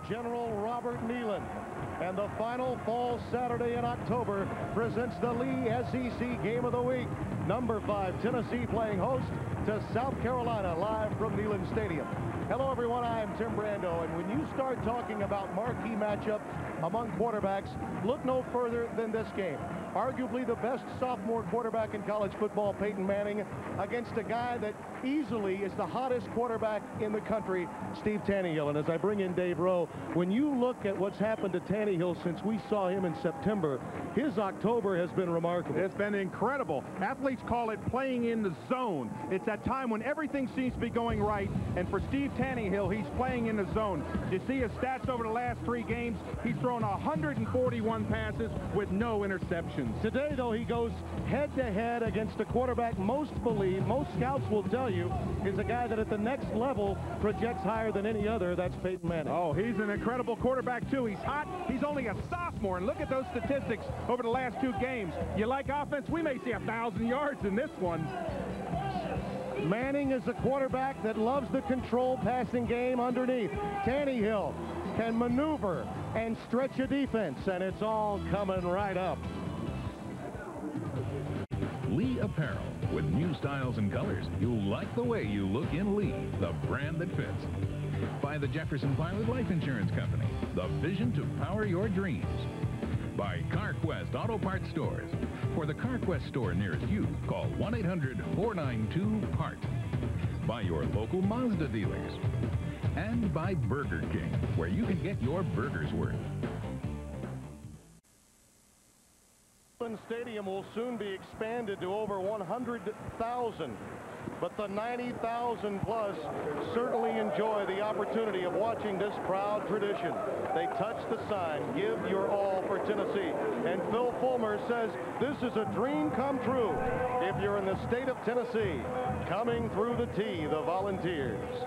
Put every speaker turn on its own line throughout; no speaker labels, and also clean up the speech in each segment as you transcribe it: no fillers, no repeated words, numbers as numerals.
General Robert Neyland. And the final fall Saturday in October presents the Lee SEC Game of the Week. Number 5, Tennessee playing host to South Carolina, live from Neyland Stadium. Hello, everyone. I am Tim Brando, and when you start talking about marquee matchup among quarterbacks, look no further than this game. Arguably the best sophomore quarterback in college football, Peyton Manning, against a guy that easily is the hottest quarterback in the country, Steve Taneyhill. And as I bring in Dave Rowe, when you look at what's happened to Taneyhill since we saw him in September, his October has been remarkable.
It's been incredible. Athletes call it playing in the zone. It's that time when everything seems to be going right, and for Steve Taneyhill, he's playing in the zone. You see his stats over the last 3 games. He's thrown 141 passes with no interceptions.
Today, though, he goes head-to-head against a quarterback most believe, most scouts will tell you, is a guy that at the next level projects higher than any other. That's Peyton Manning.
Oh, he's an incredible quarterback, too. He's hot. He's only a sophomore, and look at those statistics over the last 2 games. You like offense? We may see 1,000 yards in this one.
Manning is a quarterback that loves the control passing game underneath. Taneyhill can maneuver and stretch a defense, and it's all coming right up.
Lee Apparel. With new styles and colors, you'll like the way you look in Lee, the brand that fits. By the Jefferson Pilot Life Insurance Company, the vision to power your dreams. By CarQuest Auto Parts Stores. For the CarQuest store nearest you, call 1-800-492-PART. By your local Mazda dealers. And by Burger King, where you can get your burger's worth.
Stadium will soon be expanded to over 100,000, but the 90,000 plus certainly enjoy the opportunity of watching this proud tradition. They touch the sign, give your all for Tennessee, and Phil Fulmer says this is a dream come true if you're in the state of Tennessee. Coming through the T, the Volunteers.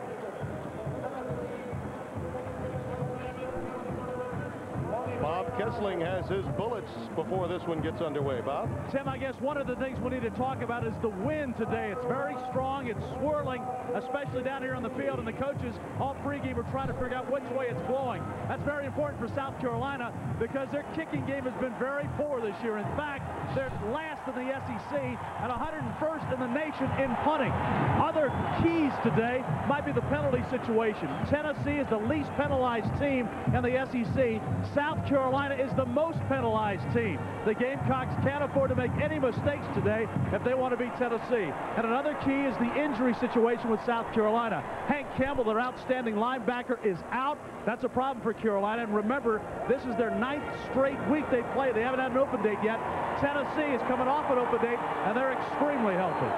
Bob Kessling has his bullets before this one gets underway. Bob?
Tim, I guess one of the things we need to talk about is the wind today. It's very strong. It's swirling, especially down here on the field, and the coaches all pregame are trying to figure out which way it's blowing. That's very important for South Carolina because their kicking game has been very poor this year. In fact, they're last in the SEC and 101st in the nation in punting. Other keys today might be the penalty situation. Tennessee is the least penalized team in the SEC. South Carolina is the most penalized team. The Gamecocks can't afford to make any mistakes today if they want to beat Tennessee. And another key is the injury situation with South Carolina. Hank Campbell, their outstanding linebacker, is out. That's a problem for Carolina. And remember, this is their 9th straight week they play. They haven't had an open date yet. Tennessee is coming off an open date, and they're extremely healthy.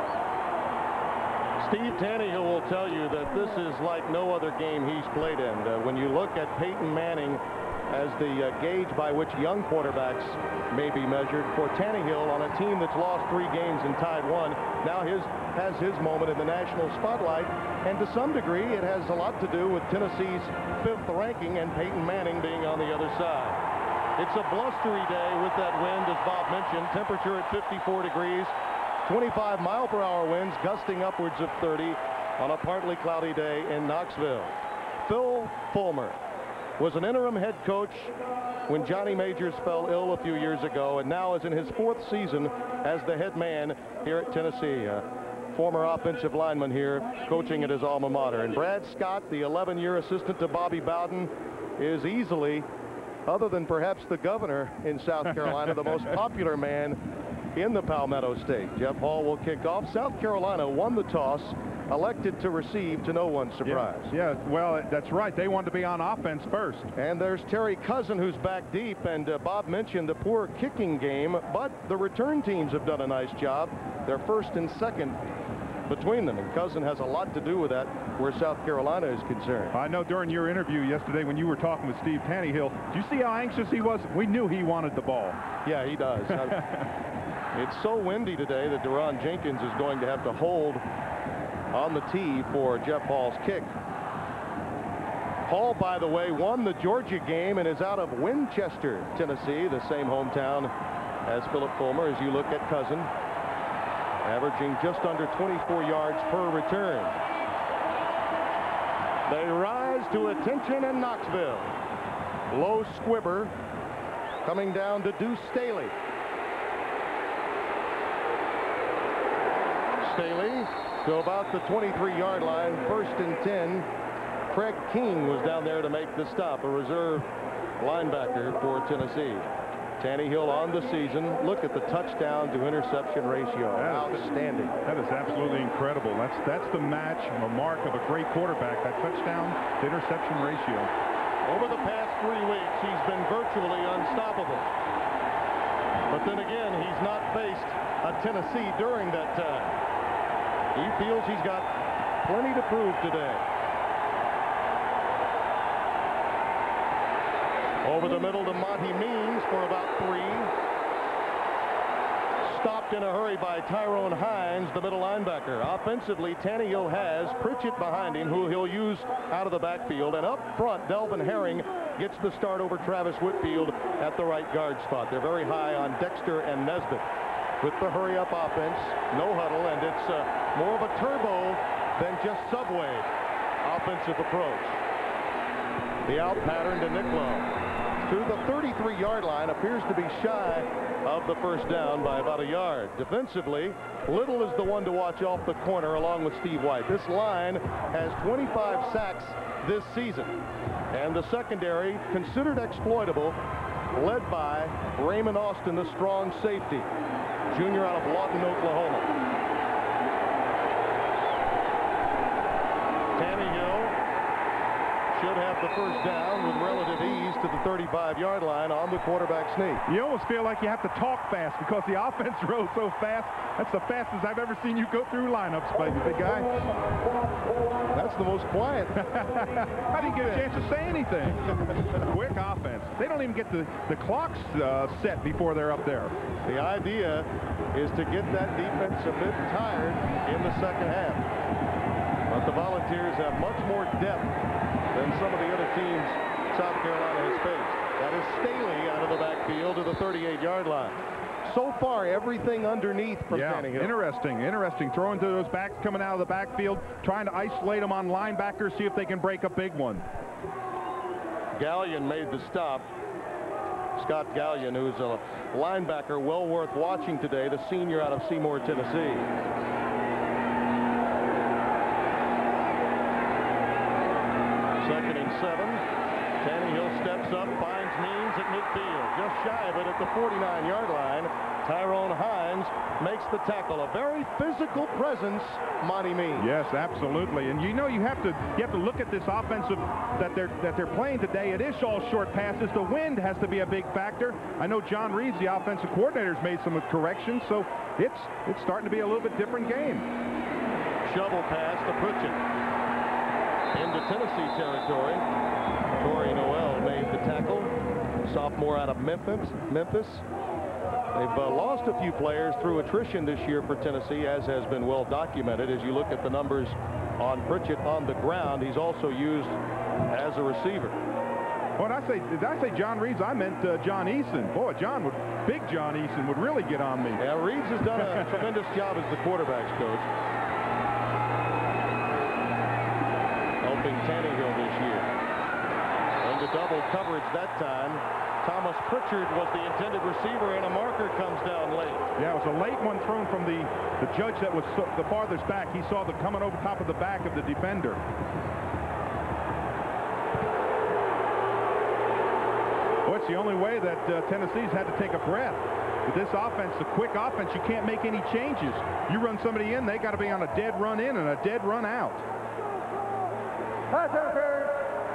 Steve Taneyhill will tell you that this is like no other game he's played in. When you look at Peyton Manning as the gauge by which young quarterbacks may be measured, for Taneyhill on a team that's lost 3 games and tied 1, now has his moment in the national spotlight, and to some degree it has a lot to do with Tennessee's 5th ranking and Peyton Manning being on the other side. It's a blustery day with that wind, as Bob mentioned. Temperature at 54 degrees, 25 mile-per-hour winds gusting upwards of 30 on a partly cloudy day in Knoxville. Phil Fulmer was an interim head coach when Johnny Majors fell ill a few years ago, and now is in his 4th season as the head man here at Tennessee. Former offensive lineman here coaching at his alma mater. And Brad Scott, the 11-year assistant to Bobby Bowden, is easily, other than perhaps the governor in South Carolina, the most popular man in the Palmetto State. Jeff Hall will kick off. South Carolina won the toss, elected to receive, to no one's surprise.
Yeah, well, that's right. They wanted to be on offense first.
And there's Terry Cousin, who's back deep, and Bob mentioned the poor kicking game, but the return teams have done a nice job. They're 1st and 2nd between them, and Cousin has a lot to do with that where South Carolina is concerned.
I know during your interview yesterday when you were talking with Steve Taneyhill, do you see how anxious he was? We knew he wanted the ball.
Yeah, he does. It's so windy today that Deron Jenkins is going to have to hold on the tee for Jeff Hall's kick. Hall, by the way, won the Georgia game and is out of Winchester, Tennessee, the same hometown as Philip Fulmer. As you look at Cousin, averaging just under 24 yards per return. They rise to attention in Knoxville. Low squibber coming down to Deuce Staley. Staley to about the 23-yard line, 1st and 10. Craig King was down there to make the stop, a reserve linebacker for Tennessee. Tannehill on the season. Look at the touchdown to interception ratio. Outstanding.
That is absolutely incredible. That's the match, a mark of a great quarterback. That touchdown to interception ratio.
Over the past 3 weeks, he's been virtually unstoppable. But then again, he's not faced a Tennessee during that time. He feels he's got plenty to prove today. Over the middle to Monty Means for about 3. Stopped in a hurry by Tyrone Hines, the middle linebacker. Offensively, Tannehill has Pritchett behind him, who he'll use out of the backfield. And up front, Delvin Herring gets the start over Travis Whitfield at the right guard spot. They're very high on Dexter and Nesbitt. With the hurry-up offense, no huddle, and it's more of a turbo than just subway offensive approach. The out pattern to Nick Lowe. To the 33-yard line, appears to be shy of the first down by about a yard. Defensively, Little is the one to watch off the corner along with Steve White. This line has 25 sacks this season. And the secondary, considered exploitable, led by Raymond Austin, the strong safety, junior out of Lawton, Oklahoma. Tannehill should have the first down with relative ease to the 35-yard line on the quarterback sneak.
You almost feel like you have to talk fast because the offense rolls so fast. That's the fastest I've ever seen you go through lineups, baby, big guy.
That's the most quiet.
I didn't get a chance to say anything. Quick offense. They don't even get the clocks set before they're up there.
The idea is to get that defense a bit tired in the second half. But the Volunteers have much more depth than some of the other teams South Carolina has faced. That is Staley out of the backfield to the 38-yard line. So far, everything underneath from Tannehill.
Interesting. Throwing to those backs coming out of the backfield, trying to isolate them on linebackers, see if they can break a big one.
Gallion made the stop. Scott Gallion, who's a linebacker well worth watching today, the senior out of Seymour, Tennessee. Second and 7. Tannehill steps up, finds Means at midfield. Just shy of it at the 49-yard line. Tyrone Hines makes the tackle. A very physical presence, Monty Means.
Yes, absolutely. And you know you have to look at this offensive that they're playing today. It is all short passes. The wind has to be a big factor. I know John Reeves, the offensive coordinator, has made some corrections, so it's starting to be a little bit different game.
Shovel pass to Pritchett into Tennessee territory. Torrey Noel made the tackle. Sophomore out of Memphis. They've lost a few players through attrition this year for Tennessee, as has been well documented. As you look at the numbers on Pritchett on the ground, he's also used as a receiver.
When I say, did I say John Reeves? I meant John Eason. Boy, Big John Eason would really get on me.
Yeah, Reeves has done a tremendous job as the quarterback's coach, helping Tannehill this year. Into double coverage that time. Thomas Pritchard was the intended receiver, and a marker comes down late.
Yeah, it was a late one thrown from the judge that was the farthest back. He saw the coming over top of the back of the defender. Well, it's the only way that Tennessee's had to take a breath. With this offense, the quick offense, you can't make any changes. You run somebody in, they got to be on a dead run in and a dead run out.
Pass interference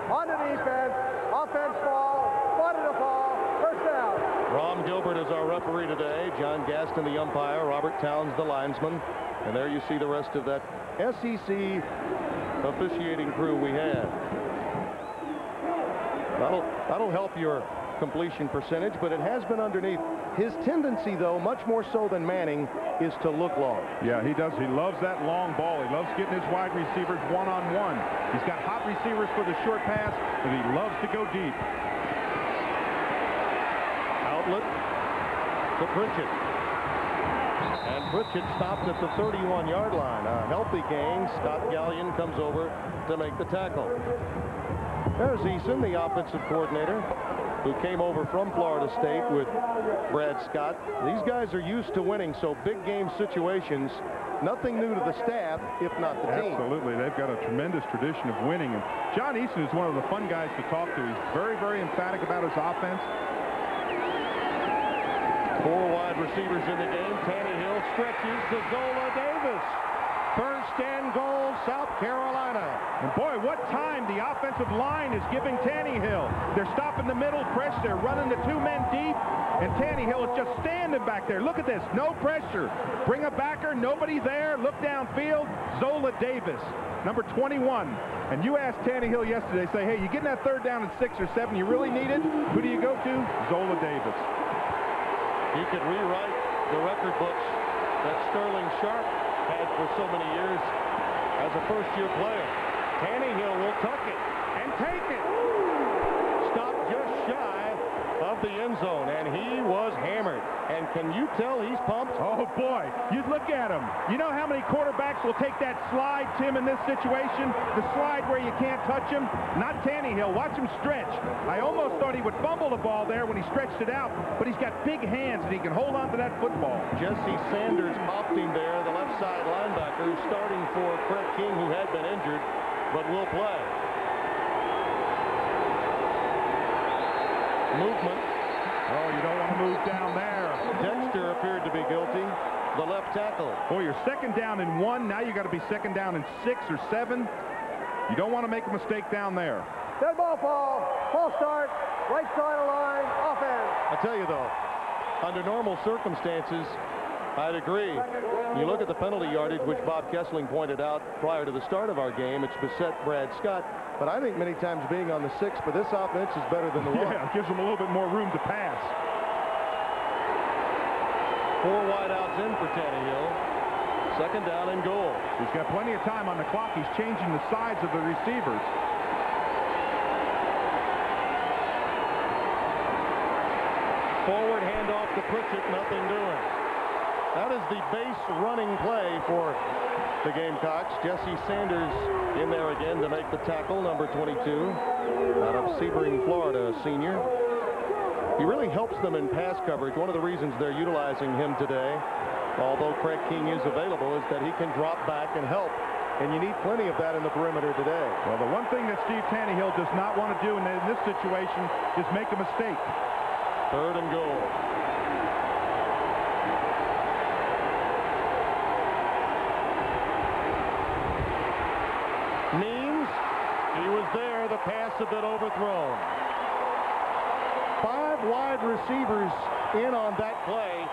on the defense. Offense ball. Wanted a ball. First down.
Ron Gilbert is our referee today. John Gaston, the umpire. Robert Towns, the linesman. And there you see the rest of that SEC officiating crew we have. That'll help your completion percentage, but it has been underneath. His tendency, though, much more so than Manning, is to look long.
Yeah, he does. He loves that long ball. He loves getting his wide receivers one-on-one. He's got hot receivers for the short pass, and he loves to go deep.
Outlet to Pritchett. And Pritchett stopped at the 31-yard line. A healthy gain. Scott Gallion comes over to make the tackle. There's Eason, the offensive coordinator, who came over from Florida State with Brad Scott. These guys are used to winning, so big game situations, nothing new to the staff, if not the team.
Absolutely. They've got a tremendous tradition of winning. And John Eason is one of the fun guys to talk to. He's very, very emphatic about his offense.
4 wide receivers in the game. Tannehill stretches to Zola Davis. First and goal, South Carolina.
And boy, what time the offensive line is giving Tannehill. They're stopping the middle press. They're running the 2 men deep. And Tannehill is just standing back there. Look at this. No pressure. Bring a backer. Nobody there. Look downfield. Zola Davis, number 21. And you asked Tannehill yesterday, say, hey, you getting that 3rd down and 6 or 7, you really need it? Who do you go to? Zola Davis.
He could rewrite the record books that Sterling Sharp had for so many years as a first-year player. Tannehill will tuck it and take it. Stopped just shy of the end zone, and he was hammered. And can you tell he's pumped?
Oh, boy. You look at him. You know how many quarterbacks will take that slide, Tim, in this situation? The slide where you can't touch him? Not Tannehill. Watch him stretch. I almost thought he would fumble the ball there when he stretched it out, but he's got big hands, and he can hold on to that football.
Jesse Sanders opting there, the left side linebacker, starting for Craig King, who had been injured, but will play. Movement.
Oh, you don't want to move down there.
Dexter appeared to be guilty, the left tackle.
Boy, you're 2nd down and 1. Now you got to be 2nd down and 6 or 7. You don't want to make a mistake down there.
Dead ball fall. False start. Right side of line. Offense.
I tell you, though, under normal circumstances, I'd agree. You look at the penalty yardage, which Bob Kessling pointed out prior to the start of our game. It's beset Brad Scott. But I think many times being on the 6 for this offense is better than the 1.
Yeah, it gives them a little bit more room to pass.
4 wideouts in for Tannehill. 2nd down and goal.
He's got plenty of time on the clock. He's changing the sides of the receivers.
Forward handoff to Pritchett, nothing doing. That is the base running play for the Gamecocks. Jesse Sanders in there again to make the tackle, number 22, out of Sebring, Florida, a senior. He really helps them in pass coverage. One of the reasons they're utilizing him today, although Craig King is available, is that he can drop back and help. And you need plenty of that in the perimeter today.
Well, the one thing that Steve Tannehill does not want to do in this situation is make a mistake.
3rd and goal. Means he was there. The pass a bit overthrown. 5 wide receivers in on that play.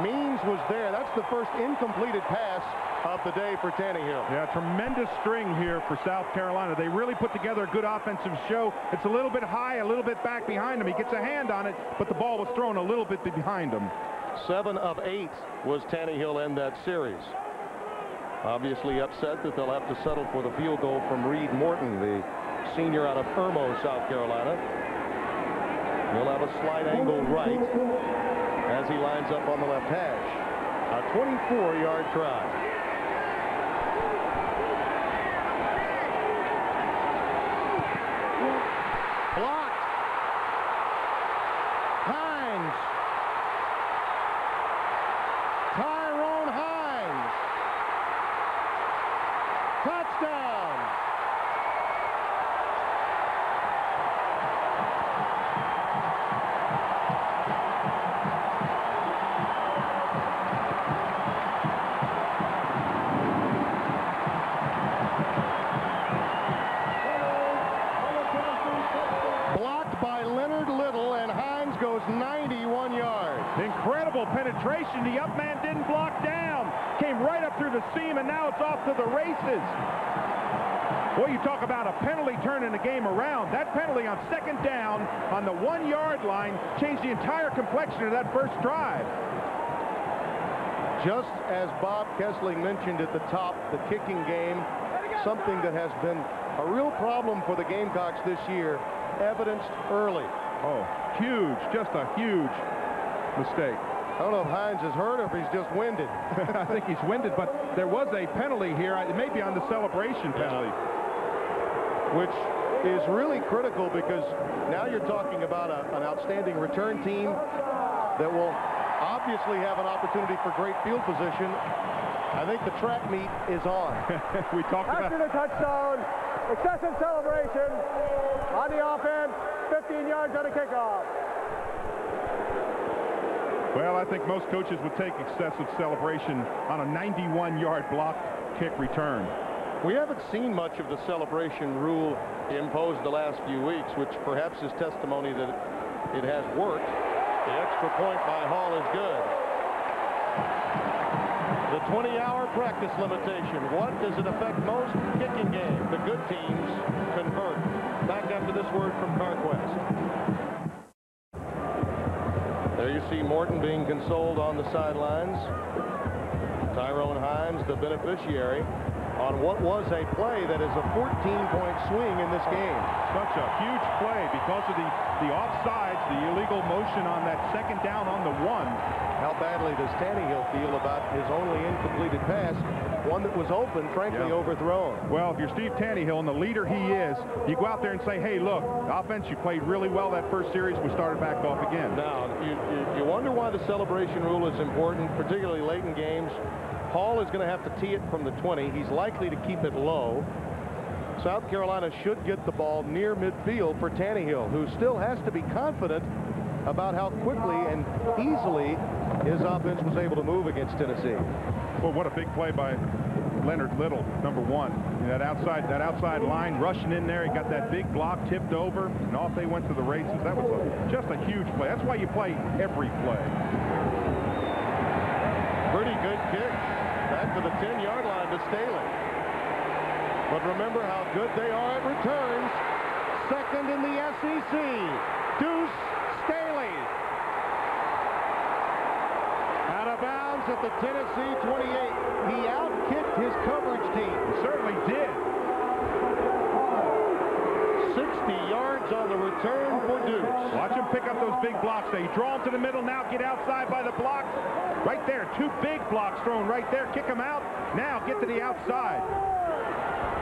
Means was there. That's the first incompleted pass of the day for Tannehill.
Yeah, tremendous string here for South Carolina. They really put together a good offensive show. It's a little bit high, a little bit back behind him. He gets a hand on it, but the ball was thrown a little bit behind him.
7 of 8 was Tannehill in that series. Obviously upset that they'll have to settle for the field goal from Reed Morton, the senior out of Irmo, South Carolina. He'll have a slight angle right as he lines up on the left hash. A 24-yard try. Blocked. Hines. Tyrone Hines. Touchdown. Goes 91 yards.
Incredible penetration. The up man didn't block down. Came right up through the seam, and now it's off to the races. Boy, you talk about a penalty turning the game around. That penalty on 2nd down on the 1-yard line changed the entire complexion of that first drive.
Just as Bob Kessling mentioned at the top, the kicking game, something that has been a real problem for the Gamecocks this year, evidenced early.
Oh, huge, just a huge mistake.
I don't know if Hines is hurt or if he's just winded.
I think he's winded, but there was a penalty here. It may be on the celebration penalty.
Which is really critical, because now you're talking about an outstanding return team that will obviously have an opportunity for great field position. I think the track meet is on.
We talked about
after the touchdown, excessive celebration on the offense, 15 yards on a kickoff.
Well, I think most coaches would take excessive celebration on a 91-yard block kick return.
We haven't seen much of the celebration rule imposed the last few weeks, which perhaps is testimony that it has worked. The extra point by Hall is good. The 20-hour practice limitation. What does it affect most? Kicking game. The good teams convert. Back after this word from CarQuest. There you see Morton being consoled on the sidelines. Tyrone Hines, the beneficiary, on what was a play that is a 14-point swing in this game.
Such a huge play because of the offsides, the illegal motion on that second down on the 1.
How badly does Tannehill feel about his only incompleted pass, one that was open, frankly, overthrown?
Well, if you're Steve Tannehill and the leader he is, you go out there and say, hey, look, offense, you played really well that first series. We started back off again.
Now, you wonder why the celebration rule is important, particularly late in games. Hall is going to have to tee it from the 20. He's likely to keep it low. South Carolina should get the ball near midfield for Tannehill, who still has to be confident about how quickly and easily his offense was able to move against Tennessee.
Well, what a big play by Leonard Little, number 1. That outside line, rushing in there. He got that big block tipped over, and off they went to the races. That was just a huge play. That's why you play every play.
Pretty good kick. Back to the 10-yard line to Staley. But remember how good they are at returns. Second in the SEC. Deuce Staley. Out of bounds at the Tennessee 28. He outkicked his coverage team.
He certainly did.
60 yards on the return for Deuce.
Watch him pick up those big blocks. They draw him to the middle now, get outside by the block. Right there, 2 big blocks thrown right there. Kick him out. Now get to the outside.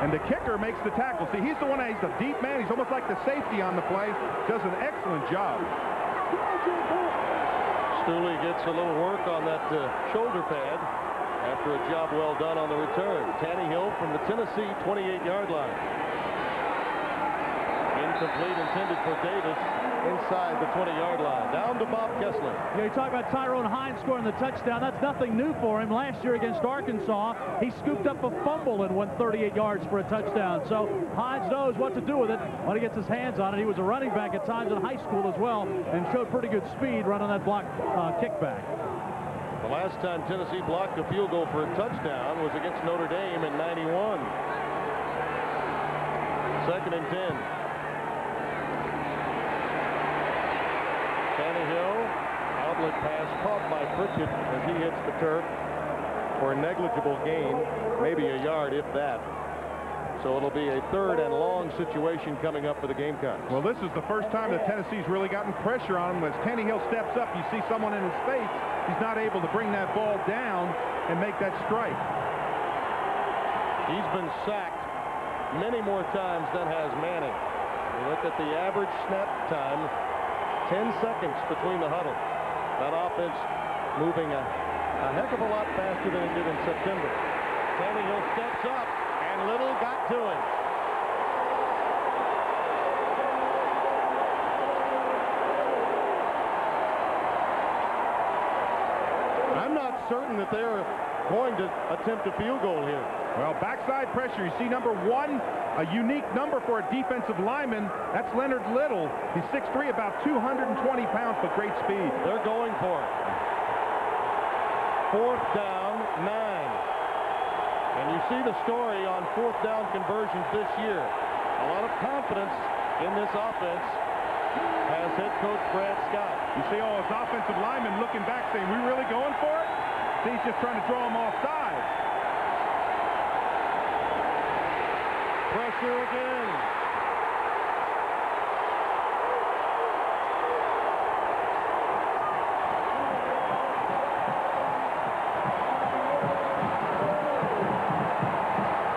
And the kicker makes the tackle. See, he's the one, he's the deep man. He's almost like the safety on the play. Does an excellent job.
Stooley gets a little work on that shoulder pad after a job well done on the return. Tannehill from the Tennessee 28-yard line. Incomplete, intended for Davis inside the 20-yard line. Down to Bob Kessler.
Yeah, you talk about Tyrone Hines scoring the touchdown. That's nothing new for him. Last year against Arkansas, he scooped up a fumble and went 38 yards for a touchdown. So Hines knows what to do with it when he gets his hands on it. He was a running back at times in high school as well and showed pretty good speed running that block kickback.
The last time Tennessee blocked a field goal for a touchdown was against Notre Dame in '91. Second and 10. Tannehill, outlet pass caught by Pritchett as he hits the turf for a negligible gain, maybe a yard if that. So it'll be a third and long situation coming up for the Gamecocks.
Well, this is the first time that Tennessee's really gotten pressure on him. As Tannehill steps up, you see someone in his face. He's not able to bring that ball down and make that strike.
He's been sacked many more times than has Manning. You look at the average snap time, 10 seconds between the huddle. That offense moving a heck of a lot faster than it did in September. Tannehill steps up, and Little got to him. I'm not certain that they're going to attempt a field goal here.
Well, backside pressure. You see number 1, a unique number for a defensive lineman. That's Leonard Little. He's 6'3", about 220 pounds, but great speed.
They're going for it. Fourth down, 9. And you see the story on fourth down conversions this year. A lot of confidence in this offense has head coach Brad Scott.
You see all his offensive linemen looking back saying, we really going for it? See, he's just trying to draw him offside.
Pressure again.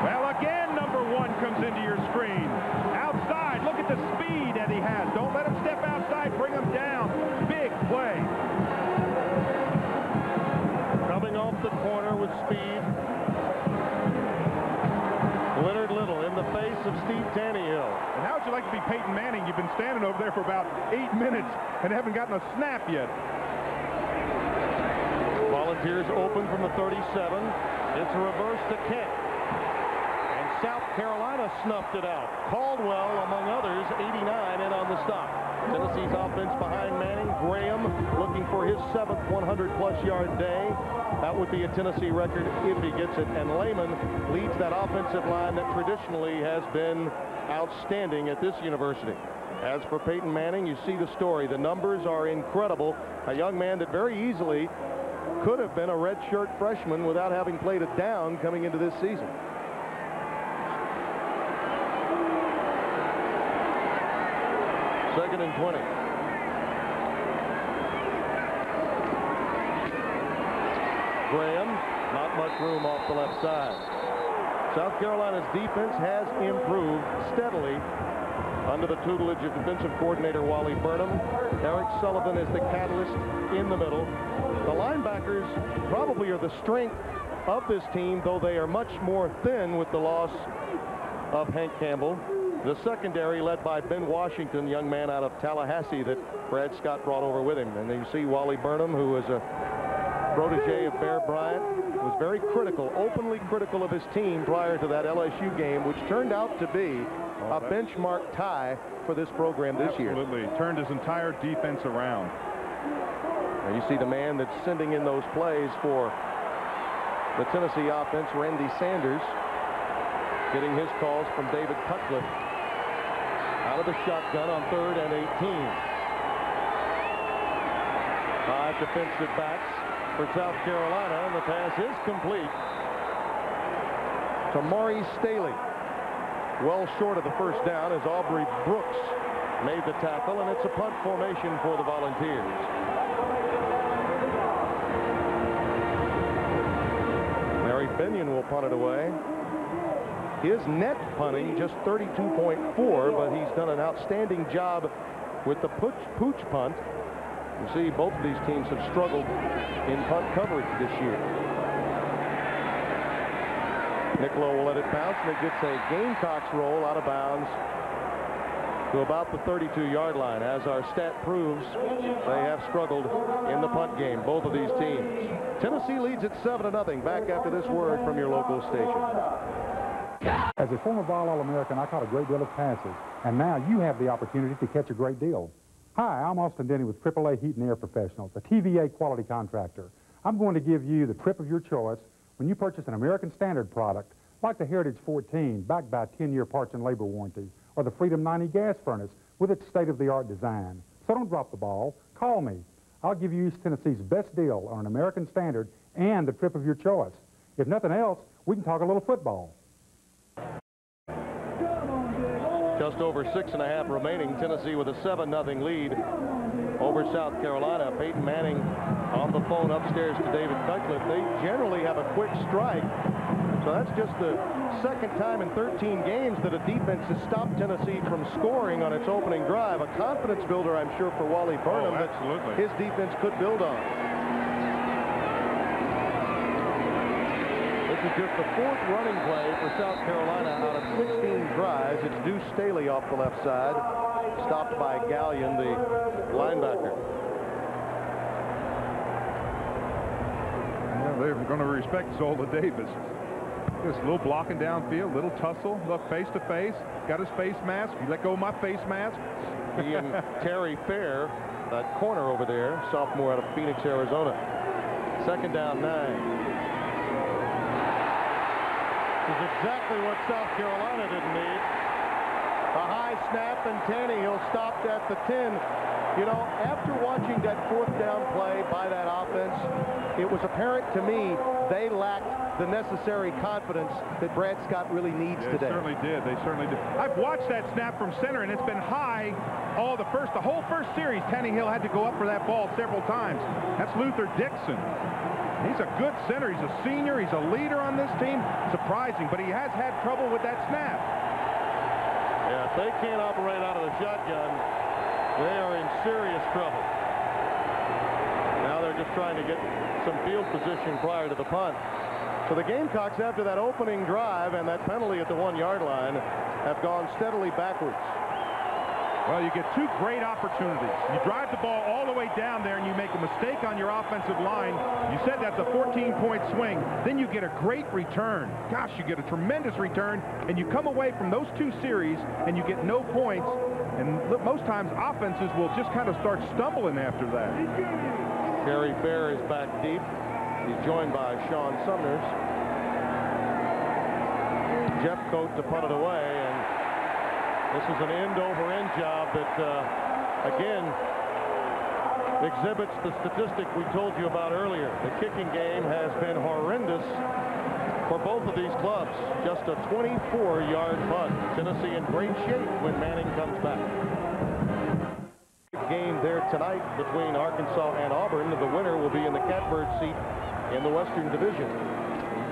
Well, again, number 1 comes into your screen. Outside, like to be Peyton Manning? You've been standing over there for about 8 minutes and haven't gotten a snap yet.
Volunteers open from the 37. It's a reverse to Kent. And South Carolina snuffed it out. Caldwell, among others, 89 in on the stop. Tennessee's offense behind Manning. Graham looking for his 7th 100-plus yard day. That would be a Tennessee record if he gets it. And Lehman leads that offensive line that traditionally has been outstanding at this university. As for Peyton Manning, you see the story. The numbers are incredible. A young man that very easily could have been a redshirt freshman without having played a down coming into this season. Second and 20. Graham, not much room off the left side. South Carolina's defense has improved steadily under the tutelage of defensive coordinator Wally Burnham. Eric Sullivan is the catalyst in the middle. The linebackers probably are the strength of this team, though they are much more thin with the loss of Hank Campbell. The secondary led by Ben Washington, young man out of Tallahassee that Brad Scott brought over with him. And then you see Wally Burnham, who is a protege of Bear Bryant, was very critical, openly critical of his team prior to that LSU game, which turned out to be a benchmark tie for this program this year.
Absolutely. Turned his entire defense around.
And you see the man that's sending in those plays for the Tennessee offense, Randy Sanders, getting his calls from David Cutcliffe out of the shotgun on 3rd and 18. 5 defensive backs for South Carolina, and the pass is complete to Maurice Staley. Well short of the first down as Aubrey Brooks made the tackle, and it's a punt formation for the Volunteers. Larry Binion will punt it away. His net punting just 32.4, but he's done an outstanding job with the pooch punt. You see both of these teams have struggled in punt coverage this year. Niccolo will let it bounce, and it gets a Gamecocks roll out of bounds to about the 32-yard line. As our stat proves, they have struggled in the punt game, both of these teams. Tennessee leads at 7-0. Back after this word from your local station.
As a former Vol All-American, I caught a great deal of passes, and now you have the opportunity to catch a great deal. Hi, I'm Austin Denny with AAA Heat and Air Professionals, a TVA quality contractor. I'm going to give you the trip of your choice when you purchase an American Standard product, like the Heritage 14, backed by a 10-year parts and labor warranty, or the Freedom 90 gas furnace with its state-of-the-art design. So don't drop the ball. Call me. I'll give you East Tennessee's best deal on an American Standard and the trip of your choice. If nothing else, we can talk a little football.
Just over 6.5 remaining. Tennessee with a 7-0 lead over South Carolina. Peyton Manning on the phone upstairs to David Cutcliffe. They generally have a quick strike. So that's just the second time in 13 games that a defense has stopped Tennessee from scoring on its opening drive. A confidence builder, I'm sure, for Wally Burnham that his defense could build on. This is just the 4th running play for South Carolina out of 16 drives. It's Deuce Staley off the left side, stopped by Gallion, the linebacker.
Yeah, they're going to respect Zola Davis. Just a little blocking downfield, little tussle, look face to face, got his face mask. You let go of my face mask.
He and Terry Fair, that corner over there, sophomore out of Phoenix, Arizona. 2nd down 9. This is exactly what South Carolina didn't need. A high snap, and Tannehill stopped at the 10. You know, after watching that 4th down play by that offense, it was apparent to me they lacked the necessary confidence that Brad Scott really needs today.
They certainly did. They certainly did. I've watched that snap from center, and it's been high all the whole first series. Tannehill had to go up for that ball several times. That's Luther Dixon. He's a good center. He's a senior. He's a leader on this team. Surprising, but he has had trouble with that snap.
Yeah, if they can't operate out of the shotgun, they are in serious trouble. Now they're just trying to get some field position prior to the punt. So the Gamecocks, after that opening drive and that penalty at the 1-yard line, have gone steadily backwards.
Well, you get two great opportunities. You drive the ball all the way down there and you make a mistake on your offensive line. You said that's a 14-point swing. Then you get a great return. Gosh, you get a tremendous return, and you come away from those two series and you get no points. And most times offenses will just kind of start stumbling after that.
Gary Bear is back deep. He's joined by Sean Sumners. Jeff Coat to punt it away, and this is an end-over-end job that, again, exhibits the statistic we told you about earlier. The kicking game has been horrendous for both of these clubs. Just a 24-yard punt. Tennessee in great shape when Manning comes back. Game there tonight between Arkansas and Auburn. The winner will be in the catbird seat in the Western Division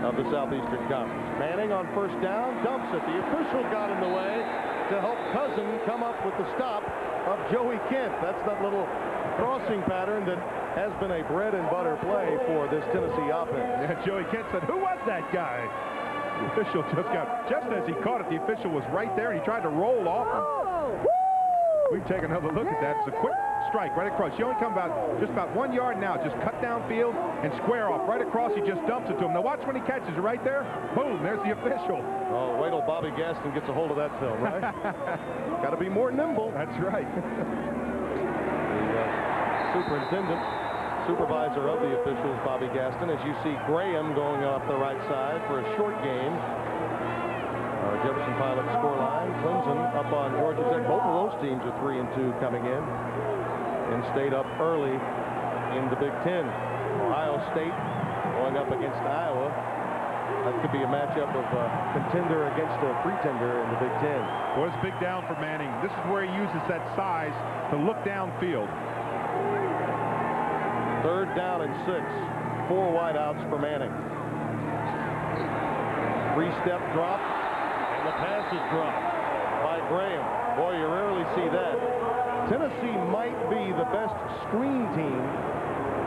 of the Southeastern Conference. Manning on first down, dumps it. The official got in the way to help Cousin come up with the stop of Joey Kent. That's that little crossing pattern that has been a bread and butter play for this Tennessee offense.
Yeah, Joey Kent said, "Who was that guy?" The official just as he caught it, the official was right there, and he tried to roll off him. We take another look at that. It's a quick strike right across. You only come just about 1 yard now. Just cut downfield and square off right across. He just dumps it to him. Now watch when he catches it right there. Boom, there's the official.
Oh, wait till Bobby Gaston gets a hold of that film, right? Got to be more nimble.
That's right.
The supervisor of the officials, Bobby Gaston. As you see Graham going off the right side for a short game. Jefferson Pilot scoreline. Clemson up on Georgia Tech. Both of those teams are 3-2 coming in. And stayed up early in the Big Ten. Ohio State going up against Iowa. That could be a matchup of a contender against a pretender in the Big Ten.
Well, it's big down for Manning. This is where he uses that size to look downfield.
3rd down and 6. 4 wideouts for Manning. 3-step drop. And the pass is dropped by Graham. Boy, you rarely see that. Tennessee might be the best screen team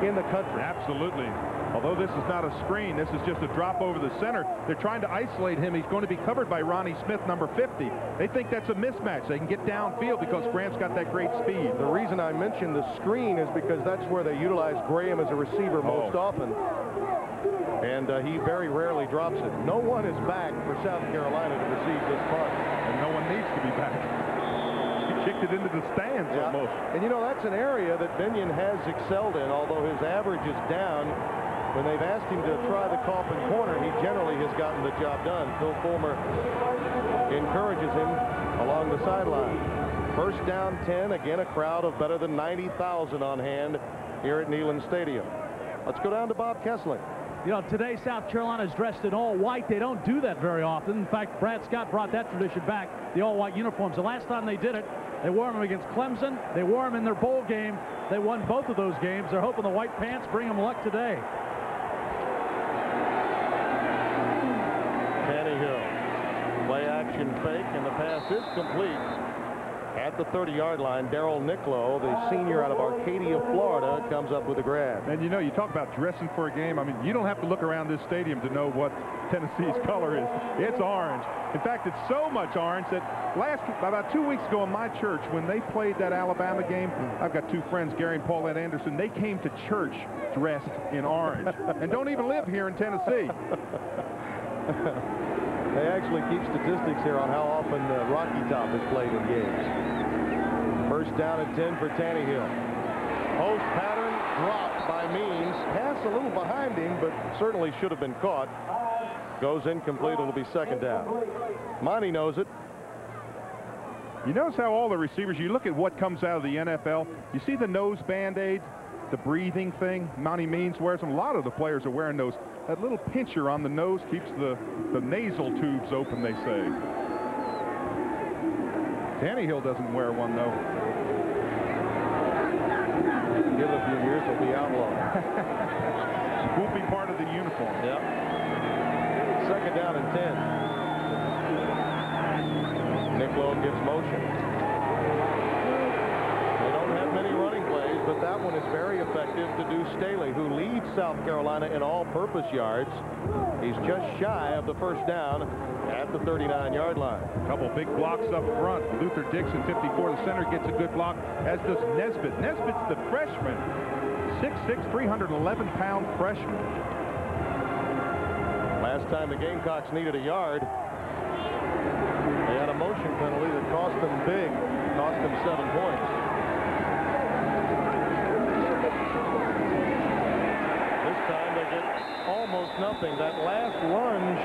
in the country.
Absolutely. Although this is not a screen, this is just a drop over the center. They're trying to isolate him. He's going to be covered by Ronnie Smith, number 50. They think that's a mismatch. They can get downfield because Grant's got that great speed.
The reason I mentioned the screen is because that's where they utilize Graham as a receiver most often. And he very rarely drops it. No one is back for South Carolina to receive this punt.
And no one needs to be back. He kicked it into the stands almost.
And you know, that's an area that Binion has excelled in, although his average is down. When they've asked him to try the coffin corner, he generally has gotten the job done. Phil Fulmer encourages him along the sideline. 1st down 10. Again, a crowd of better than 90,000 on hand here at Neyland Stadium. Let's go down to Bob Kessling.
You know, today South Carolina is dressed in all white. They don't do that very often. In fact, Brad Scott brought that tradition back, the all-white uniforms. The last time they did it, they wore them against Clemson. They wore them in their bowl game. They won both of those games. They're hoping the white pants bring them luck today.
Tannehill, play action fake, and the pass is complete. At the 30-yard line, Darryl Nicklow, the senior out of Arcadia, Florida, comes up with a grab.
And you know, you talk about dressing for a game. I mean, you don't have to look around this stadium to know what Tennessee's color is. It's orange. In fact, it's so much orange that about 2 weeks ago in my church, when they played that Alabama game, I've got 2 friends, Gary and Paulette Anderson. They came to church dressed in orange and don't even live here in Tennessee.
They actually keep statistics here on how often Rocky Top is played in games. 1st down and 10 for Tannehill. Post pattern dropped by Means. Pass a little behind him, but certainly should have been caught. Goes incomplete. It'll be 2nd down. Monty knows it.
You notice how all the receivers, you look at what comes out of the NFL, you see the nose Band-Aid, the breathing thing. Monty Means wears them. A lot of the players are wearing those. That little pincher on the nose keeps the nasal tubes open, they say. Tannehill doesn't wear one, though.
Give it a few years, he'll be outlawed.
Won't be part of the uniform.
Yep. 2nd down and 10. Nicklow gives motion. They don't have many running plays, but that one is very effective to Deuce Staley, who leads South Carolina in all-purpose yards. He's just shy of the first down at the 39-yard line.
A couple big blocks up front. Luther Dixon, 54, the center, gets a good block, as does Nesbitt. Nesbitt's the freshman, 6'6", 311-pound freshman.
Last time the Gamecocks needed a yard, they had a motion penalty that cost them big, cost them 7 points. This time they get almost nothing. That last lunge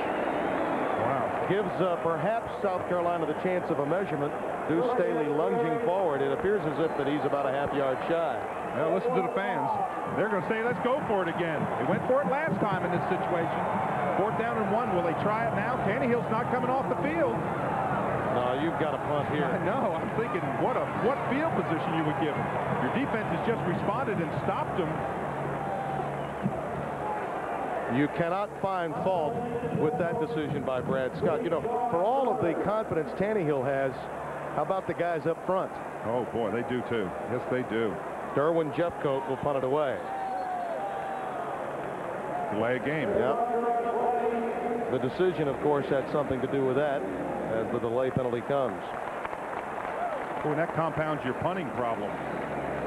gives perhaps South Carolina the chance of a measurement. Deuce Staley lunging forward. It appears as if that he's about a half-yard shy.
Well, listen to the fans. They're going to say, let's go for it again. They went for it last time in this situation. 4th down and 1. Will they try it now? Tannehill's not coming off the field.
No, you've got a punt here.
I know. I'm thinking, what field position you would give him. Your defense has just responded and stopped him.
You cannot find fault with that decision by Brad Scott. You know, for all of the confidence Tannehill has, how about the guys up front?
Oh, boy, they do, too. Yes, they do.
Derwin Jeffcoat will punt it away.
Delay a game.
Yep. The decision, of course, had something to do with that as the delay penalty comes.
Boy, that compounds your punting problem.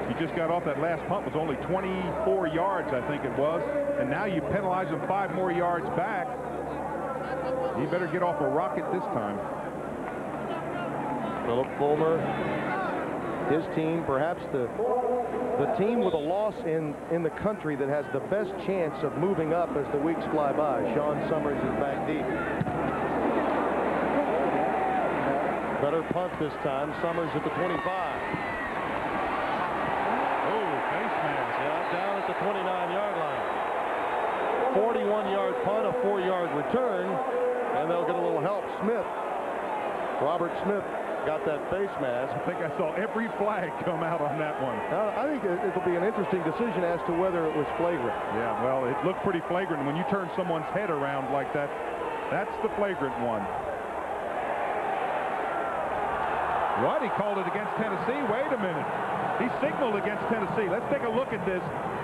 You just got off that last punt, was only 24 yards, I think it was. And now you penalize him 5 more yards back. He better get off a rocket this time.
Philip Fulmer, his team, perhaps the team with a loss in the country that has the best chance of moving up as the weeks fly by. Sean Summers is back deep. Better punt this time. Summers at the 25. Down at the 29-yard line. 41-yard punt, a 4-yard return, and they'll get a little help. Smith, Robert Smith, got that face mask.
I think I saw every flag come out on that one.
I think it'll be an interesting decision as to whether it was flagrant.
Yeah, well, it looked pretty flagrant. When you turn someone's head around like that, that's the flagrant one. What? He called it against Tennessee. Wait a minute. He signaled against Tennessee. Let's take a look at this.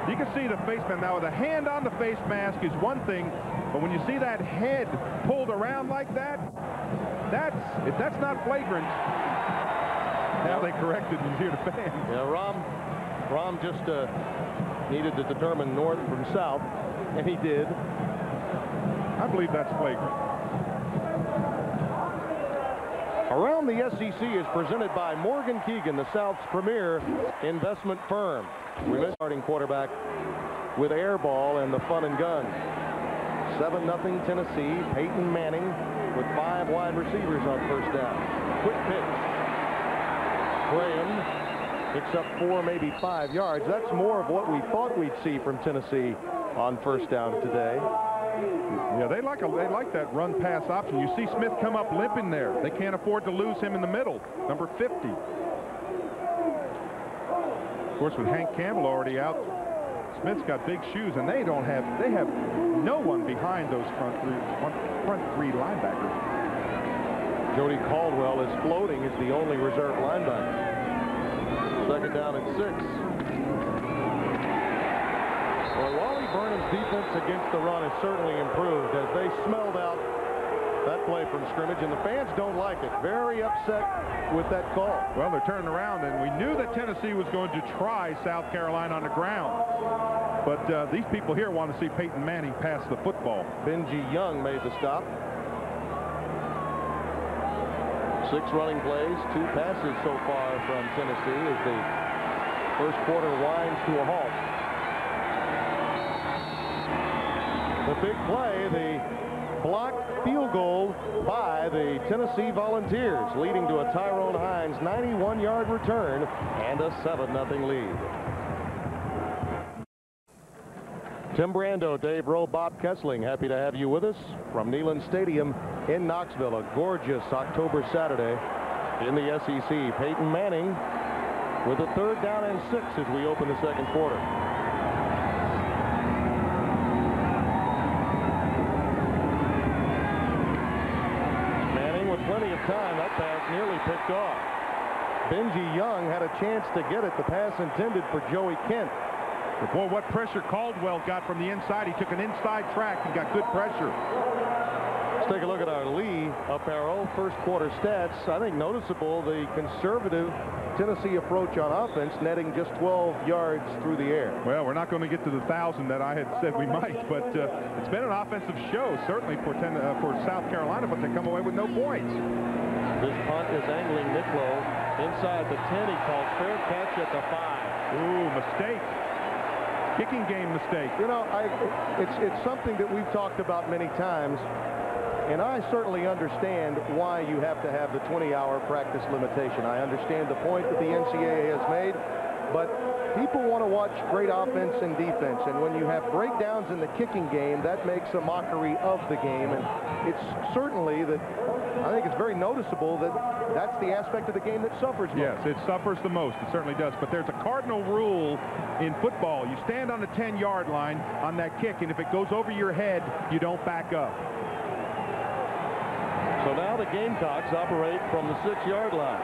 You can see the face mask. Now, the hand on the face mask is one thing, but when you see that head pulled around like that, if that's not flagrant, now they corrected and hear the fans.
Yeah, Rom just needed to determine north from south, and he did.
I believe that's flagrant.
Around the SEC is presented by Morgan Keegan, the South's premier investment firm. We missed starting quarterback with air ball and the fun and gun. 7-0 Tennessee. Peyton Manning with 5 wide receivers on first down. Quick pitch. Graham picks up 4, maybe 5 yards. That's more of what we thought we'd see from Tennessee on first down today.
Yeah, they like that run-pass option. You see Smith come up limping there. They can't afford to lose him in the middle, number 50. Of course, with Hank Campbell already out, Smith's got big shoes, and they have no one behind those front three linebackers.
Jody Caldwell is floating as the only reserve linebacker. 2nd down and 6. Well, Wally Burnham's defense against the run has certainly improved as they smelled out that play from scrimmage, and the fans don't like it. Very upset with that call.
Well, they're turning around, and we knew that Tennessee was going to try South Carolina on the ground. But these people here want to see Peyton Manning pass the football.
Benji Young made the stop. 6 running plays, 2 passes so far from Tennessee as the first quarter winds to a halt. The big play, the blocked field goal by the Tennessee Volunteers, leading to a Tyrone Hines 91-yard return and a 7-0 lead. Tim Brando, Dave Rowe, Bob Kessling, happy to have you with us from Neyland Stadium in Knoxville. A gorgeous October Saturday in the SEC. Peyton Manning with a 3rd down and 6 as we open the second quarter. Plenty of time. That pass nearly picked off. Benji Young had a chance to get it. The pass intended for Joey Kent.
But boy, what pressure Caldwell got from the inside. He took an inside track and got good pressure.
Let's take a look at our Lee apparel first quarter stats. I think noticeable the conservative Tennessee approach on offense, netting just 12 yards through the air.
Well, we're not going to get to the 1,000 that I had said we might, but it's been an offensive show, certainly for South Carolina, but they come away with no points.
This punt is angling Nicklow inside the 10. He called fair catch at the 5.
Ooh, mistake. Kicking game mistake.
You know, it's something that we've talked about many times. And I certainly understand why you have to have the 20-hour practice limitation. I understand the point that the NCAA has made, but people want to watch great offense and defense. And when you have breakdowns in the kicking game, that makes a mockery of the game. And it's certainly that I think it's very noticeable that that's the aspect of the game that suffers most.
Yes, it suffers the most. It certainly does. But there's a cardinal rule in football. You stand on the 10-yard line on that kick, and if it goes over your head, you don't back up.
So now the Gamecocks operate from the 6-yard line.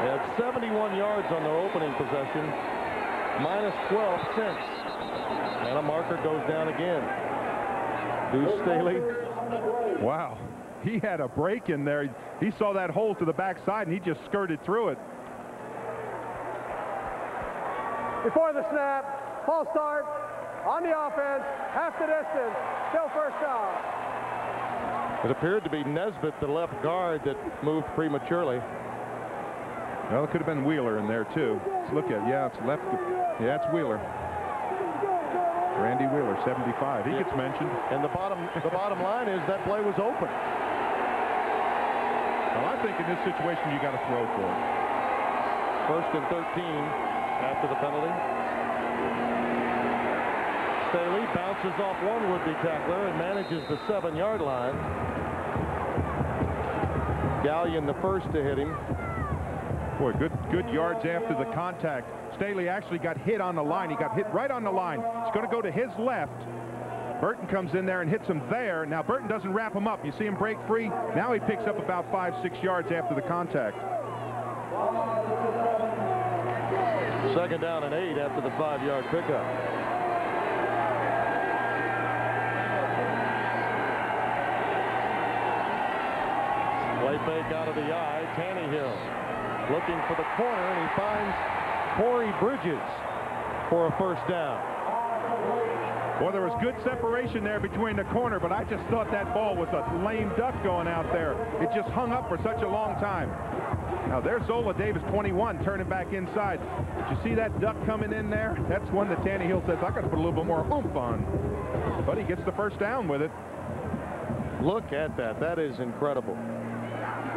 They had 71 yards on their opening possession, minus 12 since. And a marker goes down again. Deuce Staley.
Wow. He had a break in there. He saw that hole to the backside, and he just skirted through it.
Before the snap, false start on the offense, half the distance, still first down.
It appeared to be Nesbitt, the left guard, that moved prematurely.
Well, it could have been Wheeler in there, too. Let's look at it. Yeah, it's left. Yeah, it's Wheeler. Randy Wheeler, 75. He gets mentioned.
And the bottom line is that play was open.
Well, I think in this situation, you got to throw for it.
First and 13 after the penalty. Staley bounces off one would-be tackler and manages the 7-yard line. Gallion the first to hit him.
Boy, good yards after the contact. Staley actually got hit on the line. He got hit right on the line. It's going to go to his left. Burton comes in there and hits him there. Now Burton doesn't wrap him up. You see him break free. Now he picks up about 5-6 yards after the contact.
Second down and 8 after the 5-yard pickup. Play fake out of the eye. Tannehill looking for the corner, and he finds Corey Bridges for a first down.
Well, there was good separation there between the corner, but I just thought that ball was a lame duck going out there. It just hung up for such a long time. Now there's Zola Davis, 21, turning back inside. Did you see that duck coming in there? That's one that Tannehill says, I got to put a little bit more oomph on. But he gets the first down with it.
Look at that. That is incredible.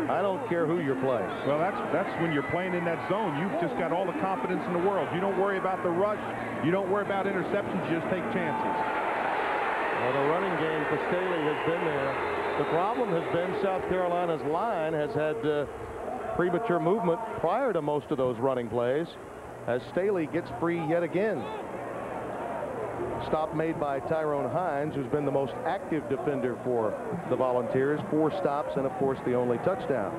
I don't care who you're playing.
Well, that's when you're playing in that zone. You've just got all the confidence in the world. You don't worry about the rush. You don't worry about interceptions. You just take chances.
Well, the running game for Staley has been there. The problem has been South Carolina's line has had premature movement prior to most of those running plays as Staley gets free yet again. Stop made by Tyrone Hines, who's been the most active defender for the Volunteers. 4 stops and, of course, the only touchdown.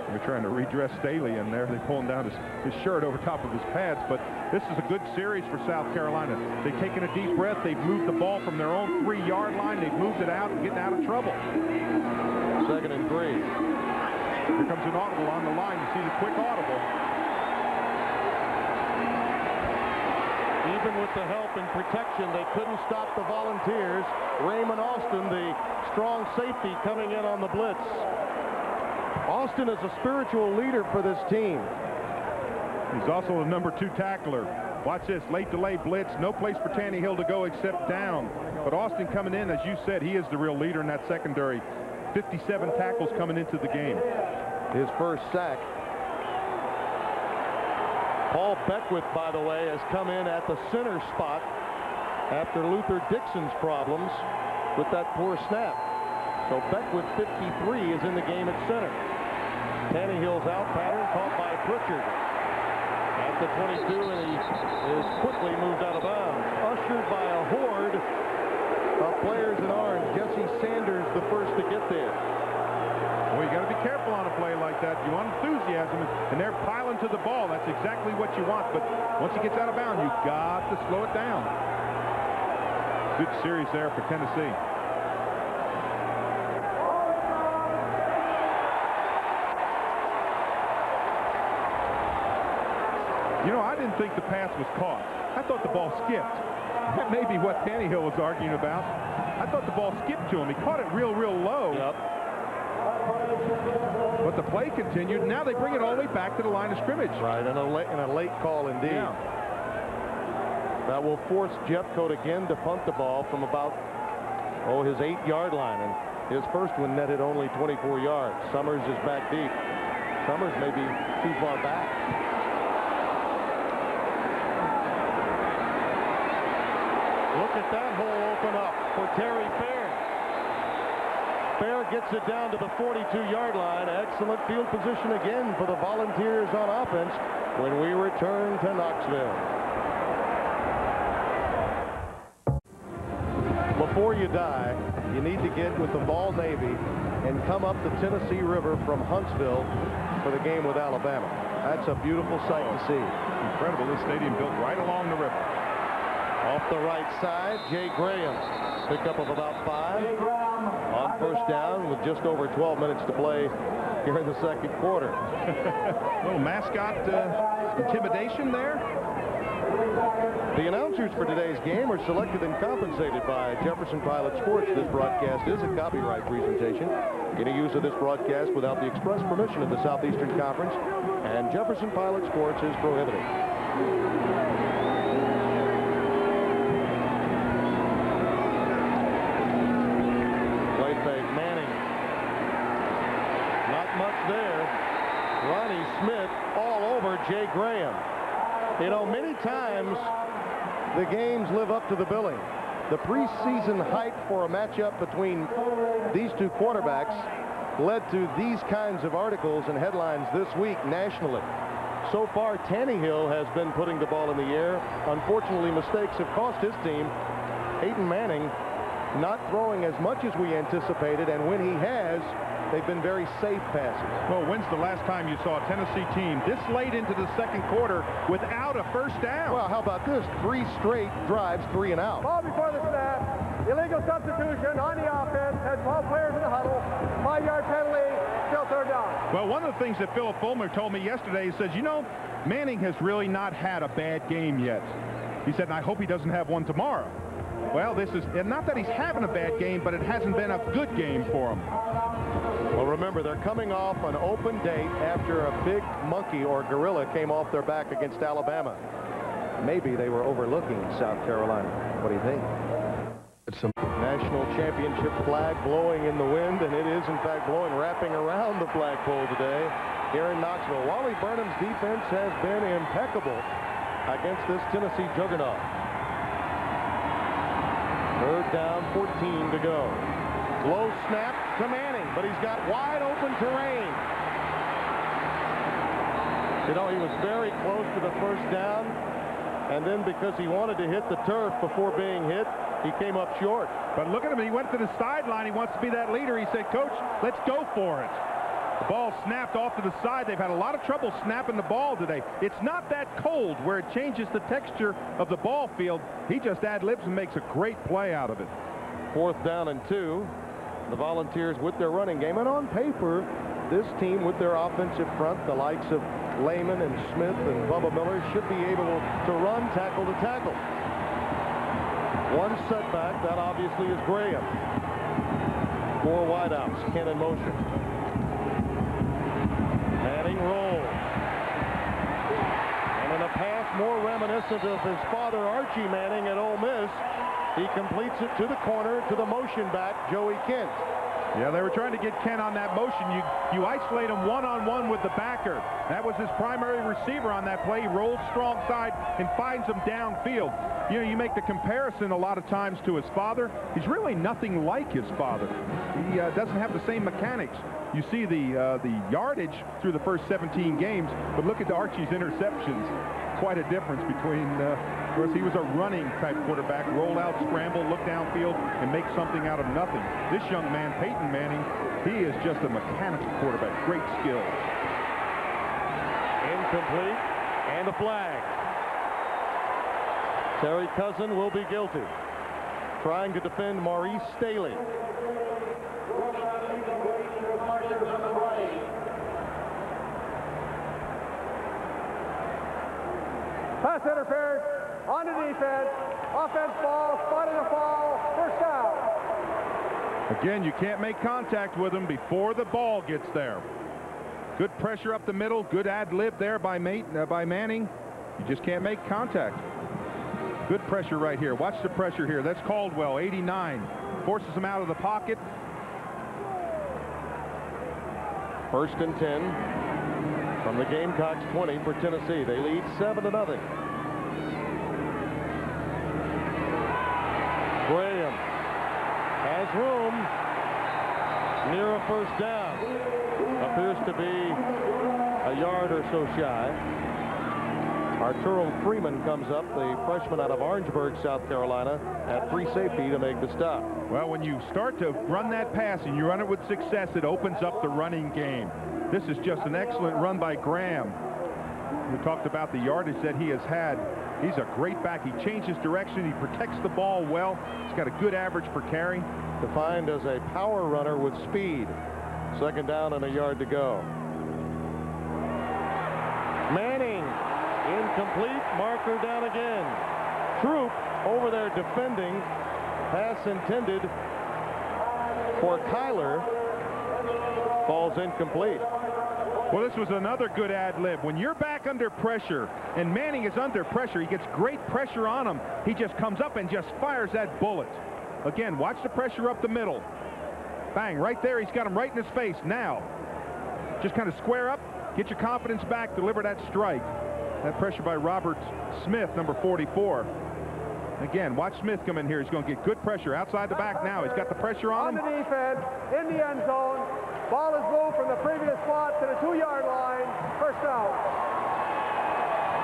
They're trying to redress Staley in there. They're pulling down his shirt over top of his pads. But this is a good series for South Carolina. They've taken a deep breath. They've moved the ball from their own 3-yard line. They've moved it out and getting out of trouble.
Second and 3.
Here comes an audible on the line. You see the quick audible.
Even with the help and protection, they couldn't stop the Volunteers. Raymond Austin, the strong safety, coming in on the blitz. Austin is a spiritual leader for this team.
He's also the number 2 tackler. Watch this, late delay blitz. No place for Tannehill to go except down. But Austin coming in, as you said, he is the real leader in that secondary. 57 tackles coming into the game.
His first sack. Paul Beckwith, by the way, has come in at the center spot after Luther Dixon's problems with that poor snap. So Beckwith, 53, is in the game at center. Tannehill's out pattern caught by Pritchard at the 22, and he is quickly moved out of bounds. Ushered by a horde of players in orange. Jesse Sanders, the first to get there.
Well, you got to be careful people on a play like that. You want enthusiasm, and they're piling to the ball. That's exactly what you want. But once he gets out of bounds, you've got to slow it down. Good series there for Tennessee. You know, I didn't think the pass was caught. I thought the ball skipped. That may be what Tannehill was arguing about. I thought the ball skipped to him. He caught it real low.
Yep.
But the play continued, and now they bring it all the way back to the line of scrimmage.
Right, and a late call indeed.
Yeah.
That will force Jeffcoat again to punt the ball from about, his 8-yard line. And his first one netted only 24 yards. Summers is back deep. Summers may be too far back. Look at that hole open up for Terry Fair. Fair gets it down to the 42-yard line. Excellent field position again for the Volunteers on offense when we return to Knoxville. Before you die, you need to get with the Vol Navy and come up the Tennessee River from Huntsville for the game with Alabama. That's a beautiful sight to see.
Incredible. This stadium built right along the river.
Off the right side, Jay Graham. Pickup of about 5 on first down with just over 12 minutes to play here in the second quarter.
Little mascot intimidation there.
The announcers for today's game are selected and compensated by Jefferson Pilot Sports. This broadcast is a copyright presentation. Any use of this broadcast without the express permission of the Southeastern Conference and Jefferson Pilot Sports is prohibited. Smith all over Jay Graham. You know, many times the games live up to the billing. The preseason hype for a matchup between these two quarterbacks led to these kinds of articles and headlines this week nationally. So far, Tannehill has been putting the ball in the air. Unfortunately, mistakes have cost his team. Peyton Manning not throwing as much as we anticipated, and when he has, they've been very safe passes.
Well, when's the last time you saw a Tennessee team this late into the second quarter without a first down?
Well, how about this? 3 straight drives, 3 and out.
Ball before the snap. Illegal substitution on the offense. Has 12 players in the huddle. 5-yard penalty. Still third down.
Well, one of the things that Philip Fulmer told me yesterday, he says, you know, Manning has really not had a bad game yet. He said, and I hope he doesn't have one tomorrow. Well, this is, and not that he's having a bad game, but it hasn't been a good game for him.
Well, remember, they're coming off an open date after a big monkey or gorilla came off their back against Alabama. Maybe they were overlooking South Carolina. What do you think? It's some national championship flag blowing in the wind, and it is, in fact, blowing, wrapping around the flagpole today here in Knoxville. Wally Burnham's defense has been impeccable against this Tennessee juggernaut. Third down, 14 to go. Low snap to Manning, but he's got wide open terrain. You know, he was very close to the first down, and then because he wanted to hit the turf before being hit, he came up short.
But look at him. He went to the sideline. He wants to be that leader. He said, Coach, let's go for it. The ball snapped off to the side. They've had a lot of trouble snapping the ball today. It's not that cold where it changes the texture of the ball field. He just ad-libs and makes a great play out of it.
4th down and 2. The Volunteers with their running game. And on paper, this team with their offensive front, the likes of Lehman and Smith and Bubba Miller, should be able to run tackle to tackle. One setback, that obviously is Graham. 4 wideouts, Ken in motion. Manning rolls. And in a pass more reminiscent of his father Archie Manning at Ole Miss, he completes it to the corner to the motion back, Joey Kent.
Yeah, they were trying to get Kent on that motion. You isolate him one-on-one with the backer. That was his primary receiver on that play. He rolls strong side and finds him downfield. You know, you make the comparison a lot of times to his father. He's really nothing like his father. He doesn't have the same mechanics. You see the yardage through the first 17 games, but look at Archie's interceptions. Quite a difference between, of course, he was a running type quarterback, roll out, scramble, look downfield, and make something out of nothing. This young man, Peyton Manning, he is just a mechanical quarterback, great skill.
Incomplete, and a flag. Terry Cousin will be guilty, trying to defend Maurice Staley.
Pass interference on the defense. Offense ball, spotted a fall, first down.
Again, you can't make contact with him before the ball gets there. Good pressure up the middle, good ad-lib there by Manning. You just can't make contact. Good pressure right here. Watch the pressure here. That's Caldwell, 89. Forces him out of the pocket.
1st and 10 from the Gamecocks 20 for Tennessee. They lead 7-0. Graham has room near a first down. Appears to be a yard or so shy. Arturo Freeman comes up, the freshman out of Orangeburg, South Carolina, at free safety to make the stop.
Well, when you start to run that pass and you run it with success, it opens up the running game. This is just an excellent run by Graham. We talked about the yardage that he has had. He's a great back. He changes direction. He protects the ball well. He's got a good average per carry.
Defined as a power runner with speed. 2nd down and a yard to go. Manning, incomplete, marker down again. Troop over there defending. Pass intended for Kyler. Falls incomplete.
Well, this was another good ad-lib. When you're back under pressure, and Manning is under pressure, he gets great pressure on him. He just comes up and just fires that bullet. Again, watch the pressure up the middle. Bang, right there. He's got him right in his face. Now, just kind of square up, get your confidence back, deliver that strike. That pressure by Robert Smith, number 44. Again, watch Smith come in here. He's going to get good pressure outside the back now. He's got the pressure on him.
On the defense, in the end zone. Ball is moved from the previous spot to the 2-yard line. First down.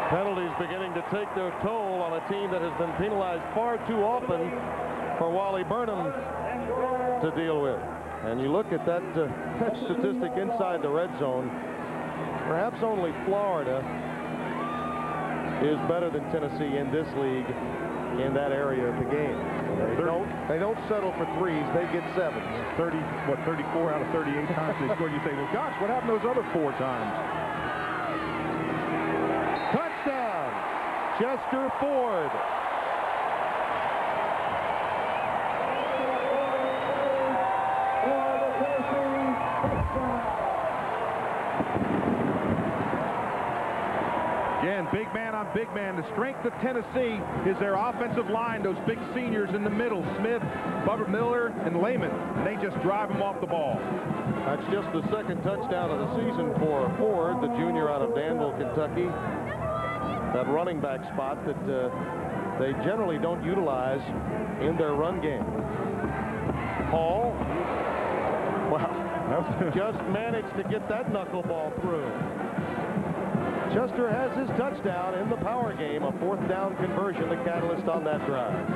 Penalties beginning to take their toll on a team that has been penalized far too often for Wally Burnham to deal with. And you look at that statistic inside the red zone. Perhaps only Florida is better than Tennessee in this league in that area of the game. They don't settle for threes. They get 7s.
34 out of 38 times they scored. You say, well, gosh, what happened those other 4 times?
Touchdown, Chester Ford.
Again, big man on big man. The strength of Tennessee is their offensive line, those big seniors in the middle, Smith, Bubba Miller, and Lehman. And they just drive them off the ball.
That's just the 2nd touchdown of the season for Ford, the junior out of Danville, Kentucky. That running back spot that they generally don't utilize in their run game. Hall, wow, just managed to get that knuckleball through. Chester has his touchdown in the power game, a 4th down conversion, the catalyst on that drive.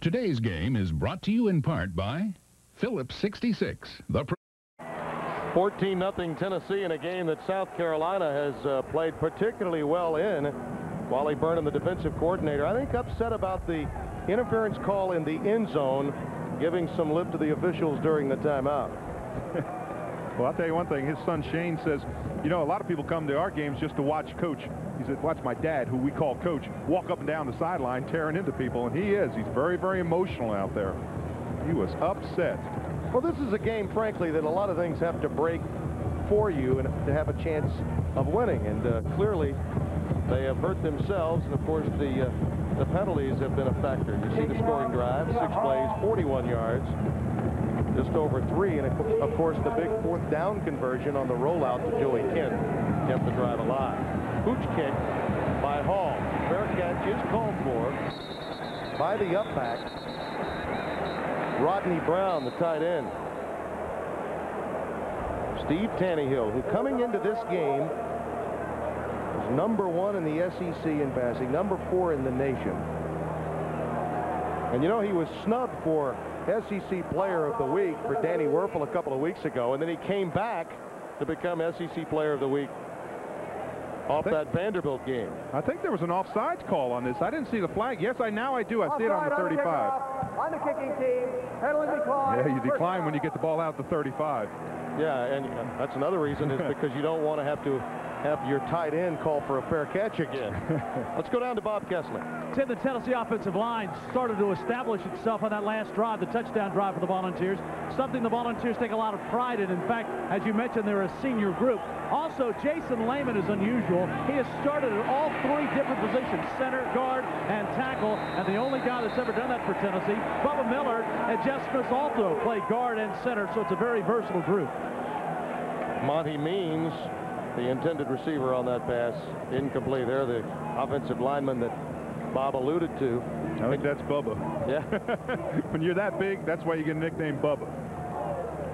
Today's game is brought to you in part by Phillips 66.
14-0 Tennessee in a game that South Carolina has played particularly well in. Wally Burnham, the defensive coordinator, I think upset about the interference call in the end zone, giving some lip to the officials during the timeout.
Well, I'll tell you one thing. His son Shane says, you know, a lot of people come to our games just to watch Coach. He said, watch my dad, who we call Coach, walk up and down the sideline tearing into people. And he is. He's very, very emotional out there. He was upset.
Well, this is a game, frankly, that a lot of things have to break for you and to have a chance of winning. And clearly, they have hurt themselves. And, of course, the penalties have been a factor. You see the scoring drive, 6 plays, 41 yards. Just over 3, and of course the big 4th down conversion on the rollout to Joey Kent kept the drive alive. Pooch kick by Hall. Fair catch is called for by the upback, Rodney Brown, the tight end. Steve Taneyhill, who coming into this game was #1 in the SEC in passing, #4 in the nation. And you know, he was snubbed for SEC Player of the Week for Danny Werfel a couple of weeks ago, and then he came back to become SEC Player of the Week off that Vanderbilt game.
I think there was an offsides call on this. I didn't see the flag. Yes, now I do. I see it on the 35.
On the kicking team, penalty decline.
Yeah, you decline when you get the ball out the 35.
Yeah, and that's another reason is because you don't want to have your tight end call for a fair catch again. Let's go down to Bob Kessler.
Tim, the Tennessee offensive line started to establish itself on that last drive, the touchdown drive for the Volunteers, something the Volunteers take a lot of pride in. In fact, as you mentioned, they're a senior group. Also, Jason Lehman is unusual. He has started at all 3 different positions, center, guard, and tackle, and the only guy that's ever done that for Tennessee, Bubba Miller and Jeff Smith also play guard and center, so it's a very versatile group.
Monty Means, the intended receiver on that pass, incomplete. They're the offensive lineman that Bob alluded to.
I think that's Bubba.
Yeah.
When you're that big, that's why you get nicknamed Bubba.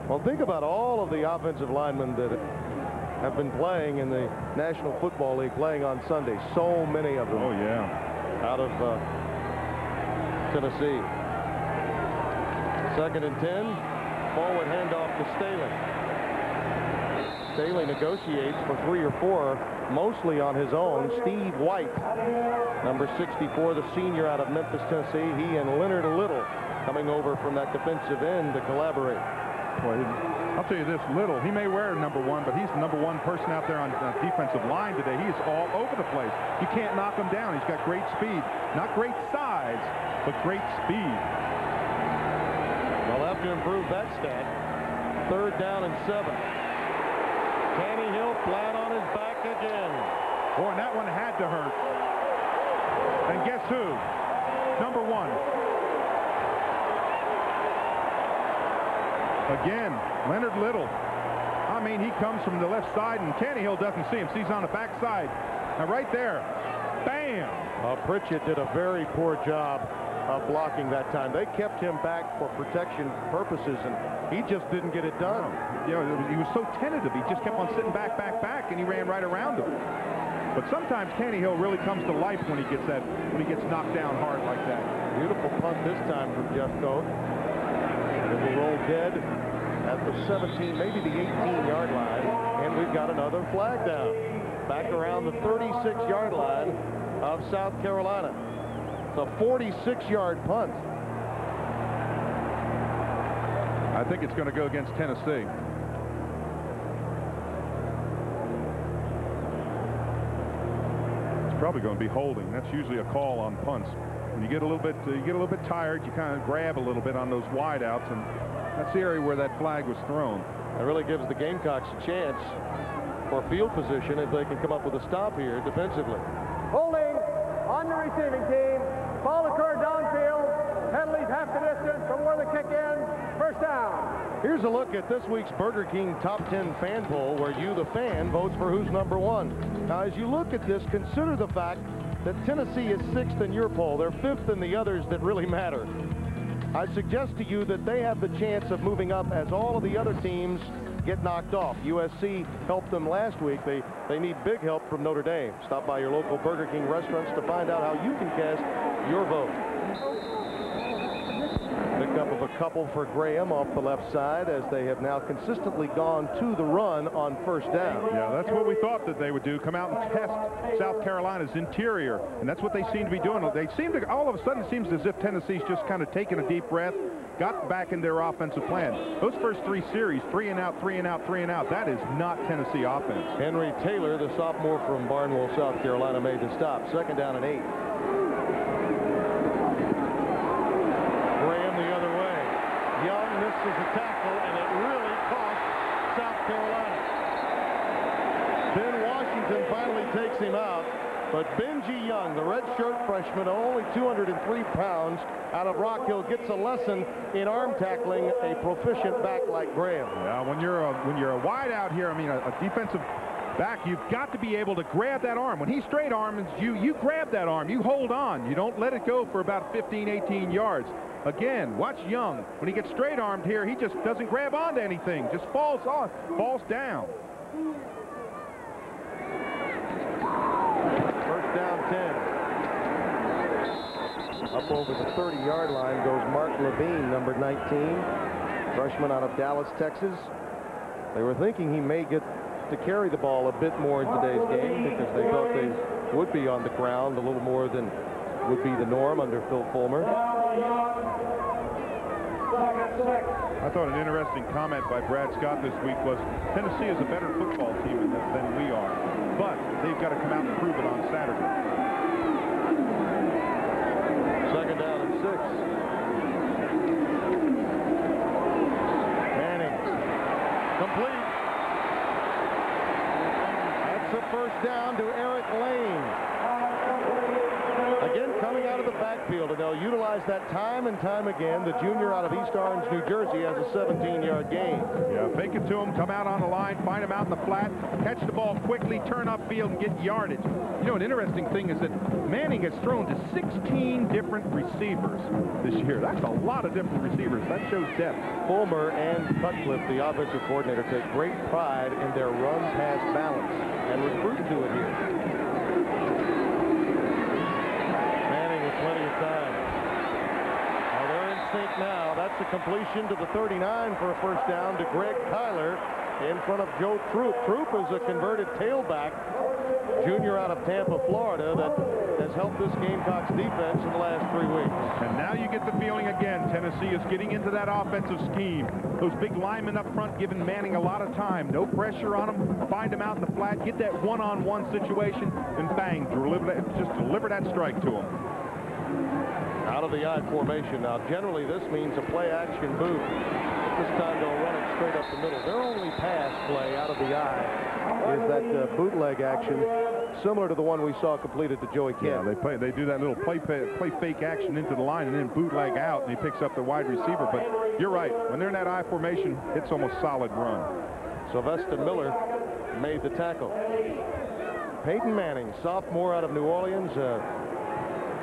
Well, think about all of the offensive linemen that have been playing in the National Football League, playing on Sunday. So many of them.
Oh, yeah.
Out of Tennessee. 2nd and 10. Forward handoff to Staley. Staley negotiates for 3 or 4, mostly on his own. Steve White, number 64, the senior out of Memphis, Tennessee. He and Leonard Little coming over from that defensive end to collaborate.
Boy, I'll tell you this, Little, he may wear #1, but he's the #1 person out there on the defensive line today. He's all over the place. You can't knock him down. He's got great speed. Not great size, but great speed.
They'll have to improve that stat. 3rd down and 7. Taneyhill flat on his back again.
Boy, and that one had to hurt. And guess who? #1. Again, Leonard Little. I mean, he comes from the left side, and Taneyhill doesn't see him. Sees on the back side. Now, right there. Bam!
Pritchett did a very poor job of blocking that time. They kept him back for protection purposes, and he just didn't get it done.
You know, he was so tentative. He just kept on sitting back, and he ran right around him. But sometimes Taneyhill really comes to life when he gets knocked down hard like that.
Beautiful punt this time from Jeff Coat. It will roll dead at the 17, maybe the 18-yard line, and we've got another flag down. Back around the 36-yard line of South Carolina. It's a 46-yard punt.
I think it's going to go against Tennessee. It's probably going to be holding. That's usually a call on punts. When you get a little bit tired, you kind of grab a little bit on those wideouts, and that's the area where that flag was thrown.
It really gives the Gamecocks a chance for field position if they can come up with a stop here defensively.
Holding on the receiving team. Ball occurred downfield. Penalties half the distance from where the kick ends. 1st down.
Here's a look at this week's Burger King Top 10 fan poll, where you, the fan, votes for who's #1. Now, as you look at this, consider the fact that Tennessee is 6th in your poll. They're 5th in the others that really matter. I suggest to you that they have the chance of moving up as all of the other teams get knocked off. USC helped them last week. They need big help from Notre Dame. Stop by your local Burger King restaurants to find out how you can cast your vote. Pick up of a couple for Graham off the left side, as they have now consistently gone to the run on 1st down.
Yeah, that's what we thought that they would do, come out and test South Carolina's interior, and that's what they seem to be doing. They seem to, all of a sudden, it seems as if Tennessee's just kind of taken a deep breath, got back in their offensive plan. Those first 3 series, 3 and out, 3 and out, 3 and out, that is not Tennessee offense.
Henry Taylor, the sophomore from Barnwell, South Carolina, made the stop. 2nd down and 8. Graham the other way. Young misses a tackle, and it really cost South Carolina. Ben Washington finally takes him out, but Benji Young, the redshirt freshman, only 203 pounds, out of Rock Hill, gets a lesson in arm tackling a proficient back like Graham.
Yeah, when you're a wide out here, I mean, a defensive Back, you've got to be able to grab that arm. When he straight arms you grab that arm. You hold on. You don't let it go for about 15, 18 yards. Again, watch Young. When he gets straight armed here, he just doesn't grab onto anything. Just falls down.
First down 10. Up over the 30-yard line goes Mark Levine, number 19. Freshman out of Dallas, Texas. They were thinking he may get to carry the ball a bit more in today's game because they thought they would be on the ground a little more than would be the norm under Phil Fulmer.
I thought an interesting comment by Brad Scott this week was Tennessee is a better football team than we are, but they've got to come out and prove it on Saturday.
Second down and 6. Manning. Complete. That's the first down to Eric Lane. Again, coming out of the backfield, and they'll utilize that time and time again. The junior out of East Orange, New Jersey, has a 17-yard gain.
Yeah, fake it to him, come out on the line, find him out in the flat, catch the ball quickly, turn upfield, and get yardage. You know, an interesting thing is that Manning has thrown to 16 different receivers this year. That's a lot of different receivers. That shows depth.
Fulmer and Cutcliffe, the offensive coordinator, take great pride in their run-pass balance and recruit to it here. Plenty of time. Well, they're in sync now. That's a completion to the 39 for a first down to Greg Tyler in front of Joe Troop. Troop is a converted tailback, junior out of Tampa, Florida, that has helped this Gamecocks defense in the last 3 weeks.
And now you get the feeling again, Tennessee is getting into that offensive scheme. Those big linemen up front giving Manning a lot of time. No pressure on him. Find him out in the flat. Get that one-on-one situation, and bang, just deliver that strike to him.
Out of the I formation. Now, generally, this means a play-action boot. This time they'll run it straight up the middle. Their only pass play out of the I is that bootleg action, similar to the one we saw completed to Joey Kent.
Yeah, they do that little play fake action into the line and then bootleg out, and he picks up the wide receiver. But you're right. When they're in that I formation, it's almost solid run.
Sylvester Miller made the tackle. Peyton Manning, sophomore out of New Orleans,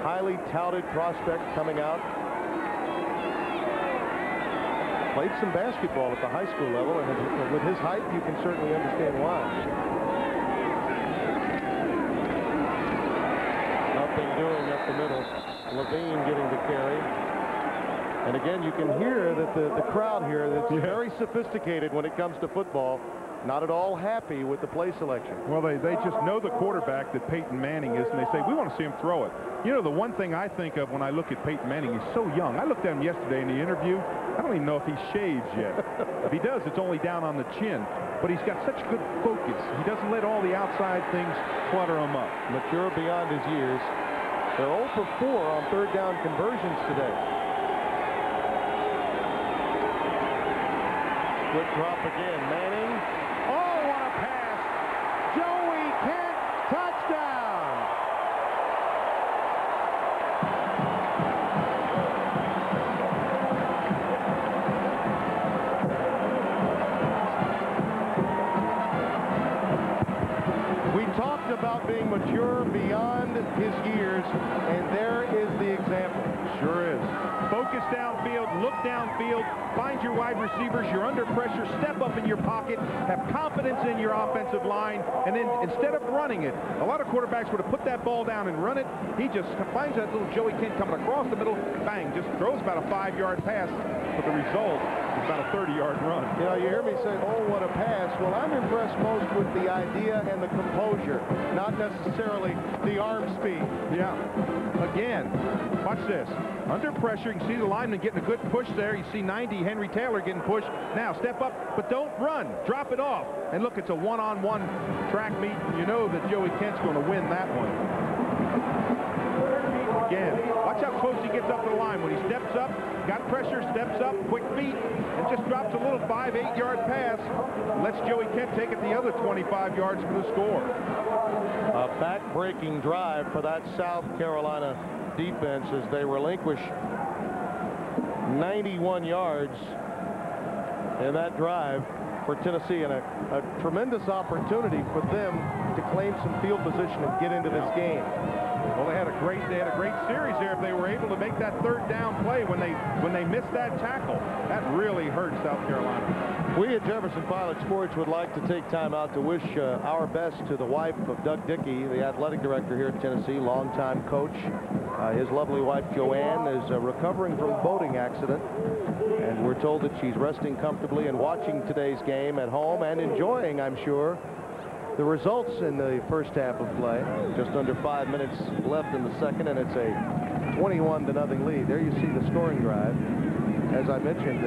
highly touted prospect coming out. Played some basketball at the high school level, and with his height, you can certainly understand why. Nothing doing up the middle. Levine getting the carry. And again, you can hear that the crowd here that's very sophisticated when it comes to football. Not at all happy with the play selection.
Well, they just know the quarterback that Peyton Manning is, and they say, we want to see him throw it. You know, the one thing I think of when I look at Peyton Manning, he's so young. I looked at him yesterday in the interview. I don't even know if he shaves yet. If he does, it's only down on the chin. But he's got such good focus. He doesn't let all the outside things clutter him up.
Mature beyond his years. They're 0 for 4 on third down conversions today. Quick drop again. Manning. Oh, what a pass. Joey Kent, touchdown. We talked about being mature beyond his years, and there is the example.
Sure is. Focus downfield, look downfield, find your wide receivers, you're under pressure, step up in your pocket, have confidence in your offensive line, and then instead of running it, a lot of quarterbacks would have put that ball down and run it. He just finds that little Joey Kent coming across the middle, bang, just throws about a 5-yard pass, but the result is about a 30-yard run.
You know, you hear me say, oh, what a pass. Well, I'm impressed most with the idea and the composure, not necessarily the arm speed.
Yeah. Again, watch this. Under pressure, you can see the lineman getting a good push there. You see 90, Henry Taylor getting pushed. Now, step up, but don't run. Drop it off. And look, it's a one-on-one track meet. You know that Joey Kent's going to win that one. Again, watch how close he gets up to the line. When he steps up, got pressure, steps up, quick feet, and just drops a little 5-8-yard pass. Lets Joey Kent take it the other 25 yards for the score.
A back-breaking drive for that South Carolina defense as they relinquish 91 yards in that drive. for Tennessee, and a tremendous opportunity for them to claim some field position and get into this game.
Well, they had a great series there. If they were able to make that third down play when they missed that tackle, that really hurt South Carolina.
We at Jefferson Pilot Sports would like to take time out to wish our best to the wife of Doug Dickey, the athletic director here at Tennessee, longtime coach. His lovely wife Joanne is recovering from a boating accident, and we're told that she's resting comfortably and watching today's game at home and enjoying, I'm sure, the results in the first half of play. Just under 5 minutes left in the second, and it's a 21-0 lead. There you see the scoring drive. As I mentioned,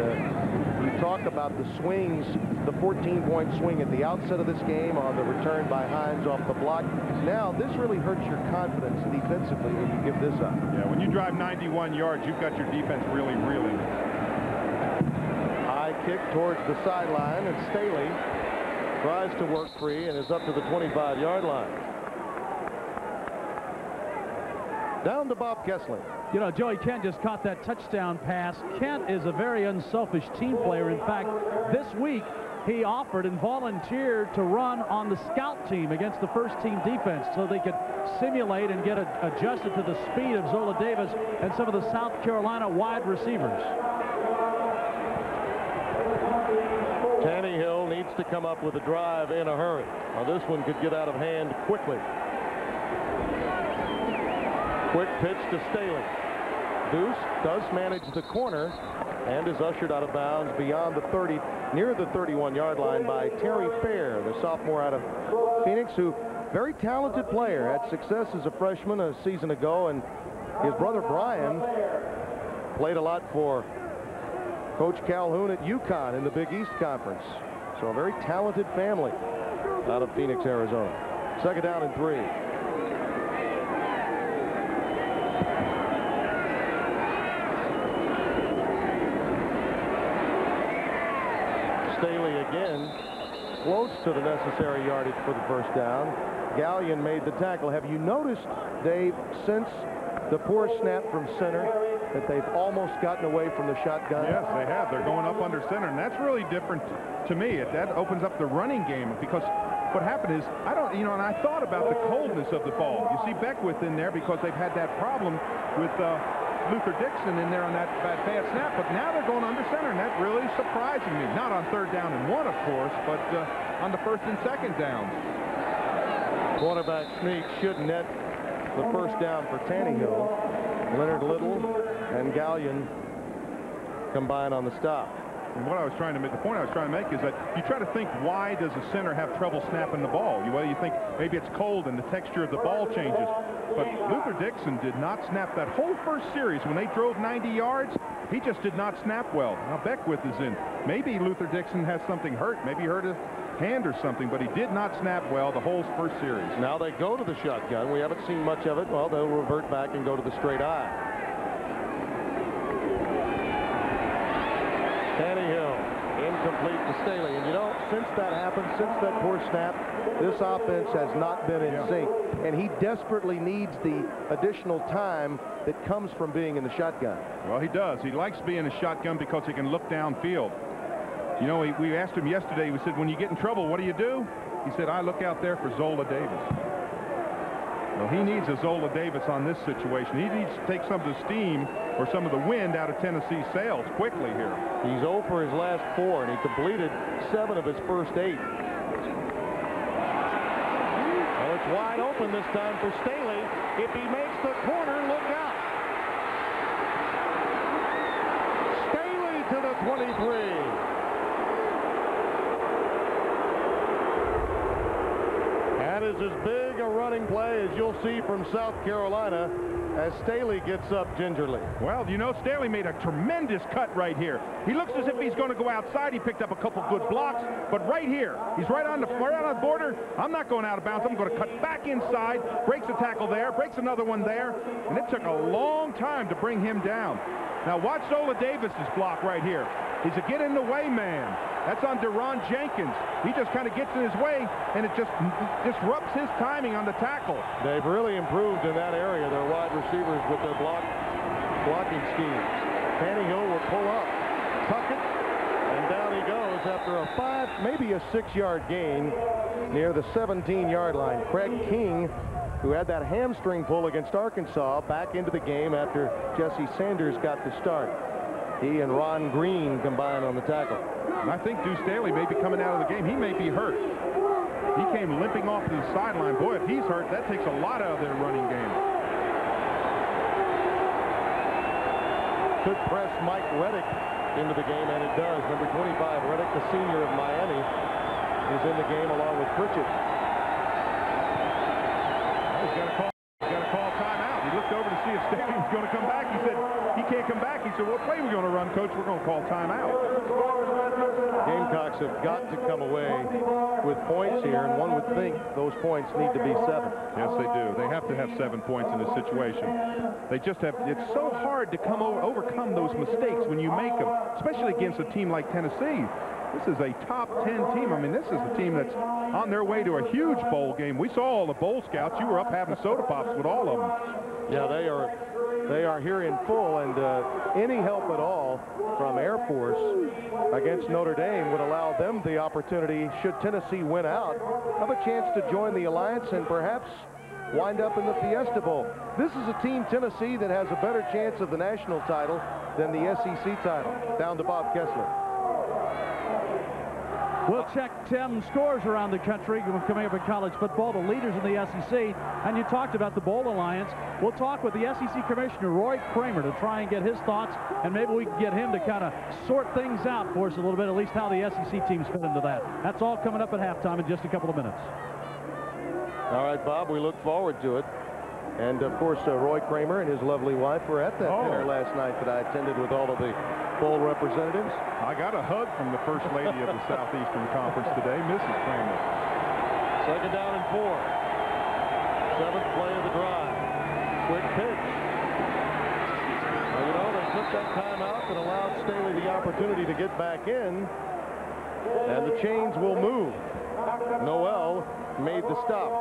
you talk about the swings, the 14-point swing at the outset of this game on the return by Hines off the block. Now, this really hurts your confidence defensively when you give this up.
Yeah, when you drive 91 yards, you've got your defense really reeling.
High kick towards the sideline, and Staley tries to work free and is up to the 25-yard line. Down to Bob Kessling.
You know, Joey Kent just caught that touchdown pass. Kent is a very unselfish team player. In fact, this week he offered and volunteered to run on the scout team against the first-team defense so they could simulate and get adjusted to the speed of Zola Davis and some of the South Carolina wide receivers.
Tannehill needs to come up with a drive in a hurry. Now, this one could get out of hand quickly. Quick pitch to Staley. Deuce does manage the corner and is ushered out of bounds beyond the 30, near the 31-yard line by Terry Fair, the sophomore out of Phoenix, who very talented player, had success as a freshman a season ago, and his brother Brian played a lot for Coach Calhoun at UConn in the Big East Conference. So a very talented family out of Phoenix, Arizona. Second down and 3. Staley again close to the necessary yardage for the first down. Gallion made the tackle. Have you noticed, Dave, since the poor snap from center, that they've almost gotten away from the shotgun?
Yes, they have. They're going up under center, and that's really different to me. That opens up the running game, because what happened is, and I thought about the coldness of the ball. You see Beckwith in there because they've had that problem with Luther Dixon in there on that bad snap, but now they're going under center, and that really surprising me. Not on third down and 1, of course, but on the first and second downs.
Quarterback sneak should net the first down for Tannehill. Leonard Little and Gallion combine on the stop.
And what I was trying to make, the point I was trying to make is that you try to think, why does a center have trouble snapping the ball? You think maybe it's cold and the texture of the ball changes. But Luther Dixon did not snap that whole first series. When they drove 90 yards, he just did not snap well. Now Beckwith is in. Maybe Luther Dixon has something hurt. Maybe he hurt a hand or something, but he did not snap well the whole first series.
Now they go to the shotgun. We haven't seen much of it. Well, they'll revert back and go to the straight eye. Tannehill incomplete to Staley. And since that happened, since that poor snap, this offense has not been in sync. And he desperately needs the additional time that comes from being in the shotgun.
Well, he does. He likes being in a shotgun because he can look downfield. We asked him yesterday, we said, when you get in trouble, what do you do? He said, I look out there for Zola Davis. Well, he needs a Zola Davis on this situation. He needs to take some of the steam or some of the wind out of Tennessee's sails quickly here.
He's 0 for his last 4, and he completed 7 of his first 8. Well, it's wide open this time for Staley. If he makes the corner, look out. Staley to the 23. That is as big a running play as you'll see from South Carolina as Staley gets up gingerly.
Well, Staley made a tremendous cut right here. He looks as if he's going to go outside. He picked up a couple good blocks, but right here, he's right on the border. I'm not going out of bounds. I'm going to cut back inside, breaks a tackle there, breaks another one there, and it took a long time to bring him down. Now watch Zola Davis's block right here. He's a get-in-the-way man. That's on Deron Jenkins. He just kind of gets in his way, and it just disrupts his timing on the tackle.
They've really improved in that area, their wide receivers, with their blocking schemes. Tannehill will pull up, tuck it, and down he goes after a 5, maybe a 6-yard gain near the 17-yard line. Craig King, who had that hamstring pull against Arkansas, back into the game after Jesse Sanders got the start. He and Ron Green combined on the tackle.
I think Deuce Staley may be coming out of the game. He may be hurt. He came limping off the sideline. Boy, if he's hurt, that takes a lot out of their running game.
Could press Mike Reddick into the game, and it does. Number 25, Reddick, the senior of Miami, is in the game along with Pritchett.
He's got to call timeout. He looked over to see if Staley was going to come back. He said, he can't come back. He said, what play are we going to run, Coach? We're going to call timeout.
Gamecocks have got to come away with points here, and one would think those points need to be 7.
Yes, they do. They have to have 7 points in this situation. They just have. It's so hard to overcome those mistakes when you make them, especially against a team like Tennessee. This is a top 10 team. I mean, this is the team that's on their way to a huge bowl game. We saw all the bowl scouts. You were up having soda pops with all of them.
Yeah, they are here in full, and any help at all from Air Force against Notre Dame would allow them the opportunity, should Tennessee win out, of a chance to join the alliance and perhaps wind up in the Fiesta Bowl. This is a team, Tennessee, that has a better chance of the national title than the SEC title. Down to Bob Kessler.
We'll check 10 scores around the country coming up in college football, the leaders in the SEC. And you talked about the Bowl Alliance. We'll talk with the SEC Commissioner, Roy Kramer, to try and get his thoughts, and maybe we can get him to kind of sort things out for us a little bit, at least how the SEC teams fit into that. That's all coming up at halftime in just a couple of minutes.
All right, Bob, we look forward to it. And, of course, Roy Kramer and his lovely wife were at that dinner last night that I attended with all of the bowl representatives.
I got a hug from the First Lady of the Southeastern Conference today, Mrs. Kramer.
2nd down and 4. 7th play of the drive. Quick pitch. Well, you know, they took that timeout and allowed Staley the opportunity to get back in, and the chains will move. Noel made the stop.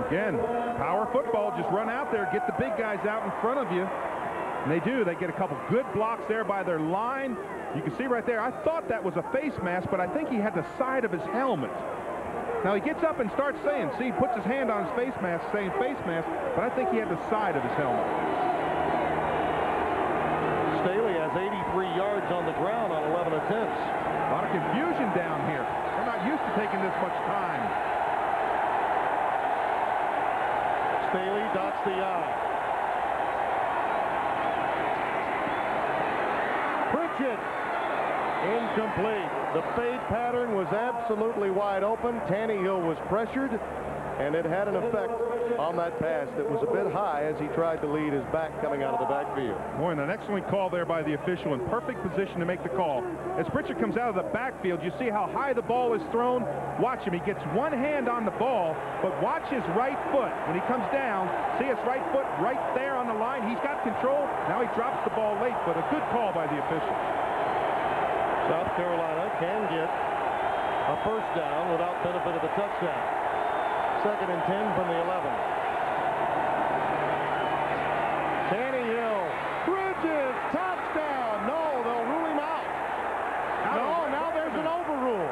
Again, power football. Just run out there, get the big guys out in front of you. And they do. They get a couple good blocks there by their line. You can see right there, I thought that was a face mask, but I think he had the side of his helmet. Now he gets up and starts saying, see, he puts his hand on his face mask, saying face mask, but I think he had the side of his helmet.
Staley has 83 yards on the ground on 11 attempts.
A lot of confusion down here. They're not used to taking this much time.
Staley dots the I. Pritchett, incomplete. The fade pattern was absolutely wide open. Tannehill was pressured, and it had an effect on that pass that was a bit high as he tried to lead his back coming out of the backfield.
Boy, and an excellent call there by the official, in perfect position to make the call. As Pritchett comes out of the backfield, you see how high the ball is thrown. Watch him. He gets one hand on the ball, but watch his right foot. When he comes down, see his right foot right there on the line. He's got control. Now he drops the ball late, but a good call by the official.
South Carolina can get a first down without benefit of the touchdown. 2nd and 10 from the 11. Tannehill, Bridges, touchdown. No, they'll rule him out. No, now there's an overrule.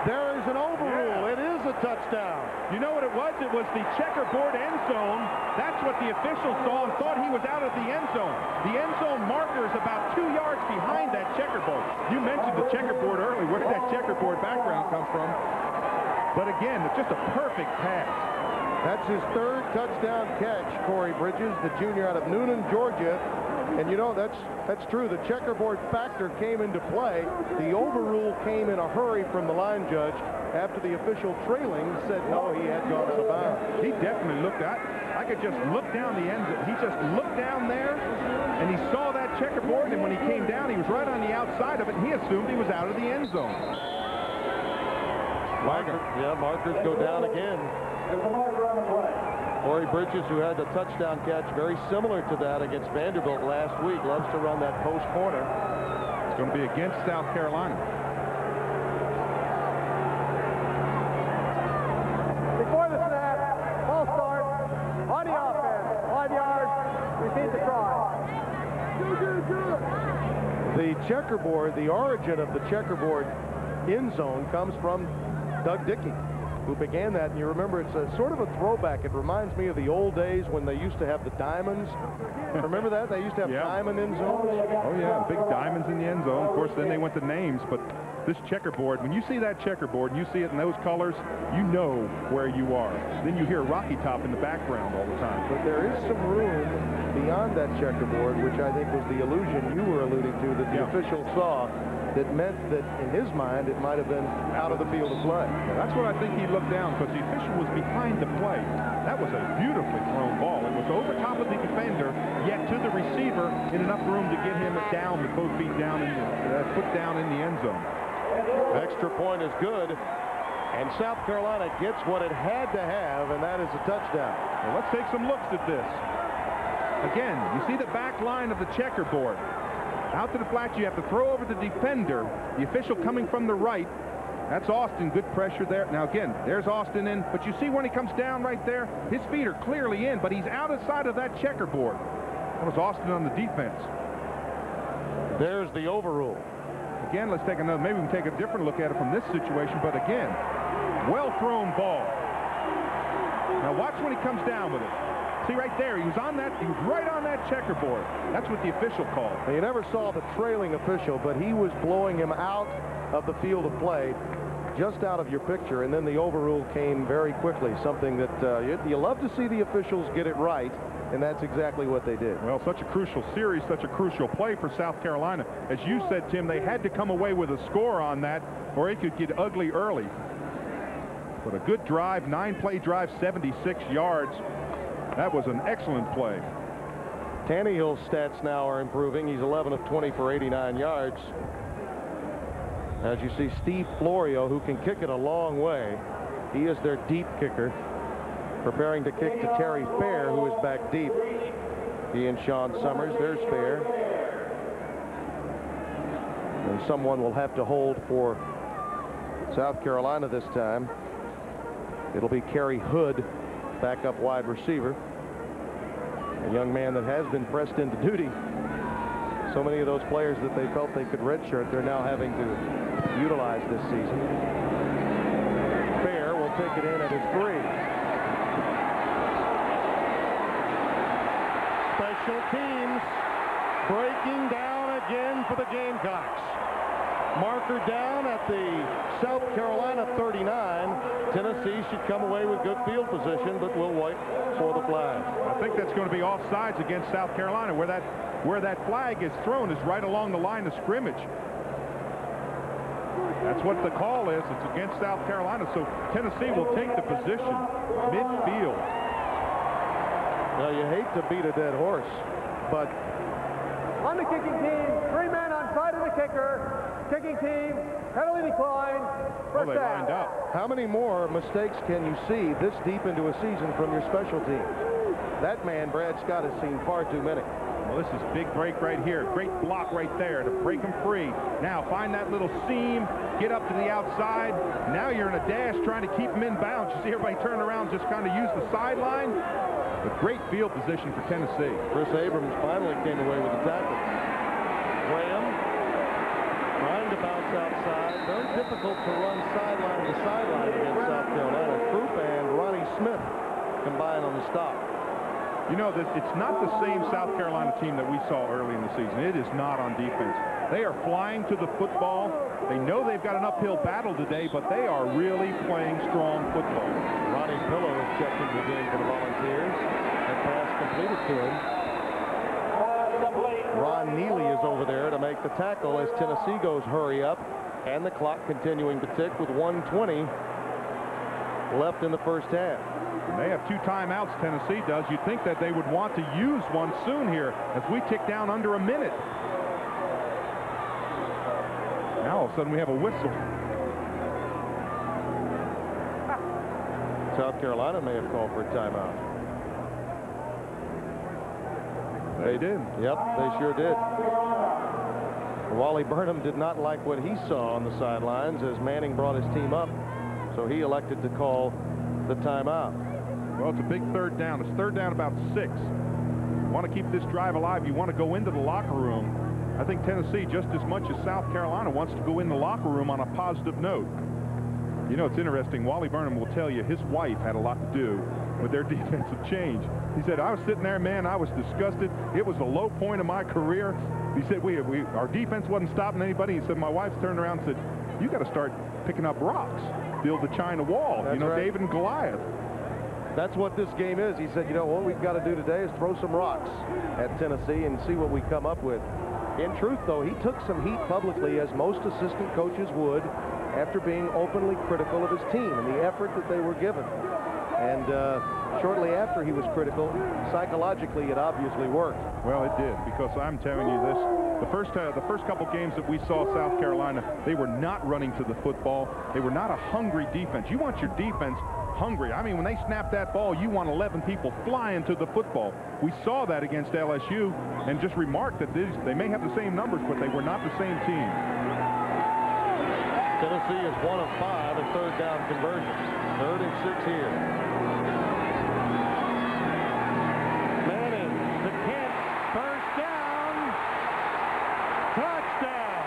There is an overrule. It is a touchdown.
You know what it was? It was the checkerboard end zone. That's what the official saw and thought he was out of the end zone. The end zone marker is about 2 yards behind that checkerboard. You mentioned the checkerboard earlier. Where did that checkerboard background come from? But again, it's just a perfect pass.
That's his 3rd touchdown catch, Corey Bridges, the junior out of Noonan, Georgia. And you know, that's true. The checkerboard factor came into play. The overrule came in a hurry from the line judge after the official trailing said no, he had gone out of bounds.
He definitely looked at. I could just look down the end. He just looked down there, and he saw that checkerboard, and when he came down, he was right on the outside of it, and he assumed he was out of the end zone.
Markers go down again. Corey Bridges, who had the touchdown catch very similar to that against Vanderbilt last week, loves to run that post corner.
It's going to be against South Carolina.
Before the snap, ball start on the offense. 5 yards, repeat the try.
The checkerboard, the origin of the checkerboard end zone comes from Doug Dickey, who began that. And you remember, it's a sort of a throwback. It reminds me of the old days when they used to have the diamonds. Remember that? They used to have diamond end zones.
Oh, yeah, big diamonds in the end zone. Of course, then they went to names, but this checkerboard, when you see that checkerboard and you see it in those colors, you know where you are. Then you hear Rocky Top in the background all the time.
But there is some room beyond that checkerboard, which I think was the illusion you were alluding to, that the official saw, that meant that in his mind it might have been out of the field of play.
That's what I think he looked down, because the official was behind the play. That was a beautifully thrown ball. It was over top of the defender, yet to the receiver in enough room to get him down with both feet down in the foot down in the end zone.
Extra point is good, and South Carolina gets what it had to have, and that is a touchdown.
Well, let's take some looks at this. Again, you see the back line of the checkerboard. Out to the flat, you have to throw over the defender. The official coming from the right. That's Austin. Good pressure there. Now, again, there's Austin in, but you see when he comes down right there, his feet are clearly in, but he's outside of that checkerboard. That was Austin on the defense.
There's the overrule.
Again, let's take another, maybe we can take a different look at it from this situation, but again, well-thrown ball. Now watch when he comes down with it. See right there, he was right on that checkerboard. That's what the official called.
Now, you never saw the trailing official, but he was blowing him out of the field of play, just out of your picture, and then the overrule came very quickly, something that you love to see the officials get it right, and that's exactly what they did.
Well, such a crucial series, such a crucial play for South Carolina. As you said, Tim, they had to come away with a score on that, or it could get ugly early. But a good drive, 9-play drive, 76 yards. That was an excellent play.
Tannehill's stats now are improving. He's 11 of 20 for 89 yards. As you see, Steve Florio, who can kick it a long way. He is their deep kicker, preparing to kick to Terry Fair, who is back deep. He and Sean Summers. There's Fair. And someone will have to hold for South Carolina this time. It'll be Kerry Hood, backup wide receiver. A young man that has been pressed into duty. So many of those players that they felt they could redshirt, they're now having to utilize this season. Fair will take it in at his 3. Special teams breaking down again for the Gamecocks. Marker down at the South Carolina 39. Tennessee should come away with good field position, but will wait for the flag.
I think that's going to be offsides against South Carolina. Where that flag is thrown is right along the line of scrimmage. That's what the call is. It's against South Carolina, so Tennessee will take the position midfield.
Now, you hate to beat a dead horse, but
on the kicking team, 3 men on side of the kicker. Kicking team, penalty decline.
Well, they lined up.
How many more mistakes can you see this deep into a season from your special teams? That man, Brad Scott, has seen far too many.
Well, this is big break right here. Great block right there to break them free. Now find that little seam, get up to the outside. Now you're in a dash trying to keep them in bounds. You see everybody turn around, just kind of use the sideline. But great field position for Tennessee.
Chris Abrams finally came away with the tackle. Graham trying to bounce outside. Very difficult to run sideline to sideline against South Carolina. Troop and Ronnie Smith combine on the stop.
You know, it's not the same South Carolina team that we saw early in the season. It is not on defense. They are flying to the football. They know they've got an uphill battle today, but they are really playing strong football.
Ronnie Pillow is checked into the game for the Volunteers. That pass completed to him. Ron Neely is over there to make the tackle as Tennessee goes hurry up, and the clock continuing to tick with 1:20 left in the first half.
And they have 2 timeouts, Tennessee does. You'd think that they would want to use one soon here as we tick down under a minute. Now all of a sudden we have a whistle.
South Carolina may have called for a timeout.
They did.
Yep, they sure did. Wally Burnham did not like what he saw on the sidelines as Manning brought his team up, so he elected to call the timeout.
Well, it's a big 3rd down. It's 3rd down about 6. You want to keep this drive alive. You want to go into the locker room I think Tennessee, just as much as South Carolina, wants to go in the locker room on a positive note. You know, it's interesting. Wally Burnham will tell you his wife had a lot to do with their defensive change. He said, I was sitting there, man, I was disgusted. It was the low point of my career. He said, our defense wasn't stopping anybody. He said, my wife turned around and said, you got to start picking up rocks, build the China wall.
That's right.
David and Goliath.
That's what this game is. He said, you know, what we've got to do today is throw some rocks at Tennessee and see what we come up with. In truth, though, he took some heat publicly, as most assistant coaches would, after being openly critical of his team and the effort that they were given. And shortly after he was critical, psychologically, it obviously worked.
Well, it did, because I'm telling you this, the first couple games that we saw South Carolina, they were not running to the football. They were not a hungry defense. You want your defense hungry. I mean, when they snap that ball, you want 11 people flying to the football. We saw that against LSU, and just remarked that they may have the same numbers, but they were not the same team.
Tennessee is 1 of 5 in third down conversions. 3rd and 6 here.
Manning to Kent. First down. Touchdown.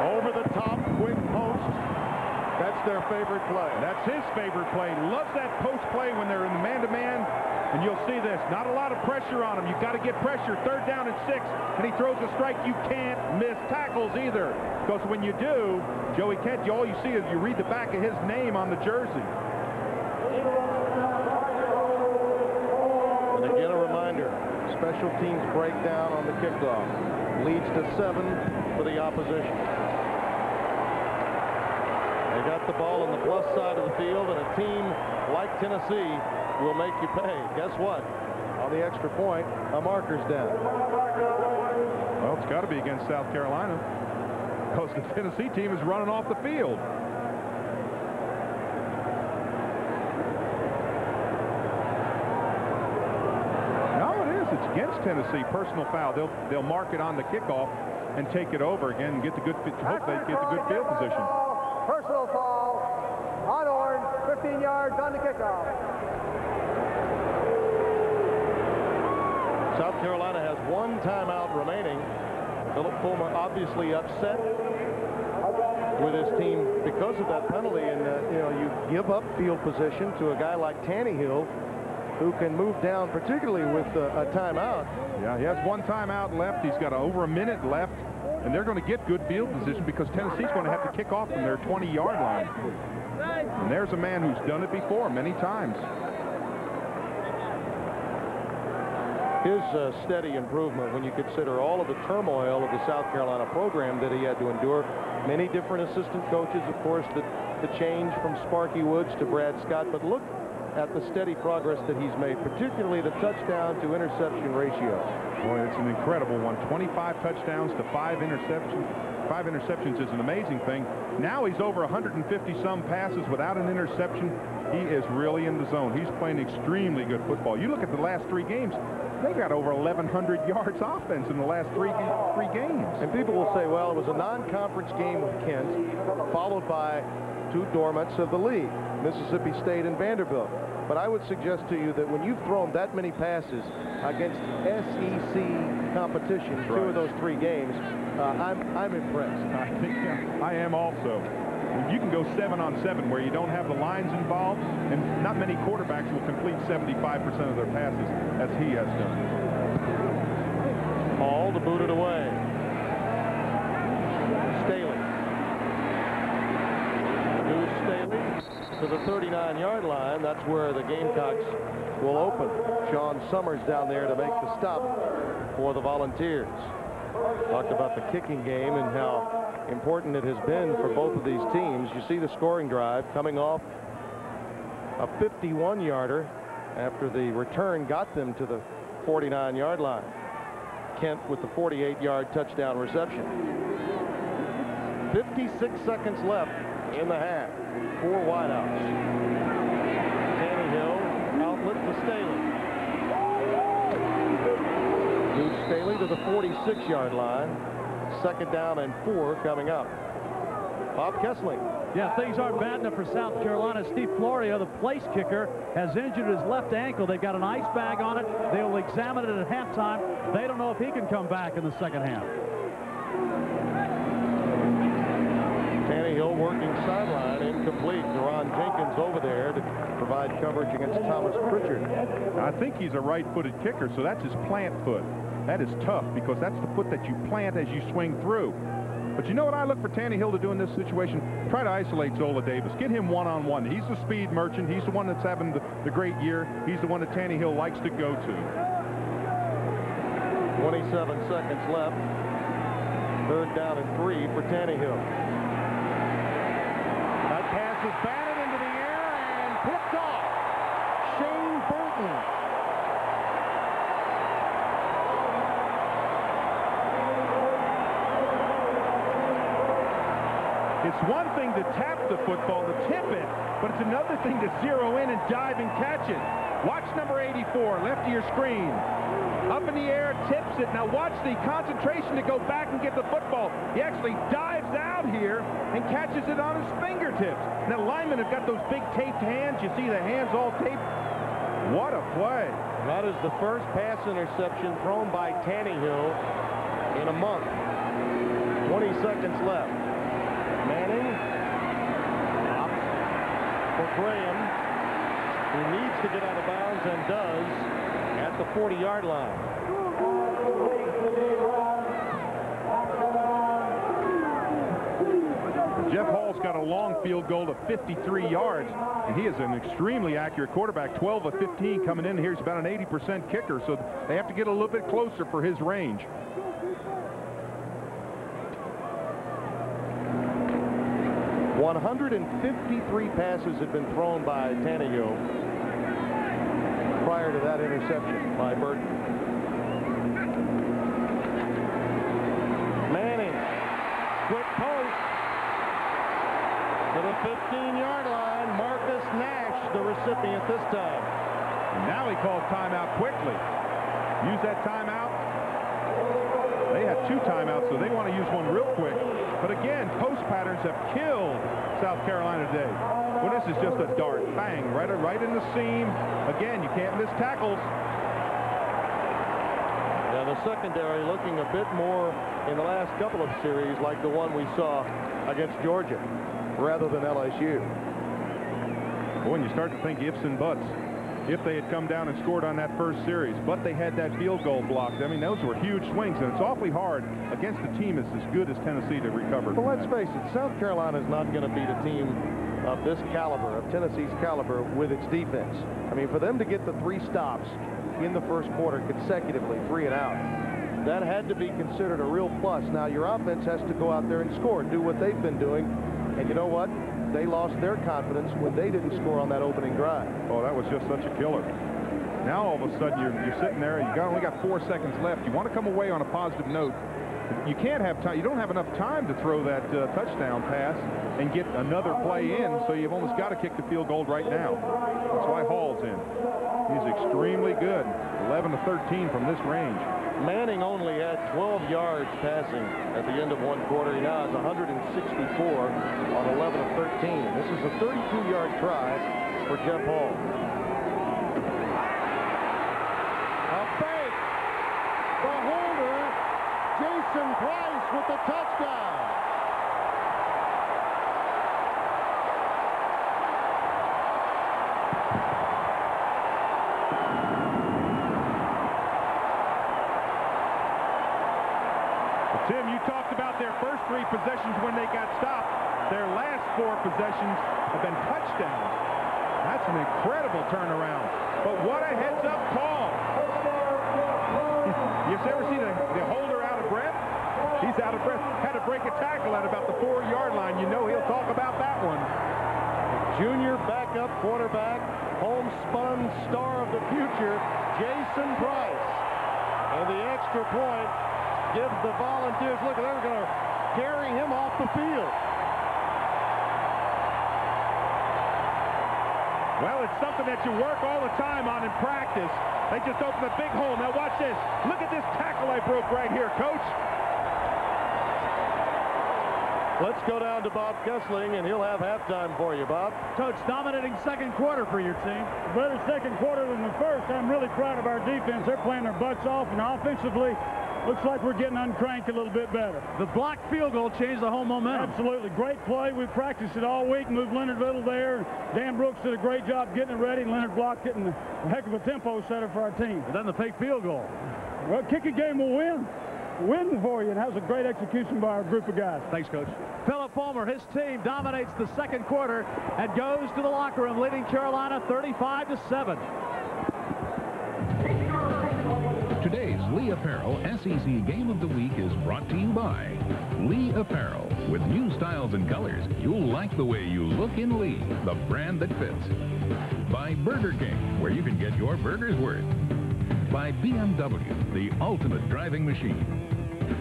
Over the top, quick post. That's their favorite play.
That's his favorite play. Loves that post play when they're in the man-to-man. And you'll see this. Not a lot of pressure on him. You've got to get pressure. 3rd down and 6. And he throws a strike. You can't miss tackles either. Because when you do, Joey Kent, all you see is you read the back of his name on the jersey.
And again, a reminder, special teams breakdown on the kickoff leads to 7 for the opposition. They got the ball on the plus side of the field, and a team like Tennessee will make you pay. Guess what? On the extra point, a marker's down.
Well, it's got to be against South Carolina, because the Tennessee team is running off the field. No, it is. It's against Tennessee. Personal foul. They'll mark it on the kickoff and take it over again and get the good. Hope they get the good field position.
Personal foul on Orange, 15 yards on the kickoff.
South Carolina has 1 timeout remaining. Philip Fulmer obviously upset with his team because of that penalty, and you know, you give up field position to a guy like Tannehill, who can move down, particularly with a timeout.
Yeah, he has 1 timeout left. He's got over a minute left, and they're going to get good field position because Tennessee's going to have to kick off from their 20-yard line. And there's a man who's done it before many times.
His steady improvement, when you consider all of the turmoil of the South Carolina program that he had to endure. Many different assistant coaches, of course, the change from Sparky Woods to Brad Scott. But look at the steady progress that he's made, particularly the touchdown to interception ratio.
Boy, it's an incredible one. 25 touchdowns to 5 interceptions. 5 interceptions is an amazing thing. Now he's over 150-some passes without an interception. He is really in the zone. He's playing extremely good football. You look at the last 3 games, they got over 1,100 yards offense in the last three games.
And people will say, well, it was a non-conference game with Kent, followed by 2 dormants of the league, Mississippi State and Vanderbilt. But I would suggest to you that when you've thrown that many passes against SEC competition, 2 of those 3 games, I'm impressed.
I think I am also. You can go 7-on-7 where you don't have the lines involved, and not many quarterbacks will complete 75% of their passes as he has done.
Hall to boot it away. Staley. Deuce Staley to the 39-yard line. That's where the Gamecocks will open. Sean Summers down there to make the stop for the Volunteers. Talked about the kicking game and how important it has been for both of these teams. You see the scoring drive coming off a 51-yarder after the return got them to the 49-yard line. Kent with the 48-yard touchdown reception. 56 seconds left in the half. 4 wideouts. Tannehill, outlet to Staley. Deuce Staley to the 46-yard line. 2nd down and 4 coming up. Bob Kessling.
Yeah, things aren't bad enough for South Carolina. Steve Florio, the place kicker, has injured his left ankle. They've got an ice bag on it. They will examine it at halftime. They don't know if he can come back in the second half.
Tannehill working sideline, incomplete. Deron Jenkins over there to provide coverage against Thomas Pritchard.
I think he's a right-footed kicker, so that's his plant foot. That is tough because that's the foot that you plant as you swing through. But you know what I look for Tannehill to do in this situation? Try to isolate Zola Davis. Get him one-on-one. He's the speed merchant. He's the one that's having the great year. He's the one that Tannehill likes to go to.
27 seconds left. 3rd down and 3 for Tannehill. That pass is batted into the air and picked off. Shane Burton.
It's one thing to tap the football, to tip it, but it's another thing to zero in and dive and catch it. Watch number 84, left of your screen. Up in the air, tips it. Now watch the concentration to go back and get the football. He actually dives out here and catches it on his fingertips. Now linemen have got those big taped hands. You see the hands all taped. What a play.
That is the first pass interception thrown by Tannehill in a month. 20 seconds left. Manning opts for Graham, who needs to get out of bounds and does at the 40-yard line.
Jeff Hall's got a long field goal of 53 yards, and he is an extremely accurate quarterback. 12 of 15 coming in here. He's about an 80% kicker, so they have to get a little bit closer for his range.
153 passes had been thrown by Tannehill prior to that interception by Burton. Manning, quick post to the 15-yard line. Marcus Nash, the recipient this time.
And now he calls timeout quickly. Use that timeout. They had 2 timeouts, so they want to use one real quick. But again, post patterns have killed South Carolina today. Well, this is just a dart. Bang, right in the seam. Again, you can't miss tackles.
Yeah, the secondary looking a bit more in the last couple of series like the one we saw against Georgia rather than LSU.
When you start to think ifs and buts. If they had come down and scored on that first series, but they had that field goal blocked. I mean, those were huge swings, and it's awfully hard against a team that's as good as Tennessee to recover.
Well, let's face it, South Carolina is not going to beat a team of this caliber, of Tennessee's caliber, with its defense. I mean, for them to get the 3 stops in the first quarter consecutively, 3 and out, that had to be considered a real plus. Now, your offense has to go out there and score, do what they've been doing, and you know what? They lost their confidence when they didn't score on that opening drive.
Oh, that was just such a killer. Now all of a sudden you're sitting there and only got 4 seconds left. You want to come away on a positive note. You can't have time. You don't have enough time to throw that touchdown pass and get another play in, so you've almost got to kick the field goal right now. That's why Hall's in. He's extremely good. 11 to 13 from this range.
Manning only had 12 yards passing at the end of 1 quarter. He now has 164 on 11 of 13. This is a 32-yard try for Jeff Hall. A fake. The holder, Jason Price, with the touchdown.
Tim, you talked about their first 3 possessions when they got stopped. Their last 4 possessions have been touchdowns. That's an incredible turnaround. But what a heads-up call. You ever see the holder out of breath? He's out of breath. Had to break a tackle at about the 4-yard line. You know he'll talk about that one.
Junior backup quarterback, homespun star of the future, Jason Price. And the extra point gives the Volunteers, look, they're going to carry him off the field.
Well, it's something that you work all the time on in practice. They just opened a big hole. Now watch this. Look at this tackle I broke right here, Coach.
Let's go down to Bob Kessling, and he'll have halftime for you, Bob.
Coach, dominating second quarter for your team.
Better second quarter than the first. I'm really proud of our defense. They're playing their butts off, and offensively, looks like we're getting uncranked a little bit better.
The blocked field goal changed the whole momentum.
Absolutely. Great play. We practiced it all week. Moved Leonard Little there. Dan Brooks did a great job getting it ready. Leonard blocked it, and a heck of a tempo setter for our team.
And then the fake field goal.
Well, kicking game will win. Win for you, and that was a great execution by our group of guys.
Thanks, Coach. Philip Fulmer, his team dominates the second quarter and goes to the locker room, leading Carolina 35-7.
Today's Lee Apparel SEC Game of the Week is brought to you by Lee Apparel. With new styles and colors, you'll like the way you look in Lee, the brand that fits. By Burger King, where you can get your burger's worth. By BMW, the ultimate driving machine.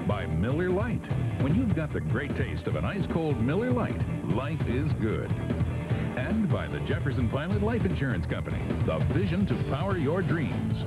By Miller Lite. When you've got the great taste of an ice-cold Miller Lite, life is good. And by the Jefferson Pilot Life Insurance Company, the vision to power your dreams.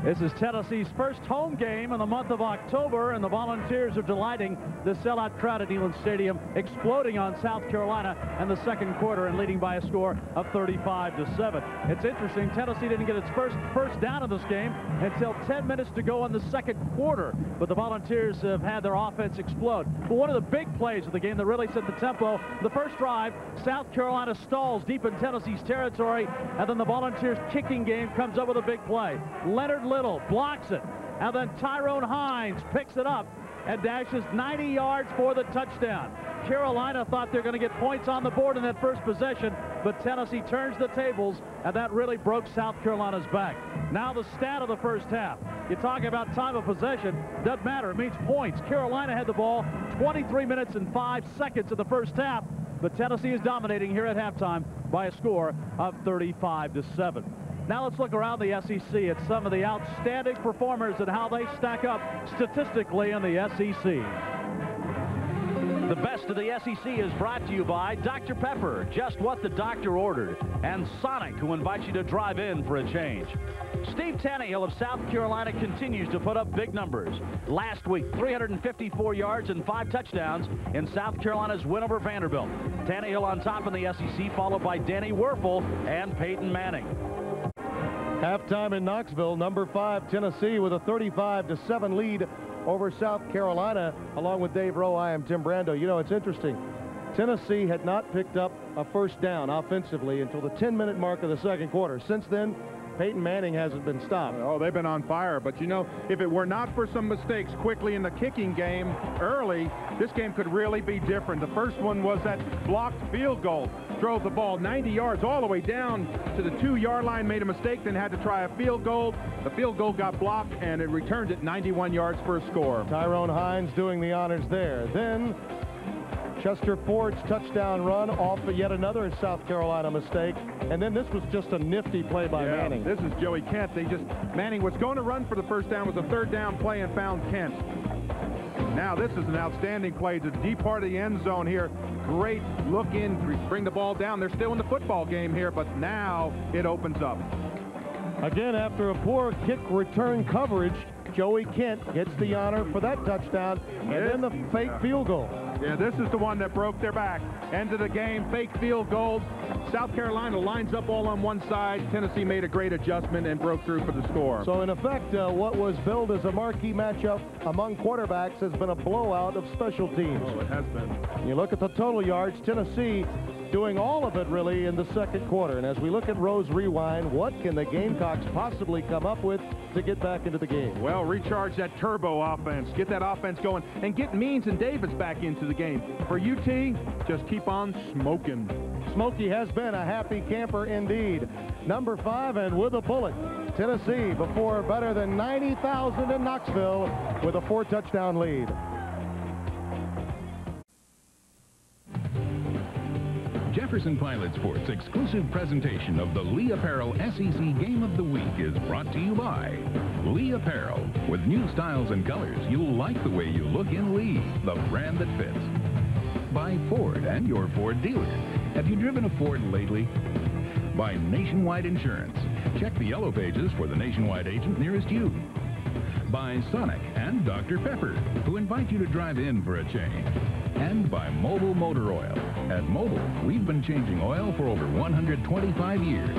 This is Tennessee's first home game in the month of October, and the Volunteers are delighting the sellout crowd at Neyland Stadium, exploding on South Carolina in the second quarter and leading by a score of 35-7. It's interesting, Tennessee didn't get its first down in this game until 10 minutes to go in the second quarter, but the Volunteers have had their offense explode. But one of the big plays of the game that really set the tempo, the first drive, South Carolina stalls deep in Tennessee's territory, and then the Volunteers kicking game comes up with a big play. Leonard Little blocks it, and then Tyrone Hines picks it up and dashes 90 yards for the touchdown. Carolina thought they're going to get points on the board in that first possession, but Tennessee turns the tables, and that really broke South Carolina's back. Now the stat of the first half. You talk about time of possession, doesn't matter, it means points. Carolina had the ball 23 minutes and 5 seconds in the first half, but Tennessee is dominating here at halftime by a score of 35-7. Now let's look around the SEC at some of the outstanding performers and how they stack up statistically in the SEC. The best of the SEC is brought to you by Dr. Pepper, just what the doctor ordered, and Sonic, who invites you to drive in for a change. Steve Tannehill of South Carolina continues to put up big numbers. Last week, 354 yards and 5 touchdowns in South Carolina's win over Vanderbilt. Tannehill on top in the SEC, followed by Danny Werfel and Peyton Manning.
Halftime in Knoxville, number 5 Tennessee with a 35-7 lead over South Carolina. Along with Dave Rowe, I am Tim Brando. You know, it's interesting. Tennessee had not picked up a first down offensively until the 10-minute mark of the second quarter. Since then, Peyton Manning hasn't been stopped.
Oh, they've been on fire. But, you know, if it were not for some mistakes quickly in the kicking game early, this game could really be different. The first one was that blocked field goal. Drove the ball 90 yards all the way down to the 2-yard line, made a mistake, then had to try a field goal. The field goal got blocked, and it returned it 91 yards for a score.
Tyrone Hines doing the honors there. Then Chester Ford's touchdown run off of yet another South Carolina mistake. And then this was just a nifty play by Manning.
This is Joey Kent. Manning was going to run for the first down, was a third down play, and found Kent. Now this is an outstanding play to the deep part of the end zone here. Great look in, bring the ball down. They're still in the football game here, but now it opens up.
Again, after a poor kick return coverage, Joey Kent gets the honor for that touchdown, and then the fake field goal.
Yeah, this is the one that broke their back. End of the game, fake field goal. South Carolina lines up all on one side. Tennessee made a great adjustment and broke through for the score.
So in effect, what was billed as a marquee matchup among quarterbacks has been a blowout of special teams.
Oh, it has been.
You look at the total yards, Tennessee doing all of it really in the second quarter. And as we look at Rose Rewind, what can the Gamecocks possibly come up with to get back into the game?
Well, recharge that turbo offense, get that offense going, and get Means and Davis back into the game. For UT, just keep on smoking.
Smokey has been a happy camper indeed. Number 5 and with a bullet, Tennessee before better than 90,000 in Knoxville with a 4-touchdown lead.
Jefferson Pilot Sports' exclusive presentation of the Lee Apparel SEC Game of the Week is brought to you by Lee Apparel. With new styles and colors, you'll like the way you look in Lee, the brand that fits. By Ford and your Ford dealer. Have you driven a Ford lately? By Nationwide Insurance. Check the yellow pages for the Nationwide agent nearest you. By Sonic and Dr. Pepper, who invite you to drive in for a change. And by Mobil Motor Oil. At Mobil, we've been changing oil for over 125 years.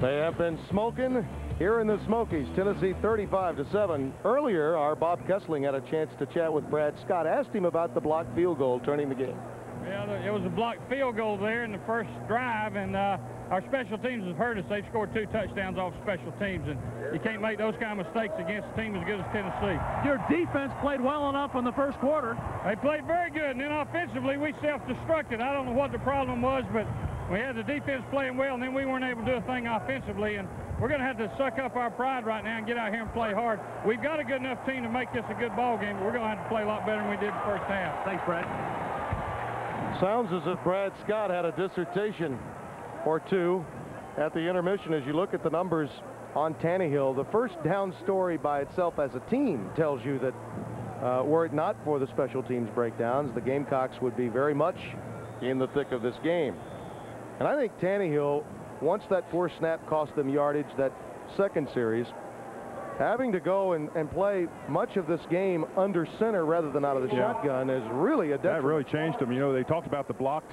They have been smoking here in the Smokies. Tennessee 35-7. Earlier, our Bob Kessling had a chance to chat with Brad Scott. Asked him about the blocked field goal turning the game.
Yeah, it was a blocked field goal there in the first drive, and our special teams have hurt us. They've scored 2 touchdowns off special teams, and you can't make those kind of mistakes against a team as good as Tennessee.
Your defense played well enough in the first quarter.
They played very good, and then offensively we self-destructed. I don't know what the problem was, but we had the defense playing well, and then we weren't able to do a thing offensively, and we're going to have to suck up our pride right now and get out here and play hard. We've got a good enough team to make this a good ball game, but we're going to have to play a lot better than we did the first half.
Thanks, Brad.
Sounds as if Brad Scott had a dissertation or two at the intermission. As you look at the numbers on Tannehill, the first down story by itself as a team tells you that were it not for the special teams breakdowns, the Gamecocks would be very much in the thick of this game. And I think Tannehill, once that forced snap cost them yardage, that second series, having to go and play much of this game under center rather than out of the shotgun is really a detriment.
That really changed them. You know, they talked about the blocked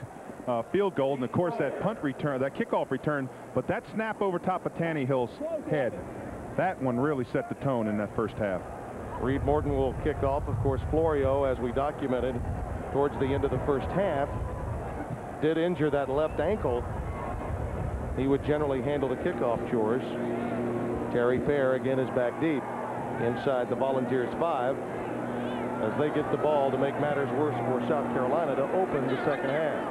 field goal, and of course that punt return, that kickoff return, but that snap over top of Tannehill's head, that one really set the tone in that first half.
Reed Morton will kick off. Of course, Florio, as we documented towards the end of the first half, did injure that left ankle. He would generally handle the kickoff chores. Terry Fair again is back deep inside the Volunteers 5 as they get the ball to make matters worse for South Carolina to open the second half.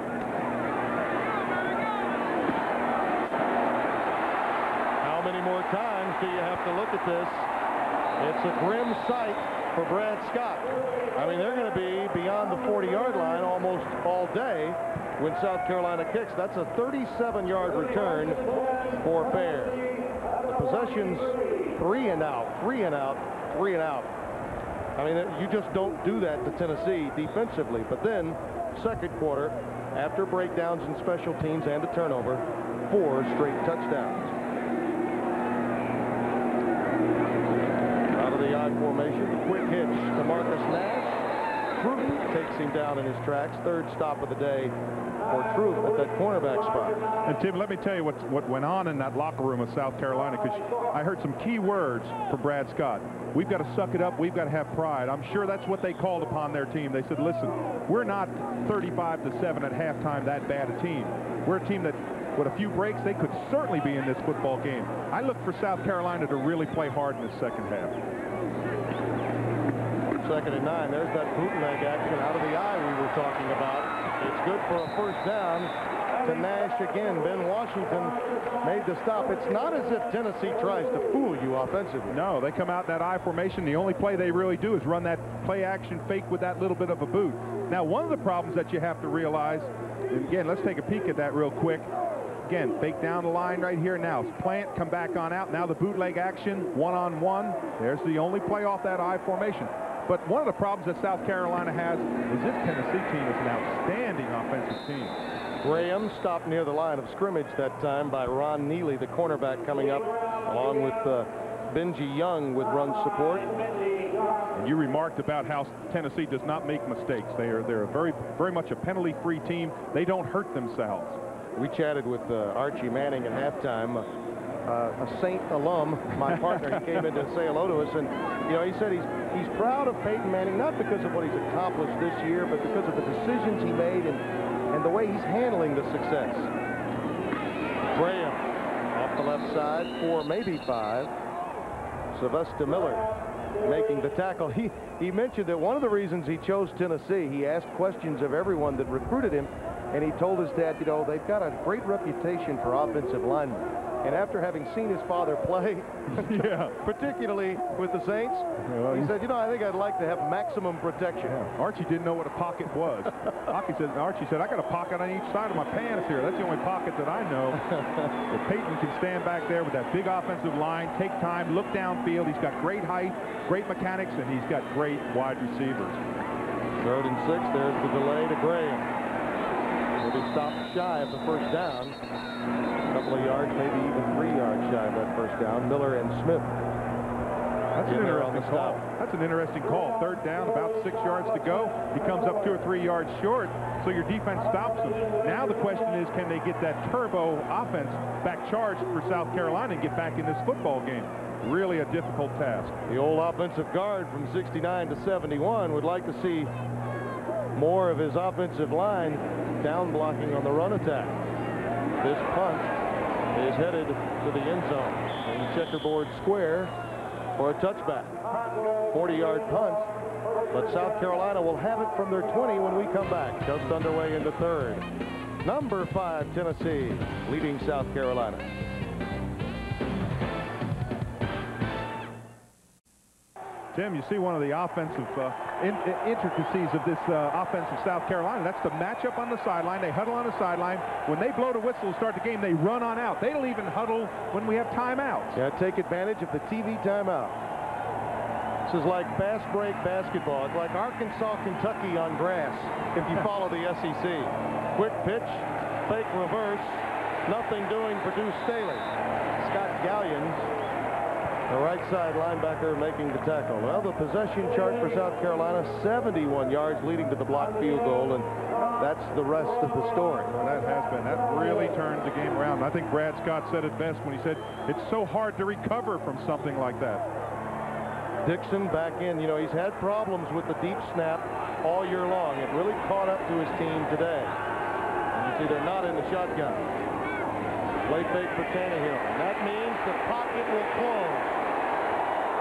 How many more times do you have to look at this? It's a grim sight for Brad Scott. I mean, they're going to be beyond the 40-yard line almost all day when South Carolina kicks. That's a 37-yard return for Fair. Possessions 3 and out, 3 and out, 3 and out. I mean, you just don't do that to Tennessee defensively. But then, second quarter, after breakdowns in special teams and a turnover, 4 straight touchdowns. Out of the I formation, the quick hitch to Marcus Nash. Truth takes him down in his tracks. Third stop of the day for Truth at that cornerback spot.
And Tim, let me tell you what went on in that locker room of South Carolina, because I heard some key words from Brad Scott. We've got to suck it up. We've got to have pride. I'm sure that's what they called upon their team. They said, listen, we're not 35-7 at halftime that bad a team. We're a team that, with a few breaks, they could certainly be in this football game. I look for South Carolina to really play hard in the second half.
Second and 9. There's that bootleg action out of the eye we were talking about. It's good for a first down to Nash again. Ben Washington made the stop. It's not as if Tennessee tries to fool you offensively.
No, they come out in that I formation. The only play they really do is run that play action fake with that little bit of a boot. Now, one of the problems that you have to realize, and again, let's take a peek at that real quick. Again, fake down the line right here now. Plant, come back on out. Now the bootleg action, one-on-one. There's the only play off that I formation. But one of the problems that South Carolina has is this Tennessee team is an outstanding offensive team.
Graham stopped near the line of scrimmage that time by Ron Neely, the cornerback, coming up, along with Benji Young with run support.
And you remarked about how Tennessee does not make mistakes. They're very much a penalty-free team. They don't hurt themselves.
We chatted with Archie Manning at halftime. A Saint alum, my partner, he came in to say hello to us, and you know, he said he's proud of Peyton Manning, not because of what he's accomplished this year, but because of the decisions he made and the way he's handling the success. Graham off the left side, 4, maybe 5. Sylvester Miller making the tackle. He mentioned that one of the reasons he chose Tennessee, he asked questions of everyone that recruited him, and he told his dad, you know, they've got a great reputation for offensive linemen. And after having seen his father play, particularly with the Saints, he said, you know, I think I'd like to have maximum protection.
Yeah. Archie didn't know what a pocket was. Archie said, I got a pocket on each side of my pants here. That's the only pocket that I know. But Peyton can stand back there with that big offensive line, take time, look downfield. He's got great height, great mechanics, and he's got great wide receivers.
3rd and 6. There's the delay to Graham. He'll be stopped shy of the first down. A couple of yards, maybe even 3 yards shy of that first down. Miller and Smith
That's an interesting call. That's an interesting call. Third down, about 6 yards to go. He comes up 2 or 3 yards short, so your defense stops him. Now the question is, can they get that turbo offense back charged for South Carolina and get back in this football game? Really a difficult task.
The old offensive guard from 69 to 71 would like to see more of his offensive line down blocking on the run attack. This punt is headed to the end zone in the checkerboard square for a touchback. 40-yard punt, but South Carolina will have it from their 20 when we come back. Just underway into third. Number 5, Tennessee, leading South Carolina.
Tim, you see one of the offensive intricacies of this offensive South Carolina. That's the matchup on the sideline. They huddle on the sideline. When they blow the whistle to start the game, they run on out. They don't even huddle when we have timeouts.
Yeah, take advantage of the TV timeout. This is like fast break basketball. It's like Arkansas, Kentucky on grass, if you follow the SEC. Quick pitch, fake reverse, nothing doing for Deuce Staley. Scott Gallions, the right side linebacker, making the tackle. Well, the possession chart for South Carolina, 71 yards leading to the blocked field goal, and that's the rest of the story.
Well, that has been. That really turned the game around. I think Brad Scott said it best when he said it's so hard to recover from something like that.
Dixon back in. You know, he's had problems with the deep snap all year long. It really caught up to his team today. And you see they're not in the shotgun. Play fake for Tannehill. And that means the pocket will close.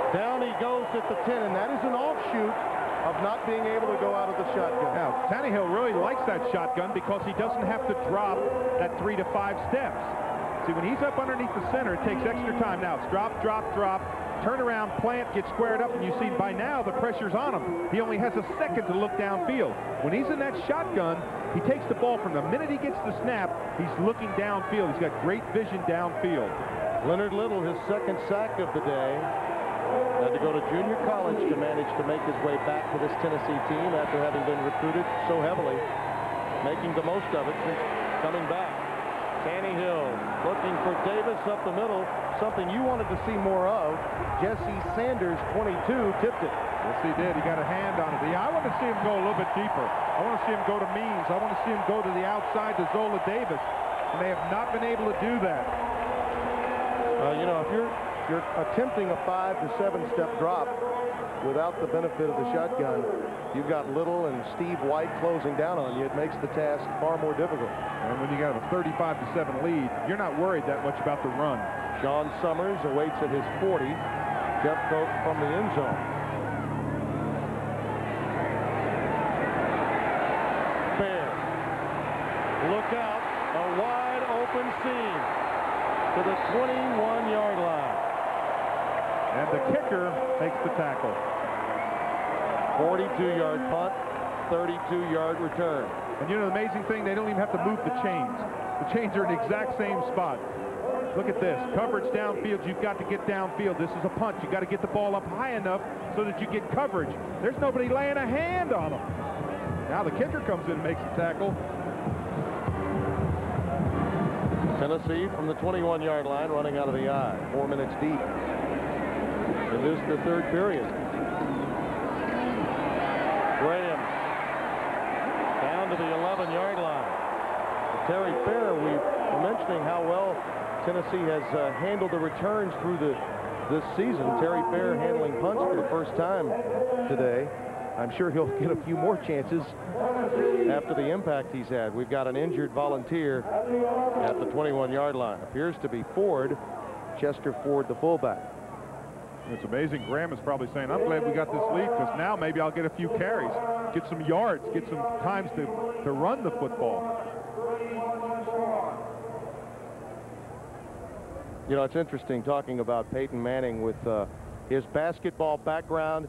Down he goes at the 10, and that is an offshoot of not being able to go out of the shotgun.
Now, Tannehill really likes that shotgun because he doesn't have to drop that 3 to 5 steps. See, when he's up underneath the center, it takes extra time. Now, it's drop, drop, drop, turn around, plant, get squared up, and you see by now the pressure's on him. He only has a second to look downfield. When he's in that shotgun, he takes the ball from the minute he gets the snap, he's looking downfield. He's got great vision downfield.
Leonard Little, his second sack of the day. Had to go to junior college to manage to make his way back to this Tennessee team after having been recruited so heavily, making the most of it since coming back. Tannehill looking for Davis up the middle, something you wanted to see more of. Jesse Sanders, 22, tipped it.
Yes, he did. He got a hand on it. Yeah, I want to see him go a little bit deeper. I want to see him go to Means. I want to see him go to the outside to Zola Davis, and they have not been able to do that.
You know, if you're attempting a 5 to 7 step drop without the benefit of the shotgun, you've got Little and Steve White closing down on you. It makes the task far more difficult.
And when you got a 35 to 7 lead, you're not worried that much about the run.
Sean Summers awaits at his 40. Jeff Coke from the end zone. Fair. Look out, a wide open seam to the 21-yard line.
And the kicker makes the tackle.
42-yard punt, 32-yard return.
And you know the amazing thing, they don't even have to move the chains. The chains are in the exact same spot. Look at this. Coverage downfield, you've got to get downfield. This is a punt. You've got to get the ball up high enough so that you get coverage. There's nobody laying a hand on them. Now the kicker comes in and makes the tackle.
Tennessee from the 21-yard line running out of the I. 4 minutes deep. It is the third period. Graham down to the 11-yard line. Terry Fair, we were mentioning how well Tennessee has handled the returns through this season. Terry Fair handling punts for the first time today. I'm sure he'll get a few more chances after the impact he's had. We've got an injured Volunteer at the 21-yard line. Appears to be Ford, Chester Ford, the fullback.
It's amazing. Graham is probably saying, I'm glad we got this lead because now maybe I'll get a few carries, get some yards, get some times to run the football.
You know, it's interesting talking about Peyton Manning with his basketball background.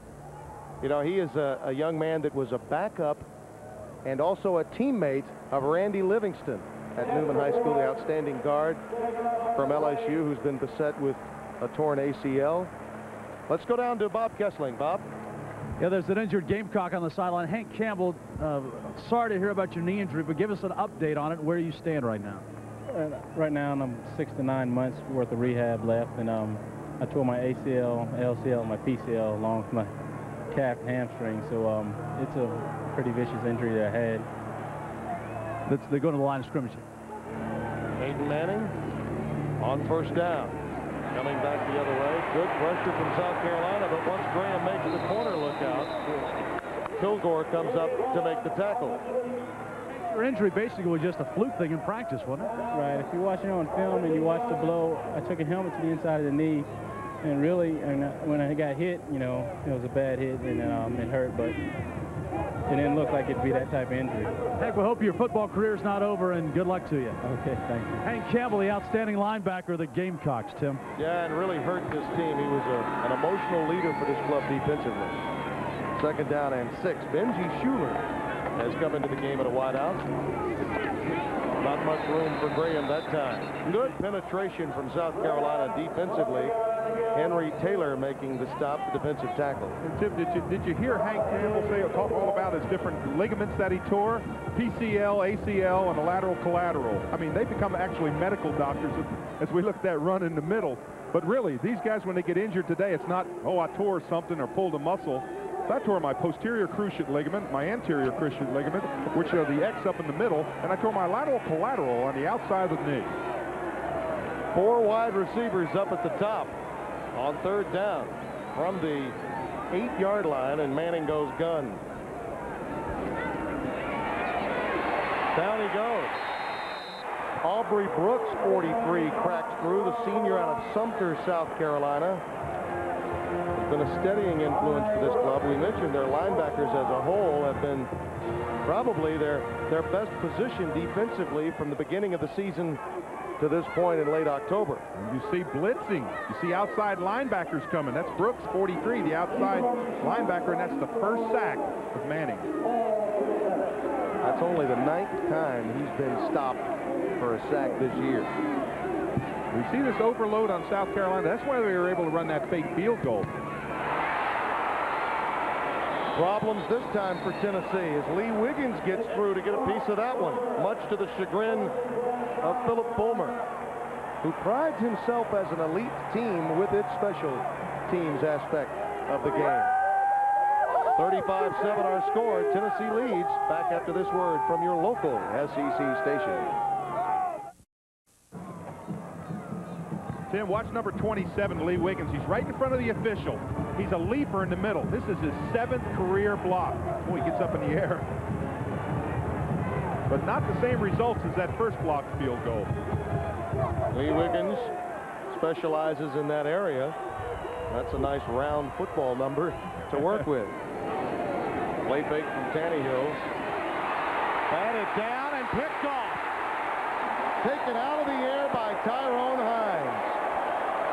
You know, he is a young man that was a backup and also a teammate of Randy Livingston at Newman High School, the outstanding guard from LSU who's been beset with a torn ACL. Let's go down to Bob Kessling. Bob?
Yeah, there's an injured Gamecock on the sideline. Hank Campbell, sorry to hear about your knee injury, but give us an update on it, where you stand right now.
Right now, I'm 6 to 9 months worth of rehab left, and I tore my ACL, LCL, my PCL along with my calf and hamstring. So it's a pretty vicious injury that I had.
They're going to the line of scrimmage.
Peyton Manning on first down. Coming back the other way. Good pressure from South Carolina, but once Graham makes the corner look out, Kilgore comes up to make the tackle.
Your injury basically was just a fluke thing in practice, wasn't it?
Right. If you watch it on film and you watch the blow, I took a helmet to the inside of the knee, and really, when I got hit, you know, it was a bad hit, and it hurt, but it didn't look like it'd be that type of injury.
Hank, we hope your football career's not over, and good luck to you.
Okay, thank you.
Hank Campbell, the outstanding linebacker of the Gamecocks, Tim.
Yeah, and really hurt this team. He was an emotional leader for this club defensively. Second down and 6. Benji Schuler has come into the game at a wideout. Not much room for Graham that time. Good penetration from South Carolina defensively. Henry Taylor making the stop, the defensive tackle.
And Tim, did you hear Hank Campbell say talk all about his different ligaments that he tore? PCL, ACL, and a lateral collateral. I mean, they become actually medical doctors as we look at that run in the middle. But really, these guys, when they get injured today, it's not, oh, I tore something or pulled a muscle. I tore my posterior cruciate ligament, my anterior cruciate ligament, which are the X up in the middle, and I tore my lateral collateral on the outside of the knee.
4 wide receivers up at the top on third down from the 8-yard line, and Manning goes gun. Down he goes. Aubrey Brooks, 43, cracks through, the senior out of Sumter, South Carolina. Been a steadying influence for this club. We mentioned their linebackers as a whole have been probably their best position defensively from the beginning of the season to this point in late October.
And you see blitzing. You see outside linebackers coming. That's Brooks, 43, the outside linebacker, and that's the first sack of Manning.
That's only the 9th time he's been stopped for a sack this year.
We see this overload on South Carolina. That's why they were able to run that fake field goal.
Problems this time for Tennessee as Lee Wiggins gets through to get a piece of that one, much to the chagrin of Philip Fulmer, who prides himself as an elite team with its special teams aspect of the game. 35-7 our score. Tennessee leads. Back after this word from your local SEC station.
Tim, watch number 27, Lee Wiggins. He's right in front of the official. He's a leaper in the middle. This is his 7th career block. Boy, he gets up in the air. But not the same results as that first block field goal.
Lee Wiggins specializes in that area. That's a nice round football number to work with. Play fake from Tannehill. Batted down and picked off. Taken out of the air by Tyrone Hines.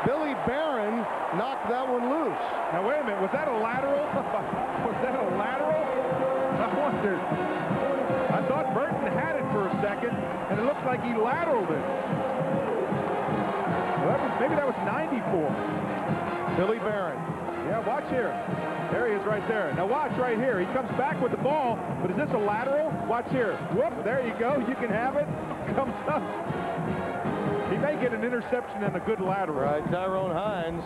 Billy Barron knocked that one loose.
Now, wait a minute. Was that a lateral? Was that a lateral? I wondered. I thought Burton had it for a second, and it looks like he lateraled it. Well, maybe that was 94.
Billy Barron.
Yeah, watch here. There he is right there. Now watch right here. He comes back with the ball, but is this a lateral? Watch here. Whoop, there you go. You can have it. Comes up. He may get an interception and a good lateral.
Right, Tyrone Hines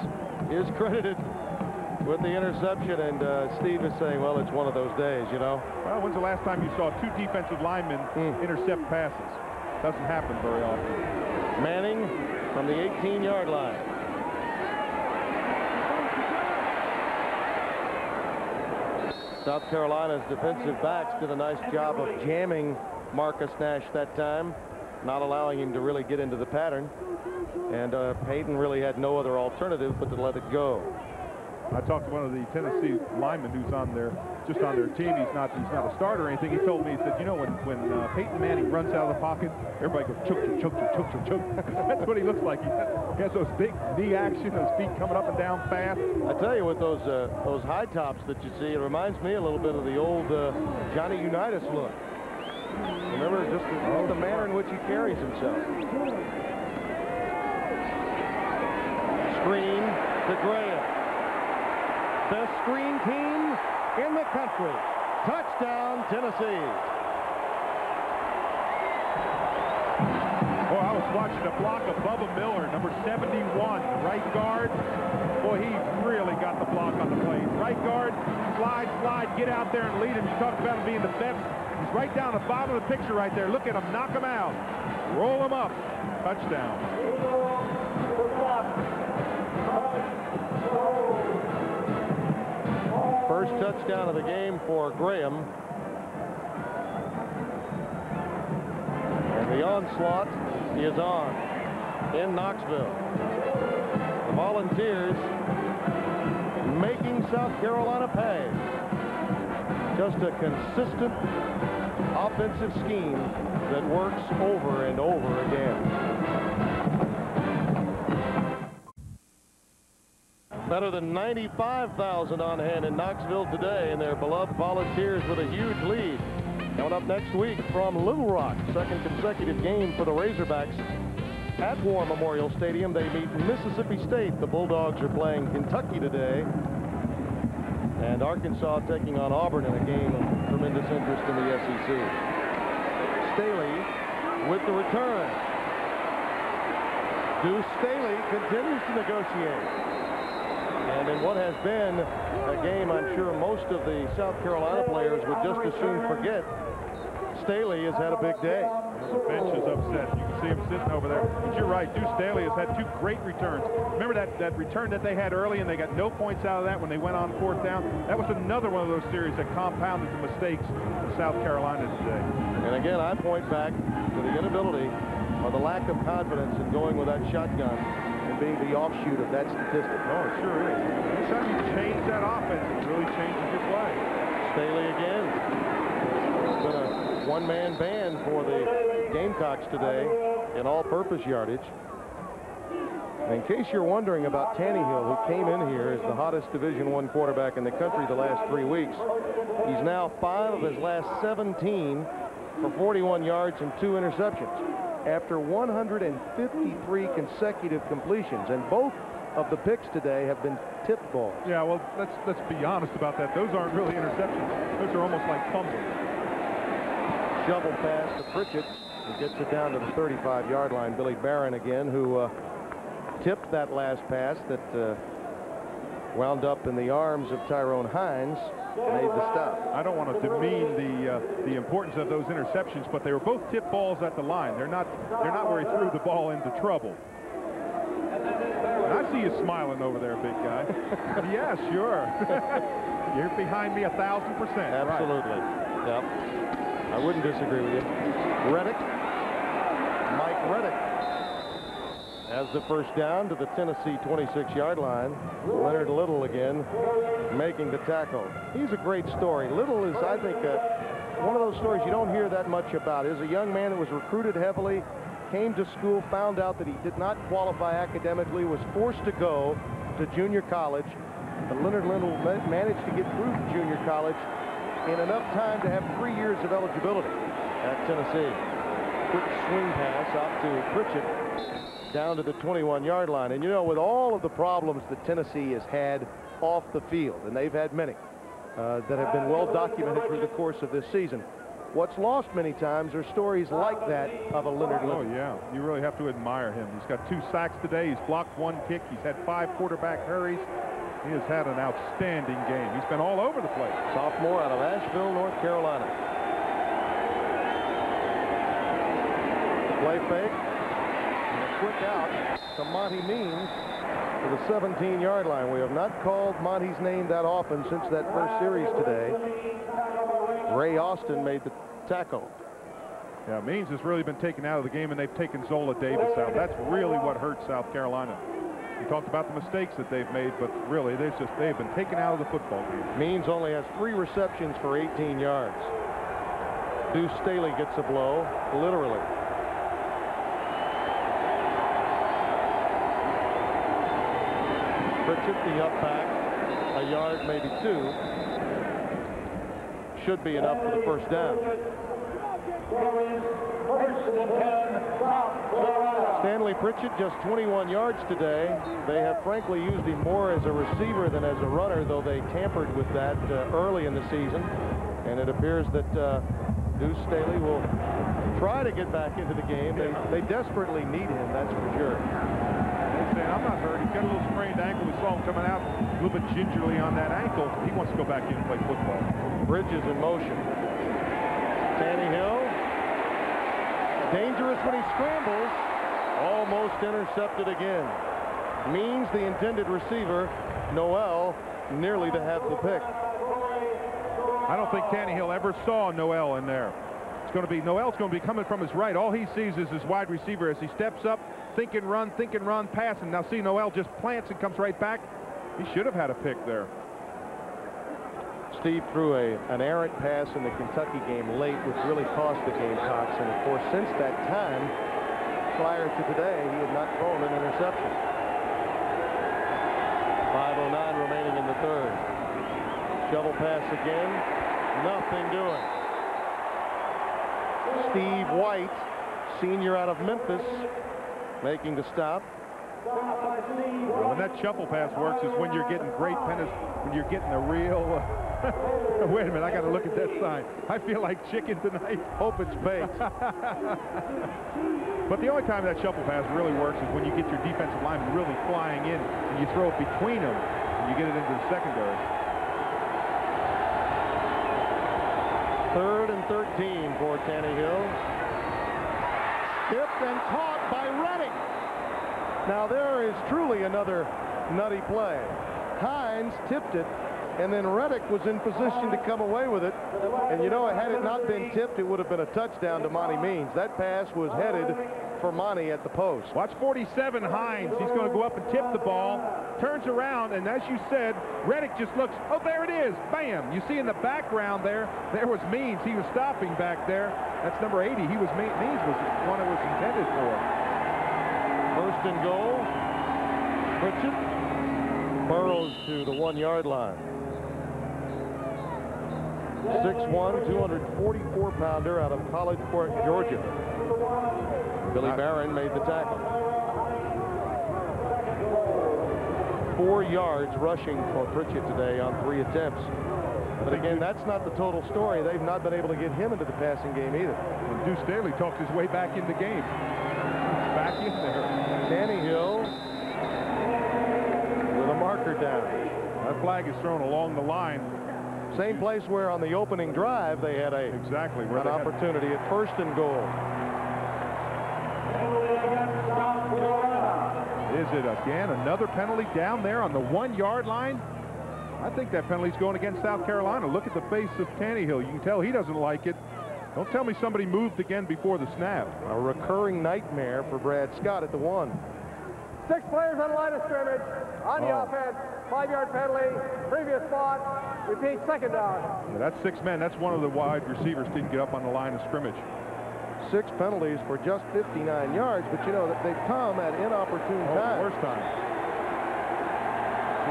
is credited with the interception, and Steve is saying, well, it's one of those days, you know.
Well, when's the last time you saw 2 defensive linemen intercept passes? Doesn't happen very often.
Manning from the 18-yard line. South Carolina's defensive backs did a nice job of jamming Marcus Nash that time, not allowing him to really get into the pattern. And Peyton really had no other alternative but to let it go.
I talked to one of the Tennessee linemen who's on their team. He's not a starter or anything. He told me, he said, you know, when Peyton Manning runs out of the pocket, everybody goes choke, choke, choke, choke, choke. That's what he looks like. He has those big knee action, those feet coming up and down fast.
I tell you, with those high tops that you see, it reminds me a little bit of the old Johnny Unitas look. Remember, just the manner in which he carries himself. Screen to Graham. Best screen team in the country. Touchdown, Tennessee.
Boy, I was watching a block of Bubba Miller, number 71, right guard. Boy, he really got the block on the play. Right guard, slide, get out there and lead him. You talked about him being the best. He's right down the bottom of the picture right there. Look at him, knock him out. Roll him up. Touchdown.
First touchdown of the game for Graham. And the onslaught is on in Knoxville. The Volunteers making South Carolina pay. Just a consistent offensive scheme that works over and over again. Better than 95,000 on hand in Knoxville today, and their beloved Volunteers with a huge lead. Coming up next week from Little Rock, second consecutive game for the Razorbacks at War Memorial Stadium. They meet Mississippi State. The Bulldogs are playing Kentucky today, and Arkansas taking on Auburn in a game of tremendous interest in the SEC. Staley with the return. Deuce Staley continues to negotiate. And in what has been a game I'm sure most of the South Carolina players would just as soon forget, Staley has had a big day.
The bench is upset. You can see him sitting over there. But you're right, Deuce Staley has had two great returns. Remember that return that they had early and they got no points out of that when they went on fourth down? That was another one of those series that compounded the mistakes of South Carolina today.
And again, I point back to the inability or the lack of confidence in going with that shotgun and being the offshoot of that statistic.
Oh, it sure is. Anytime you change that offense, it really changes your play.
Staley again. It's been a one-man band for the Gamecocks today in all-purpose yardage. And in case you're wondering about Tannehill, who came in here as the hottest Division I quarterback in the country the last 3 weeks, he's now 5 of his last 17 for 41 yards and 2 interceptions. After 153 consecutive completions, and both of the picks today have been tipped balls.
Yeah, well, let's be honest about that. Those aren't really interceptions. Those are almost like fumbles.
Shovel pass to Pritchett, who gets it down to the 35-yard line. Billy Barron again, who tipped that last pass that wound up in the arms of Tyrone Hines, made the stop.
I don't want to demean the importance of those interceptions, but they were both tip balls at the line. They're not where he threw the ball into trouble. And I see you smiling over there, big guy. Yeah, sure. You're behind me 1,000%.
Absolutely. Right. Yep. I wouldn't disagree with you. Reddick. Mike Reddick has the first down to the Tennessee 26-yard line. Leonard Little again making the tackle. He's a great story. Little is, I think, one of those stories you don't hear that much about. Is a young man that was recruited heavily, came to school, found out that he did not qualify academically, was forced to go to junior college. But Leonard Little managed to get through junior college in enough time to have 3 years of eligibility at Tennessee. Quick swing pass out to Pritchett down to the 21-yard line. And you know, with all of the problems that Tennessee has had off the field, and they've had many that have been well documented through the course of this season, what's lost many times are stories like that of a Leonard Little.
Oh, yeah. You really have to admire him. He's got 2 sacks today. He's blocked 1 kick. He's had 5 quarterback hurries. He has had an outstanding game. He's been all over the place.
Sophomore out of Asheville, North Carolina. Play fake. And a quick out to Monty Means to the 17-yard line. We have not called Monty's name that often since that first series today. Ray Austin made the tackle.
Yeah, Means has really been taken out of the game, and they've taken Zola Davis out. That's really what hurts South Carolina. We talked about the mistakes that they've made, but really, they've been taken out of the football game.
Means only has 3 receptions for 18 yards. Deuce Staley gets a blow, literally. Pritchett, the up back, a yard, maybe 2. Should be enough for the first down. Stanley Pritchett just 21 yards today. They have frankly used him more as a receiver than as a runner, though they tampered with that early in the season. And it appears that Deuce Staley will try to get back into the game. They desperately need him, that's for sure.
He's saying, I'm not hurt. He's got a little sprained ankle. We saw him coming out a little bit gingerly on that ankle. He wants to go back in and play football.
Bridges in motion. Tannehill. Dangerous when he scrambles. Almost intercepted again. Means the intended receiver, Noel, nearly to have the pick.
I don't think Tannehill ever saw Noel in there. It's going to be, Noel's going to be coming from his right. All he sees is his wide receiver as he steps up, think and run, passing. Now see, Noel just plants and comes right back. He should have had a pick there.
Steve threw an errant pass in the Kentucky game late, which really cost the Gamecocks. And of course, since that time, prior to today, he had not thrown an interception. 5:09 remaining in the third. Shovel pass again. Nothing doing. Steve White, senior out of Memphis, making the stop.
Well, when that shuffle pass works is when you're getting great penalties, when you're getting a real... wait a minute, I got to look at that sign. I feel like chicken tonight.
Hope it's baked.
But the only time that shuffle pass really works is when you get your defensive lineman really flying in and you throw it between them and you get it into the secondary.
3rd and 13 for Tannehill. Tipped and caught by Reddick. Now there is truly another nutty play. Hines tipped it, and then Reddick was in position to come away with it. And you know, had it not been tipped, it would have been a touchdown to Monty Means. That pass was headed for Monty at the post.
Watch 47, Hines. He's going to go up and tip the ball, turns around, and as you said, Reddick just looks, oh, there it is, bam. You see in the background there was Means. He was stopping back there. That's number 80. Means was the one it was intended for.
1st and goal. Pritchett burrows to the 1-yard line. 6'1", 244-pounder out of College Park, Georgia. Billy Barron made the tackle. 4 yards rushing for Pritchett today on 3 attempts. But again, that's not the total story. They've not been able to get him into the passing game either.
And Deuce Staley talks his way back in the game. He's back in there.
Tannehill with a marker down.
That flag is thrown along the line.
Same place where on the opening drive they had an opportunity at 1st and goal.
Is it again another penalty down there on the 1-yard line? I think that penalty's going against South Carolina. Look at the face of Tannehill. You can tell he doesn't like it. Don't tell me somebody moved again before the snap.
A recurring nightmare for Brad Scott at the 1.
6 players on the line of scrimmage. On the offense, 5-yard penalty. Previous spot. Repeat, 2nd down.
Yeah, that's 6 men. That's one of the wide receivers didn't get up on the line of scrimmage.
6 penalties for just 59 yards, but you know that they've come at inopportune times.
Worst time.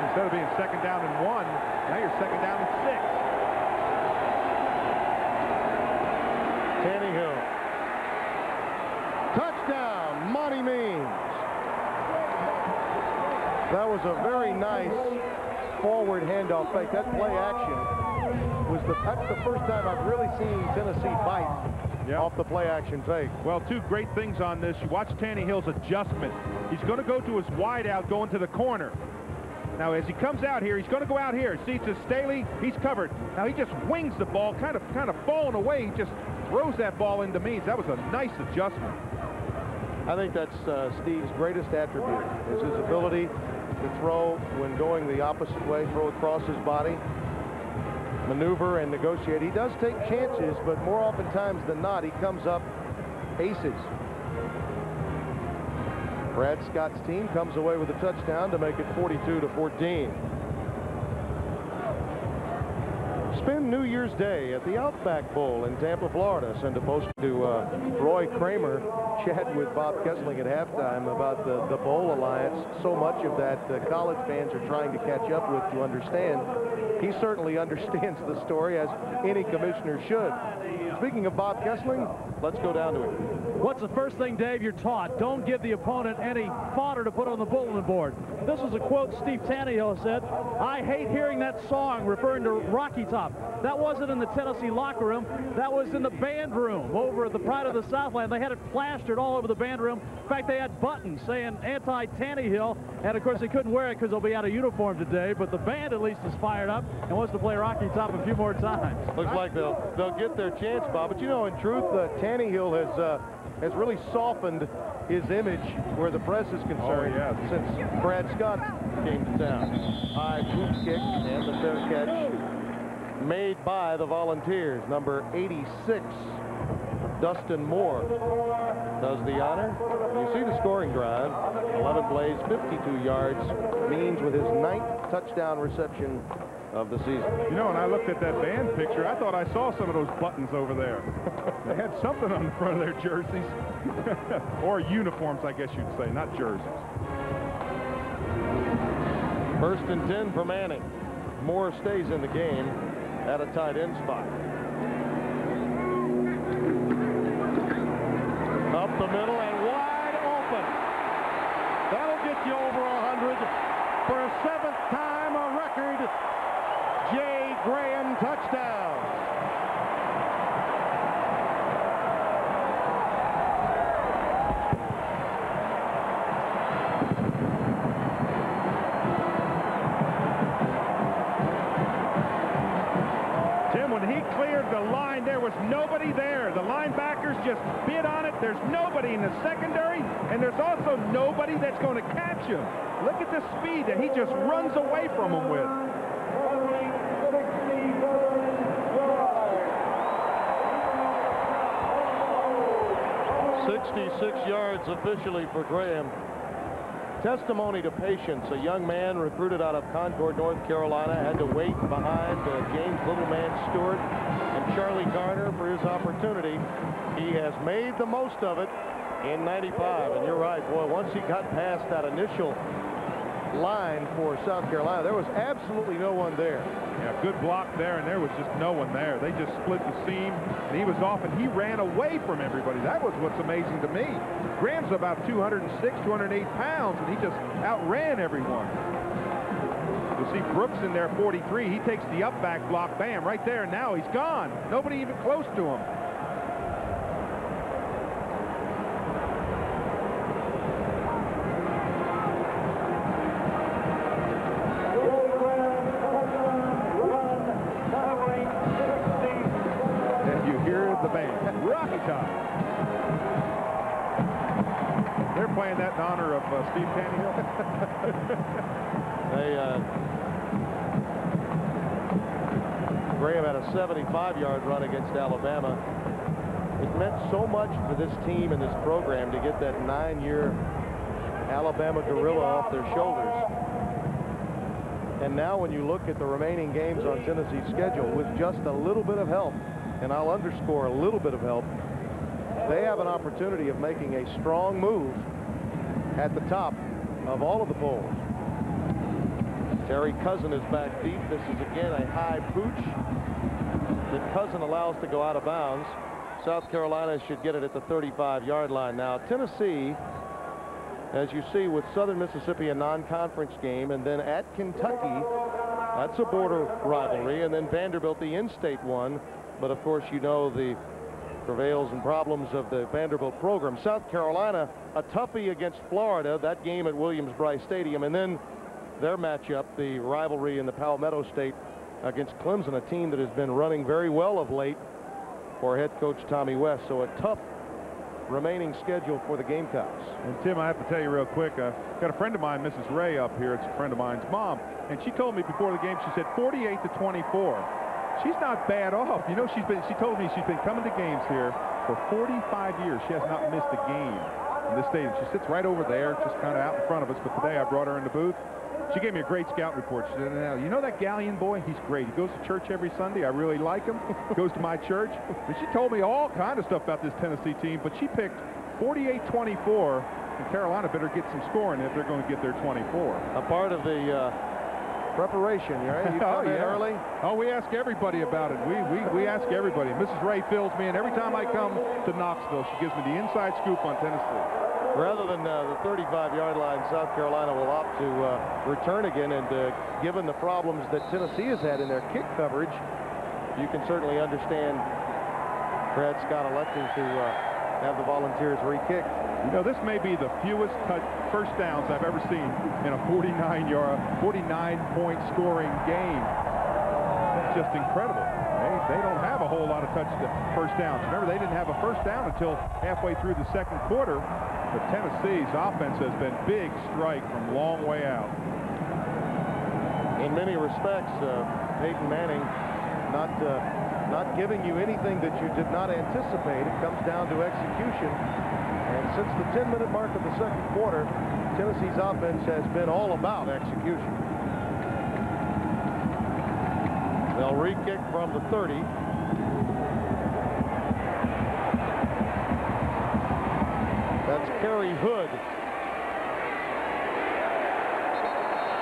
Instead of being 2nd down and 1, now you're 2nd down and 6.
Tannehill. Touchdown, Monty Means. That was a very nice forward handoff fake. That play action was that's the first time I've really seen Tennessee bite off the play action fake.
Well, 2 great things on this. You watch Tannehill's adjustment. He's going to go to his wide out going to the corner. Now, as he comes out here, he's going to go out here. See, to Staley, he's covered. Now, he just wings the ball, kind of falling away. He just throws that ball into Means. That was a nice adjustment.
I think that's Steve's greatest attribute, is his ability to throw when going the opposite way, throw across his body, maneuver and negotiate. He does take chances, but more oftentimes than not, he comes up aces. Brad Scott's team comes away with a touchdown to make it 42-14. Spend New Year's Day at the Outback Bowl in Tampa, Florida. Send a post to Roy Kramer. Chat with Bob Kessling at halftime about the Bowl Alliance. So much of that college fans are trying to catch up with to understand. he certainly understands the story, as any commissioner should. Speaking of Bob Kessling, let's go down to him.
What's the first thing, Dave, you're taught? Don't give the opponent any fodder to put on the bulletin board. This is a quote Steve Tannehill said, "I hate hearing that song," referring to Rocky Top. That wasn't in the Tennessee locker room. That was in the band room over at the Pride of the Southland. They had it plastered all over the band room. In fact, they had buttons saying anti-Tannehill, and of course they couldn't wear it because they'll be out of uniform today, but the band at least is fired up and wants to play Rocky Top a few more times.
Looks like they'll get their chance, Bob. But you know, in truth, Tannehill has really softened his image where the press is concerned since Brad Scott came to town. High boot kick and the fair catch made by the Volunteers. Number 86, Dustin Moore, does the honor. You see the scoring drive. 11 plays, 52 yards. Means with his 9th touchdown reception of the season.
You know, when I looked at that band picture, I thought I saw some of those buttons over there. They had something on the front of their jerseys. Or uniforms, I guess you'd say, not jerseys.
1st and 10 for Manning. Moore stays in the game at a tight end spot. Up the middle and wide open. That'll get you over 100 for a 7th time, a record. Jay Graham touchdown.
Tim, when he cleared the line, there was nobody there. The linebackers just bid on it. There's nobody in the secondary, and there's also nobody that's going to catch him. Look at the speed that he just runs away from him with.
66 yards officially for Graham. Testimony to patience. A young man recruited out of Concord, North Carolina, had to wait behind James Littleman Stewart and Charlie Garner for his opportunity. He has made the most of it in 95. And you're right, boy, once he got past that initial line for South Carolina, there was absolutely no one there.
Yeah, good block there, and there was just no one there. They just split the seam, and he was off, and he ran away from everybody. That was what's amazing to me. Graham's about 206, 208 pounds, and he just outran everyone. You see Brooks in there, 43. He takes the up back block, bam, right there, and now he's gone. Nobody even close to him. They're playing that in honor of Steve Tannehill.
Graham had a 75-yard run against Alabama. It meant so much for this team and this program to get that 9-year Alabama gorilla off their shoulders. And now when you look at the remaining games on Tennessee's schedule, with just a little bit of help, and I'll underscore a little bit of help, they have an opportunity of making a strong move at the top of all of the polls. Terry Cousin is back deep. This is again a high pooch that Cousin allows to go out of bounds. South Carolina should get it at the 35-yard line. Now Tennessee, as you see, with Southern Mississippi, a non-conference game, and then at Kentucky, that's a border rivalry, and then Vanderbilt, the in-state one. But of course, you know the travails and problems of the Vanderbilt program. South Carolina, a toughie against Florida, that game at Williams-Brice Stadium, and then their matchup, the rivalry in the Palmetto State against Clemson, a team that has been running very well of late for head coach Tommy West. So a tough remaining schedule for the Gamecocks.
And Tim, I have to tell you real quick, got a friend of mine, Mrs. Ray, up here. It's a friend of mine's mom, and she told me before the game, she said 48-24. She's not bad off. You know, she told me she's been coming to games here for 45 years. She has not missed a game in this stadium. She sits right over there, just kind of out in front of us. But today I brought her in the booth. She gave me a great scout report. She said, "You know that Gallion boy? He's great. He goes to church every Sunday. I really like him. Goes to my church." And she told me all kind of stuff about this Tennessee team. But she picked 48-24. And Carolina better get some scoring if they're going to get their 24.
A part of the Preparation, right? You come in early?
Oh, we ask everybody about it. We ask everybody. Mrs. Ray fills me in every time I come to Knoxville. She gives me the inside scoop on Tennessee.
Rather than the 35-yard line, South Carolina will opt to return again. And given the problems that Tennessee has had in their kick coverage, you can certainly understand Brad Scott electing to have the Volunteers re-kick.
You know, this may be the fewest first downs I've ever seen in a 49-point scoring game. That's just incredible. They don't have a whole lot of first downs. Remember, they didn't have a first down until halfway through the second quarter. But Tennessee's offense has been big strike from long way out.
In many respects, Peyton Manning not giving you anything that you did not anticipate. It comes down to execution. And since the 10-minute mark of the second quarter, Tennessee's offense has been all about execution. They'll re-kick from the 30. That's Kerry Hood.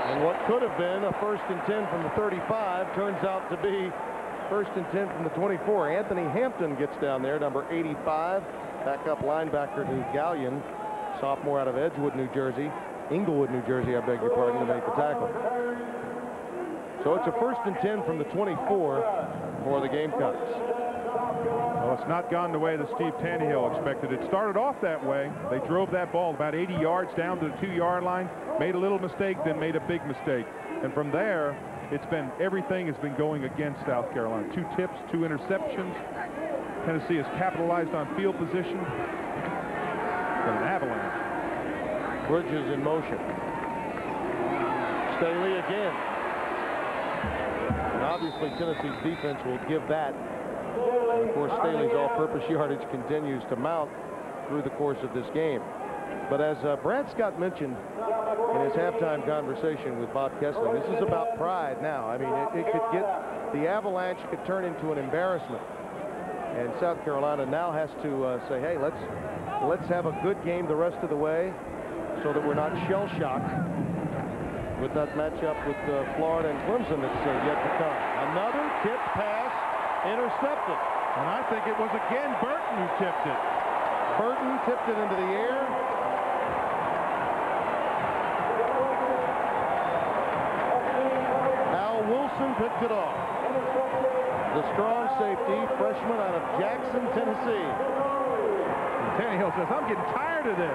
And what could have been a 1st and 10 from the 35 turns out to be 1st and 10 from the 24. Anthony Hampton gets down there, number 85. Backup linebacker to Gallion, sophomore out of Edgewood, New Jersey. Inglewood, New Jersey, I beg your pardon, to make the tackle. So it's a 1st and 10 from the 24 for the Gamecocks.
Well, it's not gone the way that Steve Tannehill expected. It started off that way. They drove that ball about 80 yards down to the 2-yard line, made a little mistake, then made a big mistake. And from there, everything has been going against South Carolina. 2 tips, 2 interceptions. Tennessee has capitalized on field position. An avalanche.
Bridges in motion. Staley again. And obviously Tennessee's defense will give that. And of course, Staley's all-purpose yardage continues to mount through the course of this game. But as Brad Scott mentioned in his halftime conversation with Bob Kessler, this is about pride now. I mean, it could get, the avalanche could turn into an embarrassment. And South Carolina now has to say, hey, let's have a good game the rest of the way so that we're not shell-shocked with that matchup with Florida and Clemson that's yet to come. Another tipped pass, intercepted.
And I think it was again Burton who tipped it.
Burton tipped it into the air. Al Wilson picked it off. The strong safety, freshman out of Jackson, Tennessee.
And Tannehill says, I'm getting tired of this.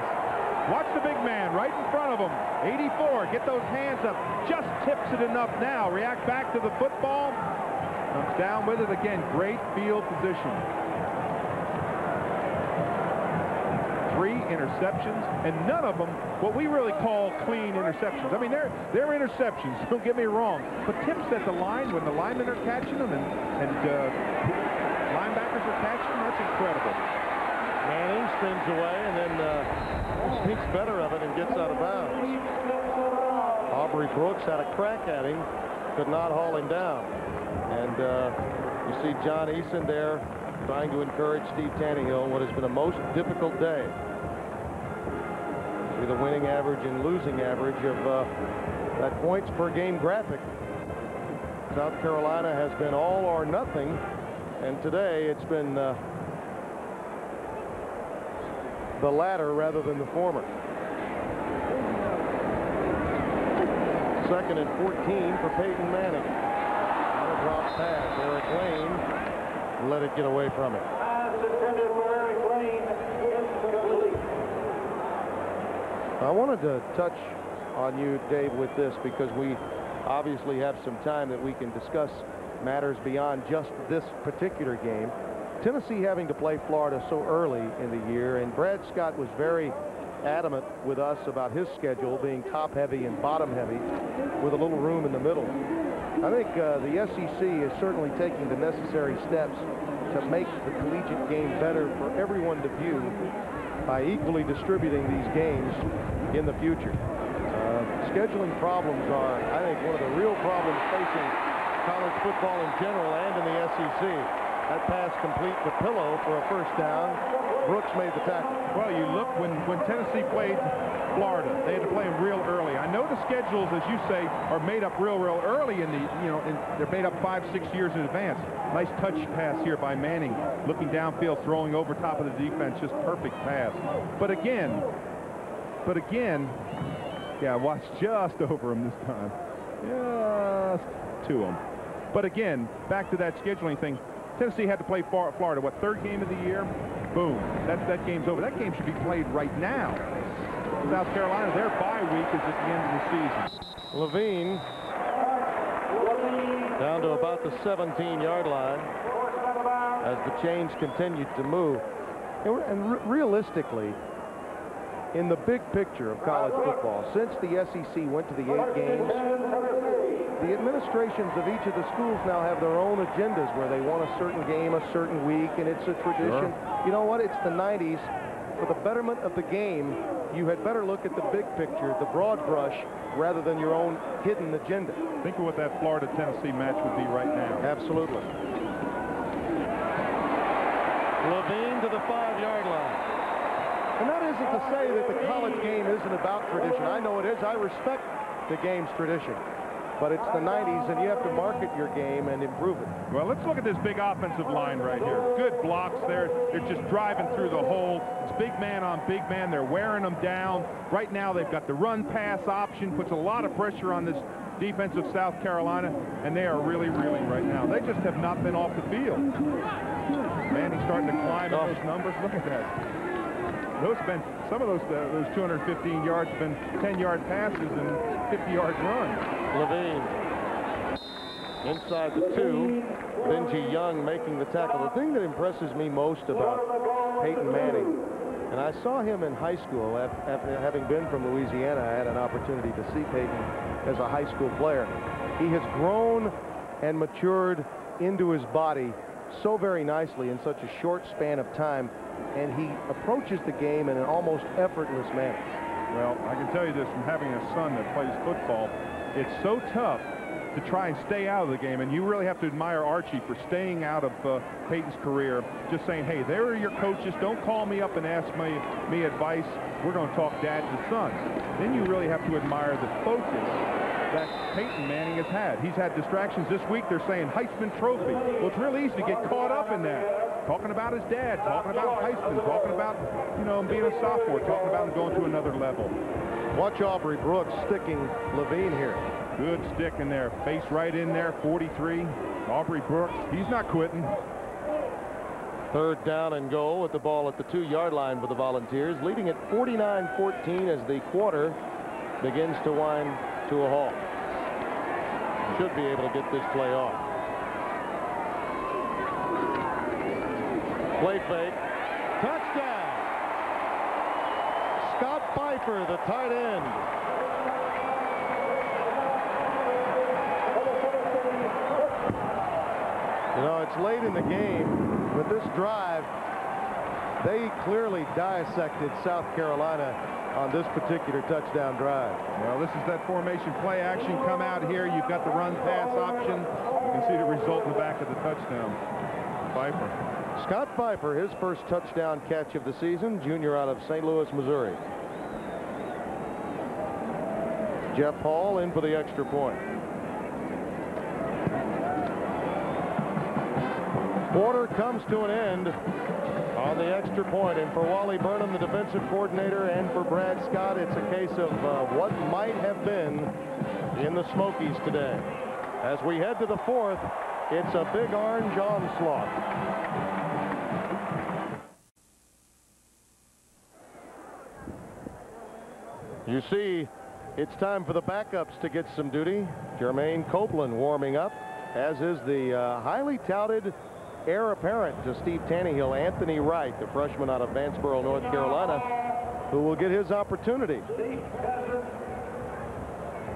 Watch the big man right in front of him. 84, get those hands up. Just tips it enough now. React back to the football. Comes down with it again. Great field position. 3 interceptions, and none of them what we really call clean interceptions. I mean, they're interceptions, don't get me wrong, but tips at the line when the linemen are catching them and linebackers are catching them, that's incredible.
Manning spins away and then sneaks better of it and gets out of bounds. Aubrey Brooks had a crack at him, could not haul him down. And you see John Eason there trying to encourage Steve Tannehill in what has been a most difficult day. See the winning average and losing average of that points per game graphic. South Carolina has been all or nothing, and today it's been the latter rather than the former. 2nd and 14 for Peyton Manning. And a drop pass. Eric Lane let it get away from him. I wanted to touch on you, Dave, with this because we obviously have some time that we can discuss matters beyond just this particular game. Tennessee having to play Florida so early in the year, and Brad Scott was very adamant with us about his schedule being top-heavy and bottom-heavy with a little room in the middle. I think the SEC is certainly taking the necessary steps to make the collegiate game better for everyone to view by equally distributing these games in the future. Scheduling problems are, I think, one of the real problems facing college football in general and in the SEC. That pass complete to Pillow for a first down. Brooks made the tackle.
Well, you look when Tennessee played Florida, they had to play them real early. I know the schedules, as you say, are made up real early in the, they're made up 5-6 years in advance. Nice touch pass here by Manning, looking downfield, throwing over top of the defense, just perfect pass. But again, yeah, watch just over him this time. Just to him. But again, back to that scheduling thing. Tennessee had to play Florida, what, third game of the year? Boom. That game's over. That game should be played right now. South Carolina, their bye week is at the end of the season.
Levine down to about the 17-yard line as the chains continued to move. And realistically, in the big picture of college football, since the SEC went to the 8 games, the administrations of each of the schools now have their own agendas where they want a certain game a certain week, and it's a tradition. Sure. You know what? It's the 90s. For the betterment of the game, you had better look at the big picture, the broad brush, rather than your own hidden agenda.
Think of what that Florida-Tennessee match would be right now.
Absolutely. Levine to the 5-yard line. And that isn't to say that the college game isn't about tradition. I know it is. I respect the game's tradition. But it's the 90s, and you have to market your game and improve it.
Well, let's look at this big offensive line right here. Good blocks there. They're just driving through the hole. It's big man on big man. They're wearing them down. Right now, they've got the run-pass option. Puts a lot of pressure on this defense of South Carolina, and they are really reeling right now. They just have not been off the field. Manning's starting to climb in those numbers. Look at that. Some of those 215 yards have been 10-yard passes and 50-yard runs.
Levine inside the 2. Benji Young making the tackle. The thing that impresses me most about Peyton Manning, and I saw him in high school after having been from Louisiana. I had an opportunity to see Peyton as a high school player. He has grown and matured into his body so very nicely in such a short span of time, and he approaches the game in an almost effortless manner.
Well, I can tell you this from having a son that plays football. It's so tough to try and stay out of the game, and you really have to admire Archie for staying out of Peyton's career, just saying, hey, there are your coaches. Don't call me up and ask me advice. We're going to talk dad to son. Then you really have to admire the focus that Peyton Manning has had. He's had distractions this week. They're saying Heisman Trophy. Well, it's really easy to get caught up in that. Talking about his dad, talking about Heisman, talking about, being a sophomore, talking about him going to another level.
Watch Aubrey Brooks sticking Levine here.
Good stick in there. Face right in there, 43. Aubrey Brooks, he's not quitting.
Third down and goal with the ball at the 2-yard line for the Volunteers, leading at 49-14 as the quarter begins to wind to a halt. Should be able to get this play off. Play fake. Touchdown. Scott Pfeiffer, the tight end. It's late in the game, but this drive, they clearly dissected South Carolina on this particular touchdown drive.
Well, this is that formation play action. Come out here. You've got the run-pass option. You can see the result in the back of the touchdown. Pfeiffer.
Scott Pfeiffer, his first touchdown catch of the season, junior out of St. Louis, Missouri. Jeff Hall in for the extra point. Quarter comes to an end on the extra point, and for Wally Burnham, the defensive coordinator, and for Brad Scott, it's a case of what might have been in the Smokies today. As we head to the fourth, it's a big orange onslaught. You see, it's time for the backups to get some duty. Jermaine Copeland warming up, as is the highly touted heir apparent to Steve Tannehill, Anthony Wright, the freshman out of Vanceboro, North Carolina, who will get his opportunity.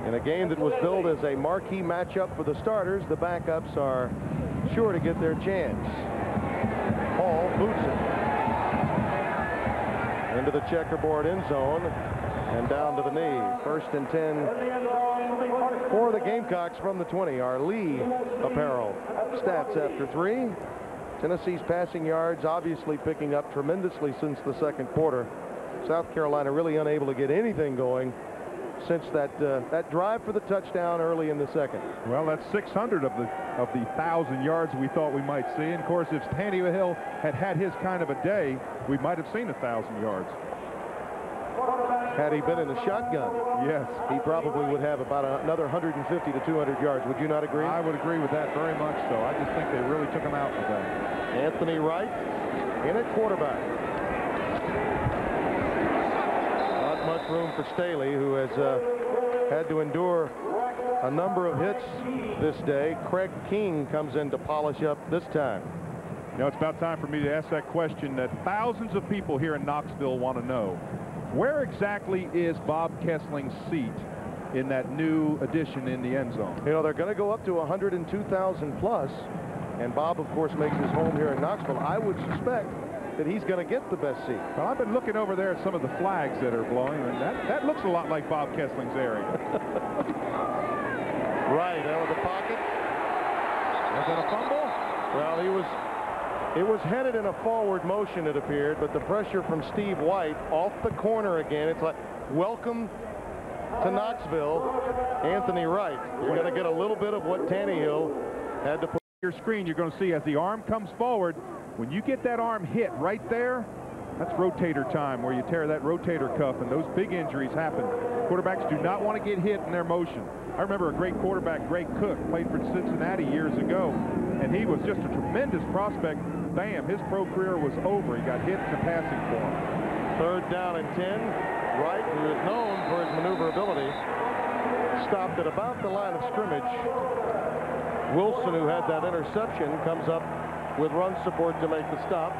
In a game that was billed as a marquee matchup for the starters, the backups are sure to get their chance. Hall boots it into the checkerboard end zone and down to the knee. First and 10 for the Gamecocks from the 20. Our Lee apparel stats after 3. Tennessee's passing yards obviously picking up tremendously since the second quarter. South Carolina really unable to get anything going since that drive for the touchdown early in the second.
Well, that's 600 of the 1,000 yards we thought we might see. And of course, if Tannehill had his kind of a day, we might have seen 1,000 yards.
Had he been in the shotgun,
yes,
he probably would have about another 150 to 200 yards. Would you not agree?
I would agree with that very much so. I just think they really took him out today.
Anthony Wright in at quarterback. Not much room for Staley, who has had to endure a number of hits this day. Craig King comes in to polish up this time.
You know, it's about time for me to ask that question that thousands of people here in Knoxville want to know. Where exactly is Bob Kessling's seat in that new addition in the end zone?
You know, they're going to go up to 102,000 plus, and Bob, of course, makes his home here in Knoxville. I would suspect that he's going to get the best seat.
Well, I've been looking over there at some of the flags that are blowing, and that looks a lot like Bob Kessling's area.
Right, out of the pocket.
Was that a fumble?
Well, it was headed in a forward motion, it appeared, but the pressure from Steve White off the corner again. It's like, welcome to Knoxville, Anthony Wright. You're going to get a little bit of what Tannehill had to put.
Your screen, you're going to see as the arm comes forward, when you get that arm hit right there, that's rotator time, where you tear that rotator cuff, and those big injuries happen. Quarterbacks do not want to get hit in their motion. I remember a great quarterback, Greg Cook, played for Cincinnati years ago, and he was just a tremendous prospect. Bam, his pro career was over. He got hit in the passing form.
Third down and 10. Wright, who is known for his maneuverability, stopped at about the line of scrimmage. Wilson, who had that interception, comes up with run support to make the stop.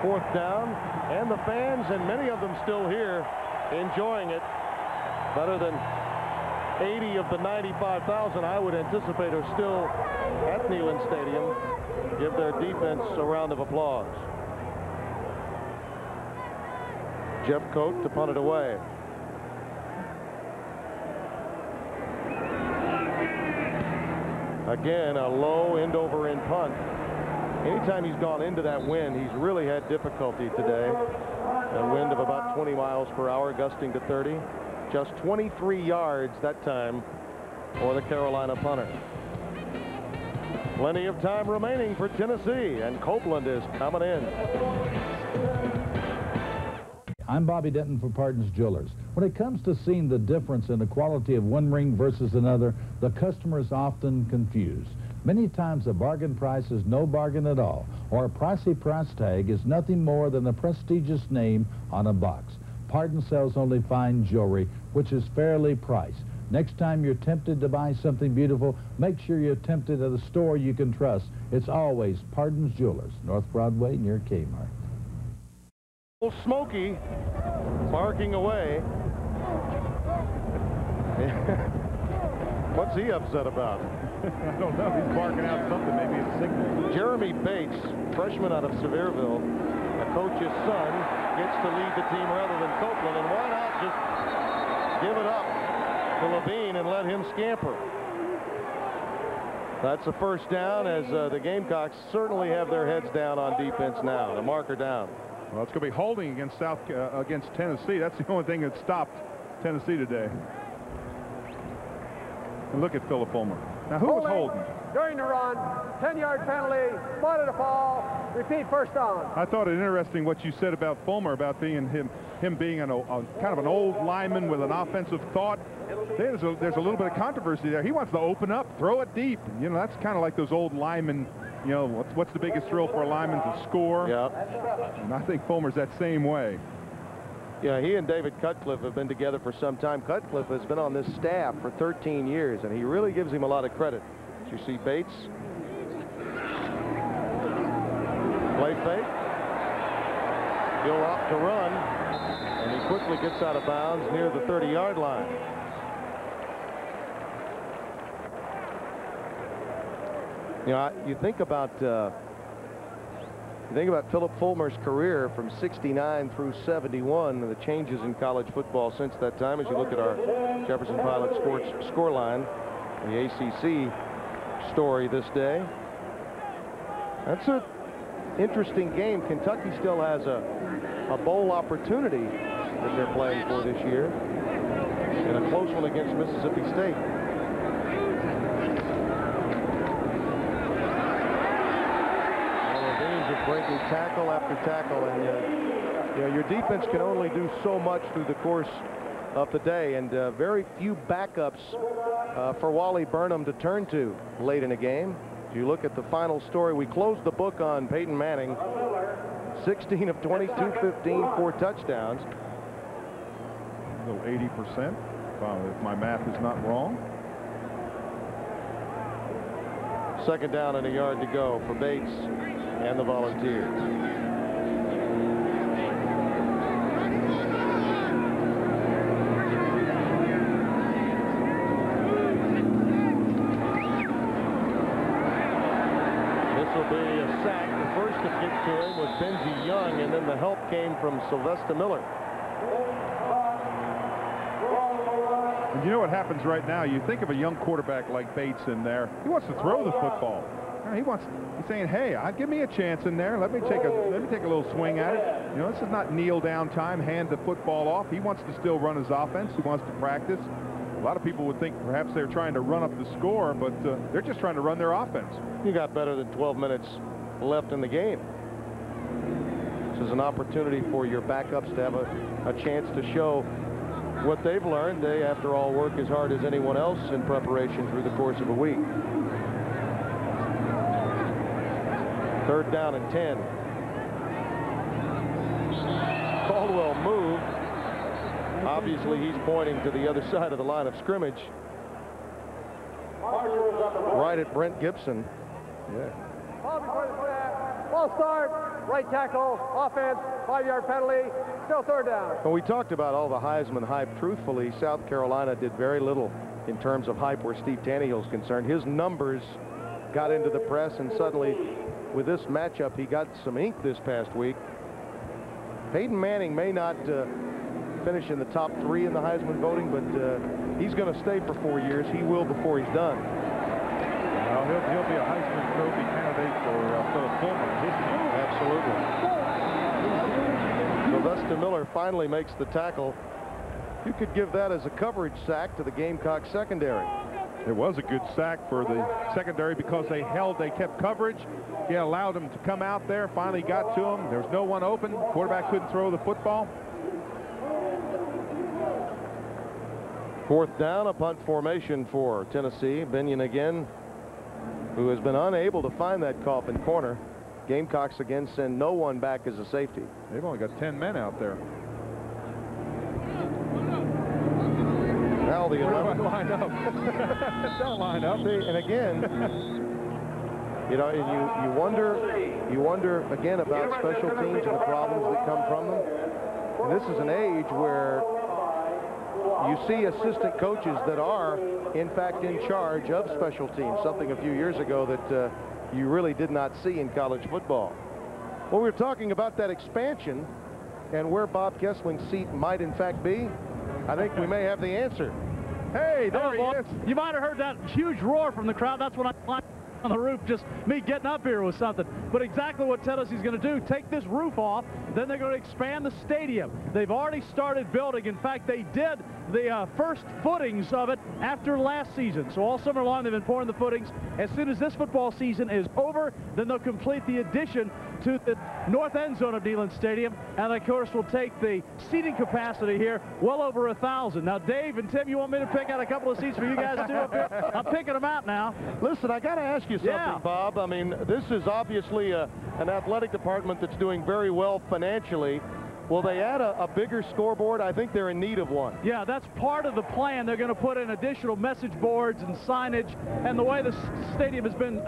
Fourth down, and the fans, and many of them still here, enjoying it. Better than 80 of the 95,000 I would anticipate are still at Neyland Stadium. Give their defense a round of applause. Jeff Coat to punt it away. Again, a low end-over-end punt. Anytime he's gone into that wind, he's really had difficulty today. A wind of about 20 miles per hour, gusting to 30. Just 23 yards that time for the Carolina punter. Plenty of time remaining for Tennessee, and Copeland is coming in.
I'm Bobby Denton for Pardon's Jewelers. When it comes to seeing the difference in the quality of one ring versus another, the customer is often confused. Many times a bargain price is no bargain at all, or a pricey price tag is nothing more than a prestigious name on a box. Pardon sells only fine jewelry, which is fairly priced. Next time you're tempted to buy something beautiful, make sure you're tempted at a store you can trust. It's always Pardon's Jewelers, North Broadway near Kmart.
Old Smokey barking away. What's he upset about?
I don't know. He's barking out something. Maybe it's signal.
Jeremy Bates, freshman out of Sevierville, a coach's son, gets to lead the team rather than Copeland. And why not just give it up to Levine and let him scamper? That's a first down, as the Gamecocks certainly have their heads down on defense now. The marker down.
Well, it's going to be holding against against Tennessee. That's the only thing that stopped Tennessee today. And look at Philip Fulmer. Now, who was holding?
During the run, 10-yard penalty, spotted a fall, repeat first down.
I thought it interesting what you said about Fulmer, about being him being a kind of an old lineman with an offensive thought. There's a little bit of controversy there. He wants to open up, throw it deep. You know, that's kind of like those old linemen. You know, what's the biggest thrill for a lineman? To score.
Yep.
And I think Fulmer's that same way.
Yeah, he and David Cutcliffe have been together for some time. Cutcliffe has been on this staff for 13 years, and he really gives him a lot of credit. You see Bates. Play fake. He'll opt to run, and he quickly gets out of bounds near the 30-yard line. You know, you think about Philip Fulmer's career from '69 through '71, and the changes in college football since that time. As you look at our Jefferson Pilot Sports scoreline, the ACC story this day. That's interesting game. Kentucky still has a bowl opportunity that they're playing for this year, and a close one against Mississippi State. Breaking tackle after tackle, and you know, your defense can only do so much through the course of the day, and very few backups for Wally Burnham to turn to late in a game. If you look at the final story, we closed the book on Peyton Manning. 16 of 22, 15, 4 touchdowns.
A little 80%, if my math is not wrong.
Second down and a yard to go for Bates and the Volunteers. This will be a sack. The first to get to him was Benzie Young, and then the help came from Sylvester Miller.
And you know what happens right now? You think of a young quarterback like Bates in there. He wants to throw the football. He's saying, hey, give me a chance in there. Let me take a little swing at it. You know, this is not kneel down time, hand the football off. He wants to still run his offense. He wants to practice. A lot of people would think perhaps they're trying to run up the score, but they're just trying to run their offense.
You got better than 12 minutes left in the game. This is an opportunity for your backups to have a chance to show what they've learned. They, after all, work as hard as anyone else in preparation through the course of a week. Third down and 10. Caldwell moved. Obviously, he's pointing to the other side of the line of scrimmage. Right at Brent Gibson. Yeah.
Ball start. Right tackle. Offense. 5-yard penalty. Still third down.
When we talked about all the Heisman hype, truthfully, South Carolina did very little in terms of hype where Steve Tannehill's concerned. His numbers got into the press, and suddenly, with this matchup, he got some ink this past week. Peyton Manning may not finish in the top 3 in the Heisman voting, but he's going to stay for 4 years. He will before he's done.
Well, he'll be a Heisman Trophy candidate for Philip Fulmer.
Absolutely. Sylvester Miller finally makes the tackle. You could give that as a coverage sack to the Gamecock secondary.
It was a good sack for the secondary because they kept coverage. He allowed them to come out there, finally got to him. There was no one open. Quarterback couldn't throw the football.
Fourth down, a punt formation for Tennessee. Binion again, who has been unable to find that coffin corner. Gamecocks again send no one back as a safety.
They've only got 10 men out there.
Now the 11
line up. Don't line up.
See, and again, you know, and you wonder again about special teams and the problems that come from them. And this is an age where you see assistant coaches that are, in fact, in charge of special teams, something a few years ago that you really did not see in college football. Well, we were talking about that expansion and where Bob Kessling's seat might, in fact, be. I think we may have the answer.
Hey, there he is.
You might have heard that huge roar from the crowd. That's when I climbed on the roof. Just me getting up here was something. But exactly what Tennessee's going to do, take this roof off, then they're going to expand the stadium. They've already started building. In fact, they did the first footings of it after last season. So all summer long, they've been pouring the footings. As soon as this football season is over, then they'll complete the addition to the north end zone of Neyland Stadium, and of course will take the seating capacity here well over 1,000. Now, Dave and Tim, you want me to pick out a couple of seats for you guys too up here? I'm picking them out now.
Listen, I got to ask you something, Bob. I mean, this is obviously an athletic department that's doing very well financially. Will they add a bigger scoreboard? I think they're in need of one.
Yeah, that's part of the plan. They're going to put in additional message boards and signage, and the way the stadium has been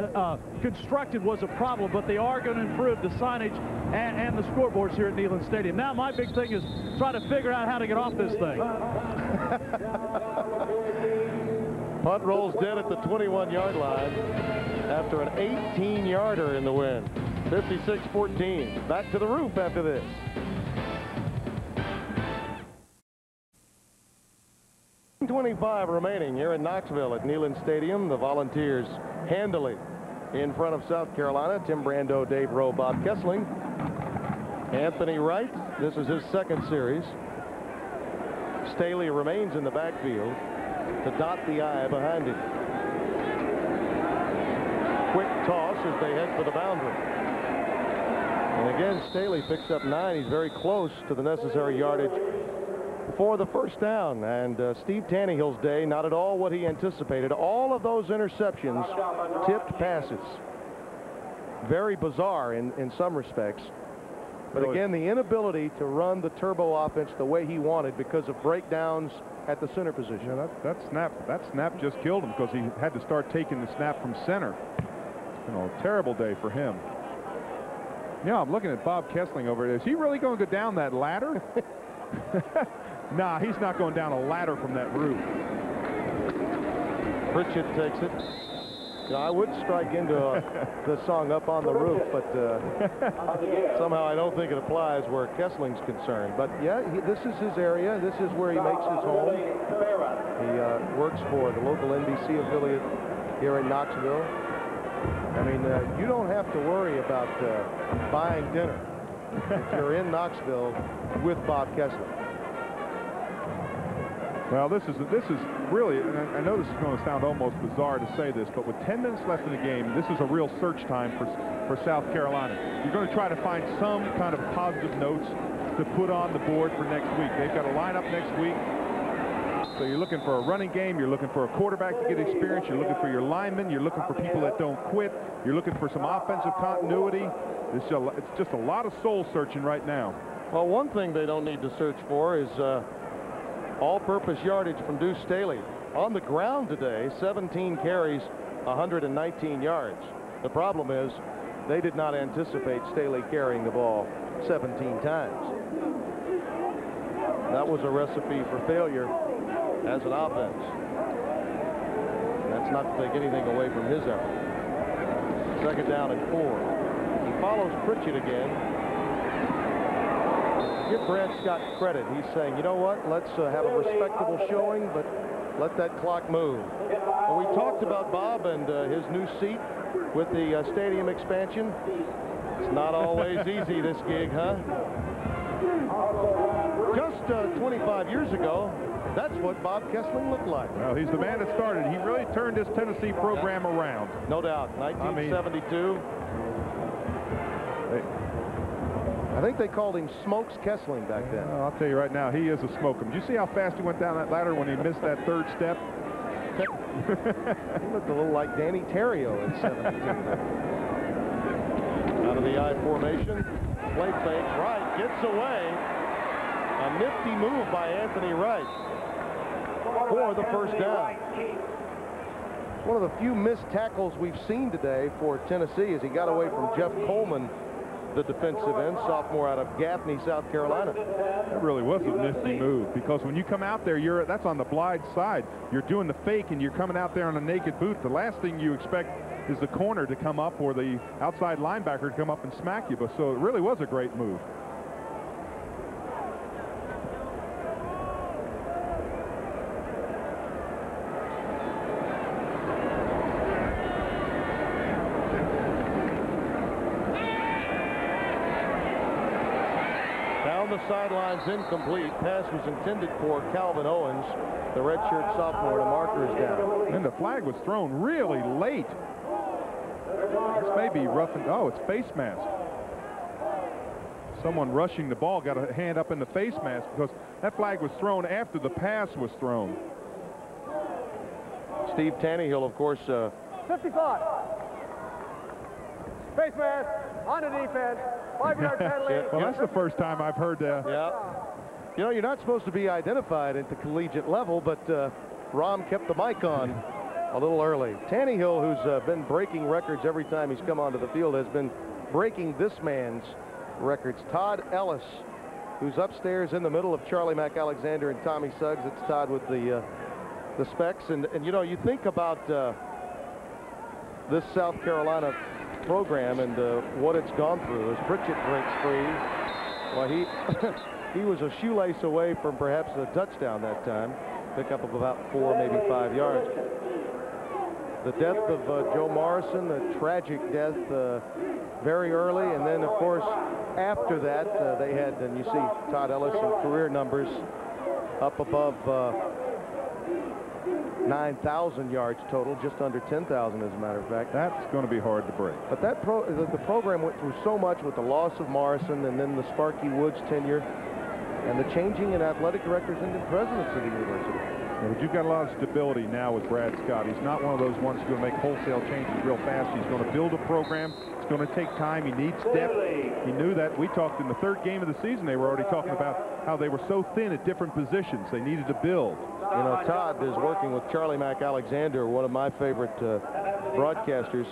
constructed was a problem, but they are going to improve the signage and the scoreboards here at Neyland Stadium. Now, my big thing is try to figure out how to get off this thing.
Punt rolls dead at the 21-yard line after an 18-yarder in the win. 56-14. Back to the roof after this. 25 remaining here in Knoxville at Neyland Stadium. The Volunteers handily in front of South Carolina. Tim Brando, Dave Rowe, Bob Kessling. Anthony Wright, this is his second series. Staley remains in the backfield to dot the I behind him. Quick toss as they head for the boundary. And again, Staley picks up 9. He's very close to the necessary yardage for the first down. And Steve Tannehill's day, not at all what he anticipated. All of those interceptions, tipped passes. Very bizarre in some respects. But again, the inability to run the turbo offense the way he wanted because of breakdowns at the center position.
Yeah, that snap just killed him because he had to start taking the snap from center. You know, a terrible day for him. Yeah, I'm looking at Bob Kessling over there. Is he really going to go down that ladder? Nah, he's not going down a ladder from that roof.
Pritchett takes it. You know, I would strike into the song Up on the Roof, but somehow I don't think it applies where Kessling's concerned. But yeah, this is his area. This is where he makes his home. He works for the local NBC affiliate here in Knoxville. I mean, you don't have to worry about buying dinner if you're in Knoxville with Bob Kessling.
Well, this is really, and I know this is going to sound almost bizarre to say this, but with 10 minutes left in the game, this is a real search time for South Carolina. You're going to try to find some kind of positive notes to put on the board for next week. They've got a lineup next week. So you're looking for a running game. You're looking for a quarterback to get experience. You're looking for your linemen. You're looking for people that don't quit. You're looking for some offensive continuity. It's just a lot of soul searching right now.
Well, one thing they don't need to search for is all-purpose yardage from Deuce Staley. On the ground today, 17 carries, 119 yards. The problem is they did not anticipate Staley carrying the ball 17 times. That was a recipe for failure as an offense. That's not to take anything away from his effort. Second down and 4. He follows Pritchett again. Give Brad Scott credit. He's saying, you know what, let's have a respectable showing, but let that clock move. Well, we talked about Bob and his new seat with the stadium expansion. It's not always easy, this gig, huh? Just 25 years ago, that's what Bob Kessling looked like.
Well, he's the man that started. He really turned this Tennessee program around.
No doubt. 1972. I think they called him Smokes Kessling back then.
Well, I'll tell you right now, he is a smoker. Did you see how fast he went down that ladder when he missed that third step?
He looked a little like Danny Terrio in 72. Out of the I formation. Play fake. Wright gets away. A nifty move by Anthony Wright for the first down. One of the few missed tackles we've seen today for Tennessee as he got away from Jeff Coleman, the defensive end, sophomore out of Gaffney, South Carolina.
That really was a nifty move, because when you come out there, that's on the blind side. You're doing the fake and you're coming out there on a naked boot. The last thing you expect is the corner to come up or the outside linebacker to come up and smack you. But so it really was a great move.
Sidelines incomplete. Pass was intended for Calvin Owens. The redshirt sophomore. The marker is down.
And the flag was thrown really late. This may be rough and it's face mask. Someone rushing the ball got a hand up in the face mask because that flag was thrown after the pass was thrown.
Steve Tannehill, of course.
55. Face mask on the defense. 5-yard penalty.
Well, that's the first time I've heard that.
Yeah. You know, you're not supposed to be identified at the collegiate level, but Rom kept the mic on a little early. Tannehill, who's been breaking records every time he's come onto the field, has been breaking this man's records. Todd Ellis, who's upstairs in the middle of Charlie McAlexander and Tommy Suggs. It's Todd with the specs. And you know, you think about this South Carolina program and what it's gone through as Pritchett breaks free. Well, he was a shoelace away from perhaps a touchdown that time. Pick up of about 4, maybe 5 yards. The death of Joe Morrison, a tragic death very early, and then, of course, after that, they had, and you see Todd Ellis in career numbers up above 9,000 yards total, just under 10,000 as a matter of fact.
That's going to be hard to break.
But that the program went through so much with the loss of Morrison and then the Sparky Woods tenure and the changing in athletic directors and the presidents of the university.
Yeah, but you've got a lot of stability now with Brad Scott. He's not one of those ones who's going to make wholesale changes real fast. He's going to build a program. It's going to take time. He needs depth. He knew that. We talked in the third game of the season. They were already talking about how they were so thin at different positions. They needed to build.
You know, Todd is working with Charlie Mack Alexander, one of my favorite broadcasters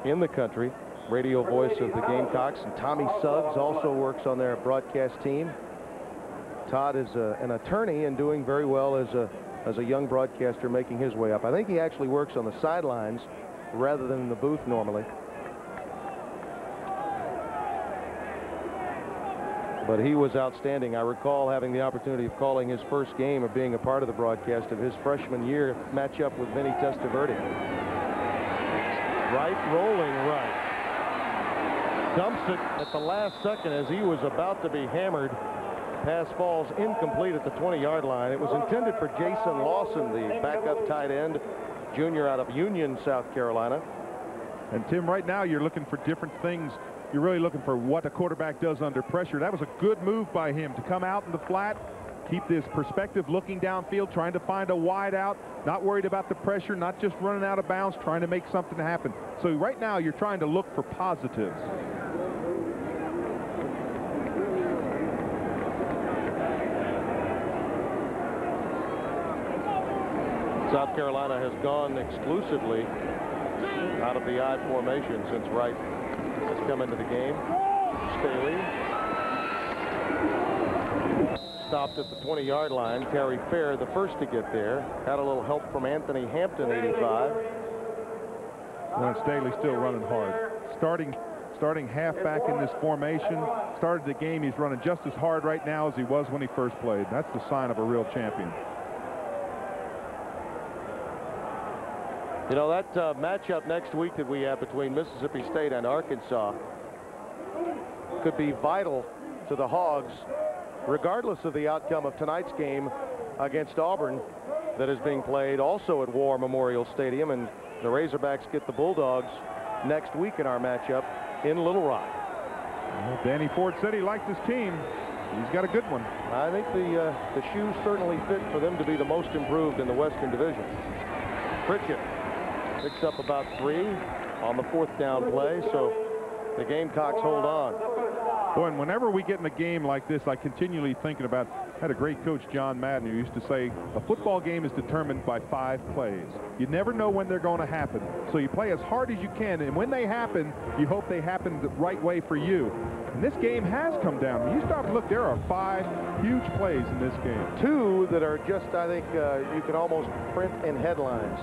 in the country, radio voice of the Gamecocks, and Tommy Suggs also works on their broadcast team. Todd is an attorney and doing very well as a young broadcaster making his way up. I think he actually works on the sidelines rather than in the booth normally. But he was outstanding. I recall having the opportunity of calling his first game or being a part of the broadcast of his freshman year matchup with Vinny Testaverde. Right, rolling right. Dumps it at the last second as he was about to be hammered. Pass falls incomplete at the 20-yard line. It was intended for Jason Lawson, the backup tight end, junior out of Union, South Carolina.
And Tim, right now you're looking for different things. You're really looking for what a quarterback does under pressure. That was a good move by him to come out in the flat, keep this perspective looking downfield, trying to find a wide out, not worried about the pressure, not just running out of bounds, trying to make something happen. So right now you're trying to look for positives.
South Carolina has gone exclusively out of the I formation since Wright has come into the game. Staley stopped at the 20-yard line. Terry Fair, the first to get there, had a little help from Anthony Hampton, 85.
Well, Staley still running hard. Starting halfback in this formation. Started the game. He's running just as hard right now as he was when he first played. That's the sign of a real champion.
You know, that matchup next week that we have between Mississippi State and Arkansas could be vital to the Hogs, regardless of the outcome of tonight's game against Auburn that is being played also at War Memorial Stadium. And the Razorbacks get the Bulldogs next week in our matchup in Little Rock.
Well, Danny Ford said he liked his team. He's got a good one.
I think the shoes certainly fit for them to be the most improved in the Western Division. Pritchett picks up about 3 on the 4th down play, so the Gamecocks hold on.
Boy, and whenever we get in a game like this, I continually thinking about, had a great coach, John Madden, who used to say, a football game is determined by 5 plays. You never know when they're going to happen. So you play as hard as you can, and when they happen, you hope they happen the right way for you. And this game has come down. When you stop and look, there are 5 huge plays in this game.
2 that are just, I think, you can almost print in headlines.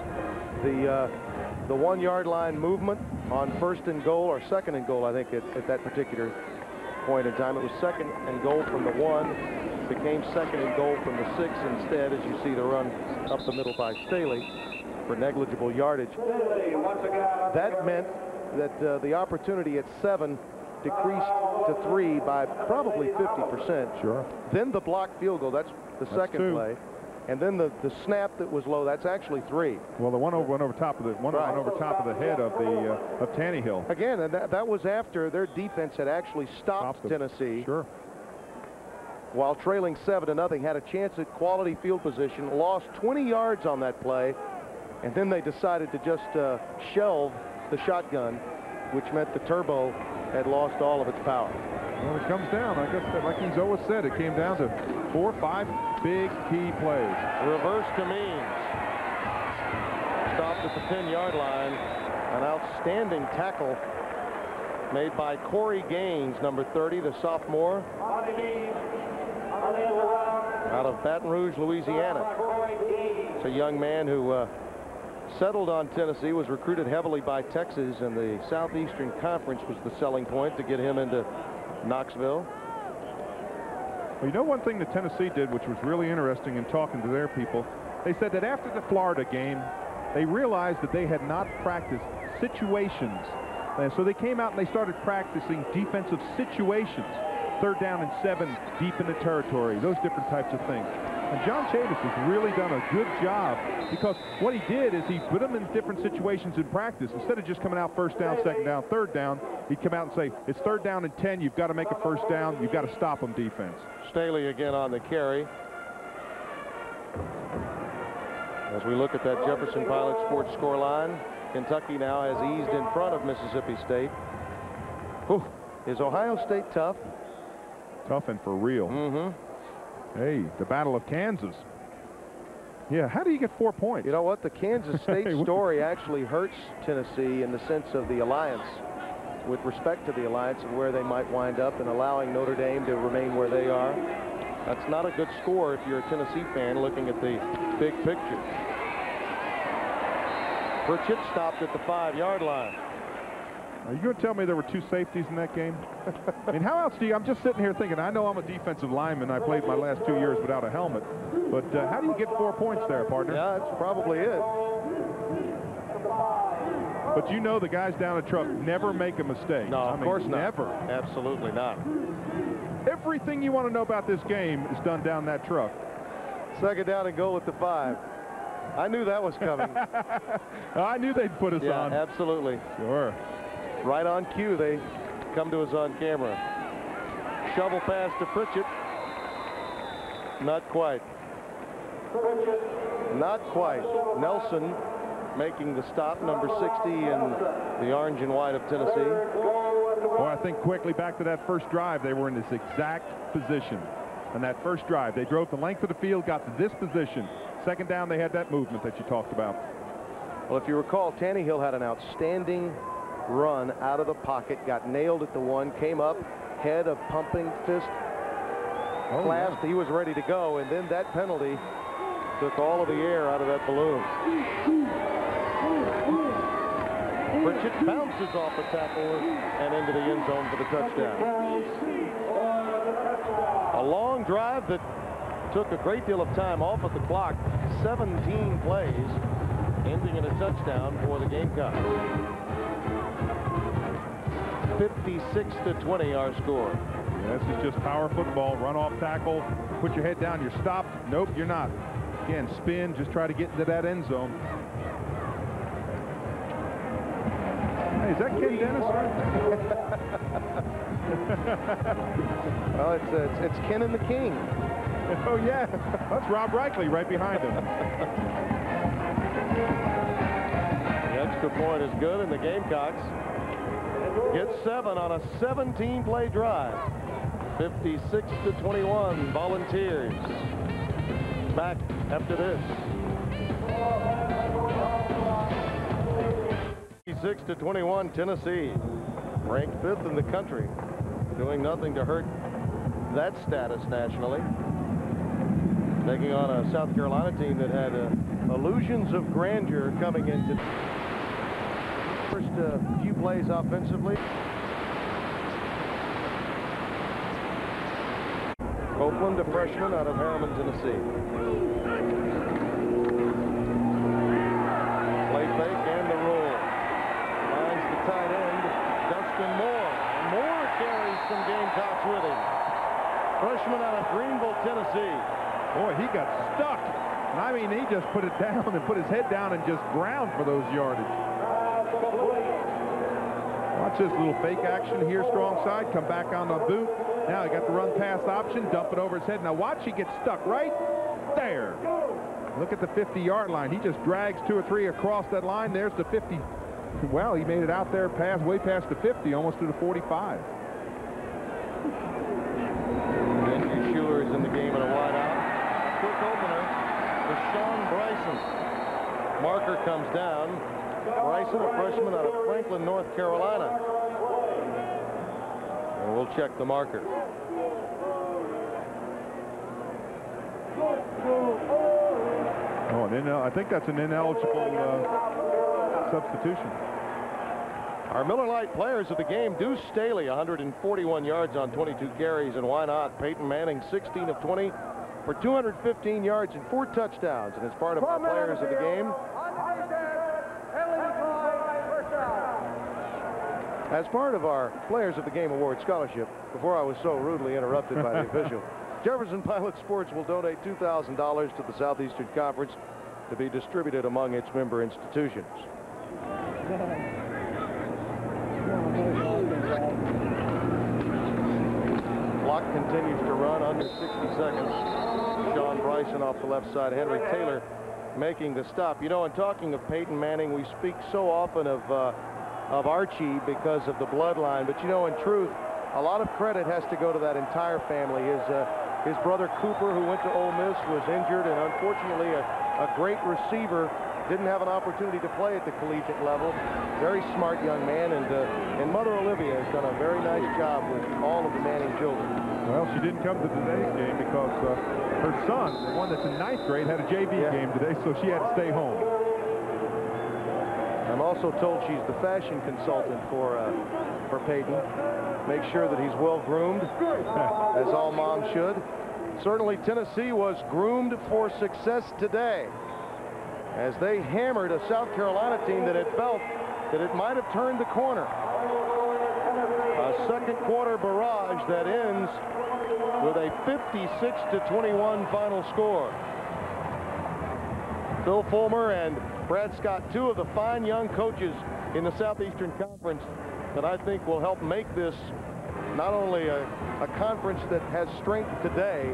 The 1-yard line movement on 1st and goal, or 2nd and goal, I think, at that particular point in time. It was 2nd and goal from the 1, became 2nd and goal from the 6 instead, as you see the run up the middle by Staley for negligible yardage. That meant that the opportunity at 7 decreased to 3 by probably 50%.
Sure.
Then the blocked field goal, that's the second play. And then the snap that was low, that's actually 3.
Well, the one over top of the over top of the head of Tannehill.
Again, and that was after their defense had actually stopped Tennessee.
Sure.
While trailing 7-0, had a chance at quality field position, lost 20 yards on that play, and then they decided to just shelve the shotgun, which meant the turbo had lost all of its power.
Well, it comes down, I guess, like he's always said, it came down to 4 or 5 big key plays.
Reverse to Means. Stopped at the 10-yard line. An outstanding tackle made by Corey Gaines, number 30, the sophomore, out of Baton Rouge, Louisiana. It's a young man who settled on Tennessee, was recruited heavily by Texas, and the Southeastern Conference was the selling point to get him into Knoxville.
Well, you know, one thing that Tennessee did, which was really interesting in talking to their people, they said that after the Florida game, they realized that they had not practiced situations. And so they came out and they started practicing defensive situations. 3rd down and 7 deep in the territory, those different types of things. And John Chavis has really done a good job, because what he did is he put them in different situations in practice. Instead of just coming out 1st down, 2nd down, 3rd down, he'd come out and say, it's 3rd down and 10, you've got to make a 1st down, you've got to stop them defense.
Staley again on the carry. As we look at that Jefferson Pilot Sports score line, Kentucky now has eased in front of Mississippi State. Whew. Is Ohio State tough?
Tough and for real. Hey, the Battle of Kansas. Yeah, how do you get 4 points?
You know what? The Kansas State story actually hurts Tennessee in the sense of the alliance, with respect to the alliance and where they might wind up, and allowing Notre Dame to remain where they are. That's not a good score if you're a Tennessee fan looking at the big picture. Pritchett stopped at the 5-yard line.
Are you going to tell me there were 2 safeties in that game? I mean, how else do you... I'm just sitting here thinking, I know I'm a defensive lineman. I played my last 2 years without a helmet. But how do you get 4 points there, partner?
Yeah, that's probably it.
But you know the guys down the truck never make a mistake.
No, of course not.
Never.
Absolutely not.
Everything you want to know about this game is done down that truck.
2nd down and goal at the 5. I knew that was coming.
I knew they'd put us on.
Yeah, absolutely.
Sure.
Right on cue, they come to us on camera. Shovel pass to Pritchett. Not quite. Not quite. Nelson making the stop, number 60 in the orange and white of Tennessee.
Well, I think quickly back to that first drive, they were in this exact position. And that first drive, they drove the length of the field, got to this position. 2nd down, they had that movement that you talked about.
Well, if you recall, Tannehill had an outstanding run out of the pocket, got nailed at the 1, came up, head of pumping, fist clasped. He was ready to go, and then that penalty took all of the air out of that balloon. Pritchett bounces off the tackle and into the end zone for the touchdown. A long drive that took a great deal of time off of the clock. 17 plays, ending in a touchdown for the Gamecocks. 56-20 our score.
Yeah, this is just power football. Run off tackle, put your head down, you're stopped. Nope, you're not. Again, spin, just try to get into that end zone. Hey, is that Ken Dennis?
Well, it's Ken and the King.
Oh, yeah. That's Rob Reichley right behind him.
The extra point is good, and the Gamecocks get 7 on a 17-play drive. 56-21, Volunteers. Back after this. 56-21, Tennessee, ranked 5th in the country, doing nothing to hurt that status nationally. Taking on a South Carolina team that had illusions of grandeur coming into first few plays offensively. Copeland, a freshman out of Harriman, Tennessee. Play fake and the roll. Finds the tight end, Dustin Moore. And Moore carries some Gamecocks with him. Freshman out of Greenville, Tennessee.
Boy, he got stuck. And I mean, he just put it down and put his head down and just ground for those yardage. Watch this little fake action here, strong side, come back on the boot. Now he got the run pass option, dump it over his head. Now watch, he gets stuck right there. Look at the 50-yard line. He just drags 2 or 3 across that line. There's the 50. Well, he made it out there way past the 50, almost to the 45.
Andrew Schuler is in the game and a wide out. Quick opener for Sean Bryson. Marker comes down. Bryson, a freshman out of Franklin, North Carolina. And we'll check the marker.
Oh, and I think that's an ineligible substitution.
Our Miller Lite players of the game: Deuce Staley, 141 yards on 22 carries, and why not? Peyton Manning, 16 of 20 for 215 yards and 4 touchdowns. And as part of our players of the game, As part of our Players of the Game Award scholarship, before I was so rudely interrupted by the official, Jefferson Pilot Sports will donate $2,000 to the Southeastern Conference to be distributed among its member institutions. Clock continues to run under 60 seconds. Sean Bryson off the left side. Henry Taylor making the stop. You know, in talking of Peyton Manning, we speak so often of Archie because of the bloodline, but you know, in truth, a lot of credit has to go to that entire family. His brother Cooper, who went to Ole Miss, was injured, and unfortunately a great receiver didn't have an opportunity to play at the collegiate level. Very smart young man, and Mother Olivia has done a very nice job with all of the Manning children.
Well, she didn't come to today's game because her son, the one that's in 9th grade, had a JV game today, so she had to stay home.
I'm also told she's the fashion consultant for Peyton. Make sure that he's well groomed, as all moms should. Certainly Tennessee was groomed for success today as they hammered a South Carolina team that had felt that it might have turned the corner. A second quarter barrage that ends with a 56-21 final score. Phil Fulmer and Brad Scott, two of the fine young coaches in the Southeastern Conference that I think will help make this not only a conference that has strength today,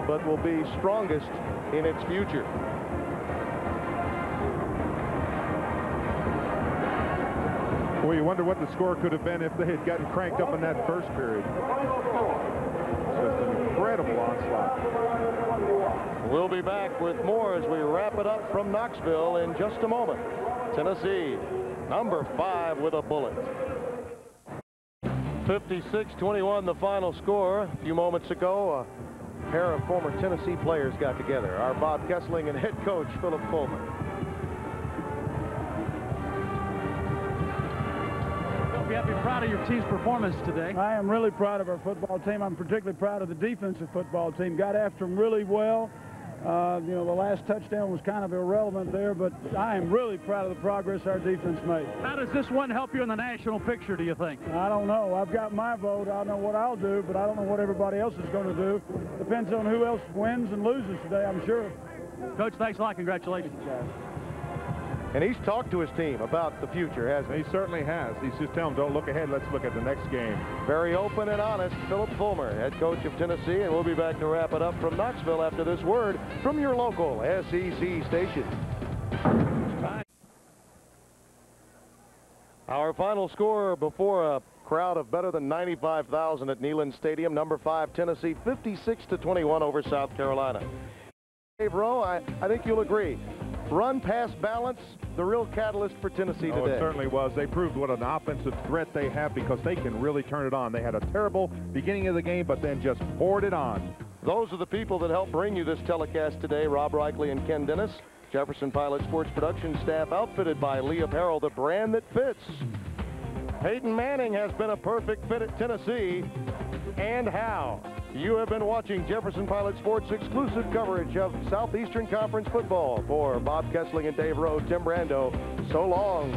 but will be strongest in its future.
Well, you wonder what the score could have been if they had gotten cranked up in that first period. Just an incredible onslaught.
We'll be back with more as we wrap it up from Knoxville in just a moment. Tennessee, number 5 with a bullet. 56-21 the final score. A few moments ago, a pair of former Tennessee players got together. Our Bob Kessling and head coach Philip Fulmer.
You have to be proud of your team's performance today.
I am really proud of our football team. I'm particularly proud of the defensive football team. Got after them really well. You know, the last touchdown was kind of irrelevant there, but I am really proud of the progress our defense made.
How does this one help you in the national picture, do you think?
I don't know. I've got my vote. I know what I'll do, but I don't know what everybody else is going to do. Depends on who else wins and loses today, I'm sure.
Coach, thanks a lot. Congratulations.
And he's talked to his team about the future, hasn't he?
He certainly has. He's just telling them, don't look ahead, let's look at the next game.
Very open and honest, Philip Fulmer, head coach of Tennessee, and we'll be back to wrap it up from Knoxville after this word from your local SEC station. Our final score before a crowd of better than 95,000 at Neyland Stadium, number 5 Tennessee, 56-21 over South Carolina. Dave Rowe, I think you'll agree. Run, pass, balance, the real catalyst for Tennessee today.
It certainly was. They proved what an offensive threat they have because they can really turn it on. They had a terrible beginning of the game, but then just poured it on.
Those are the people that helped bring you this telecast today. Rob Reichley and Ken Dennis. Jefferson Pilot Sports production staff outfitted by Lee Apparel, the brand that fits. Peyton Manning has been a perfect fit at Tennessee. And how? You have been watching Jefferson Pilot Sports exclusive coverage of Southeastern Conference football. For Bob Kessling and Dave Rowe, Tim Brando, so long.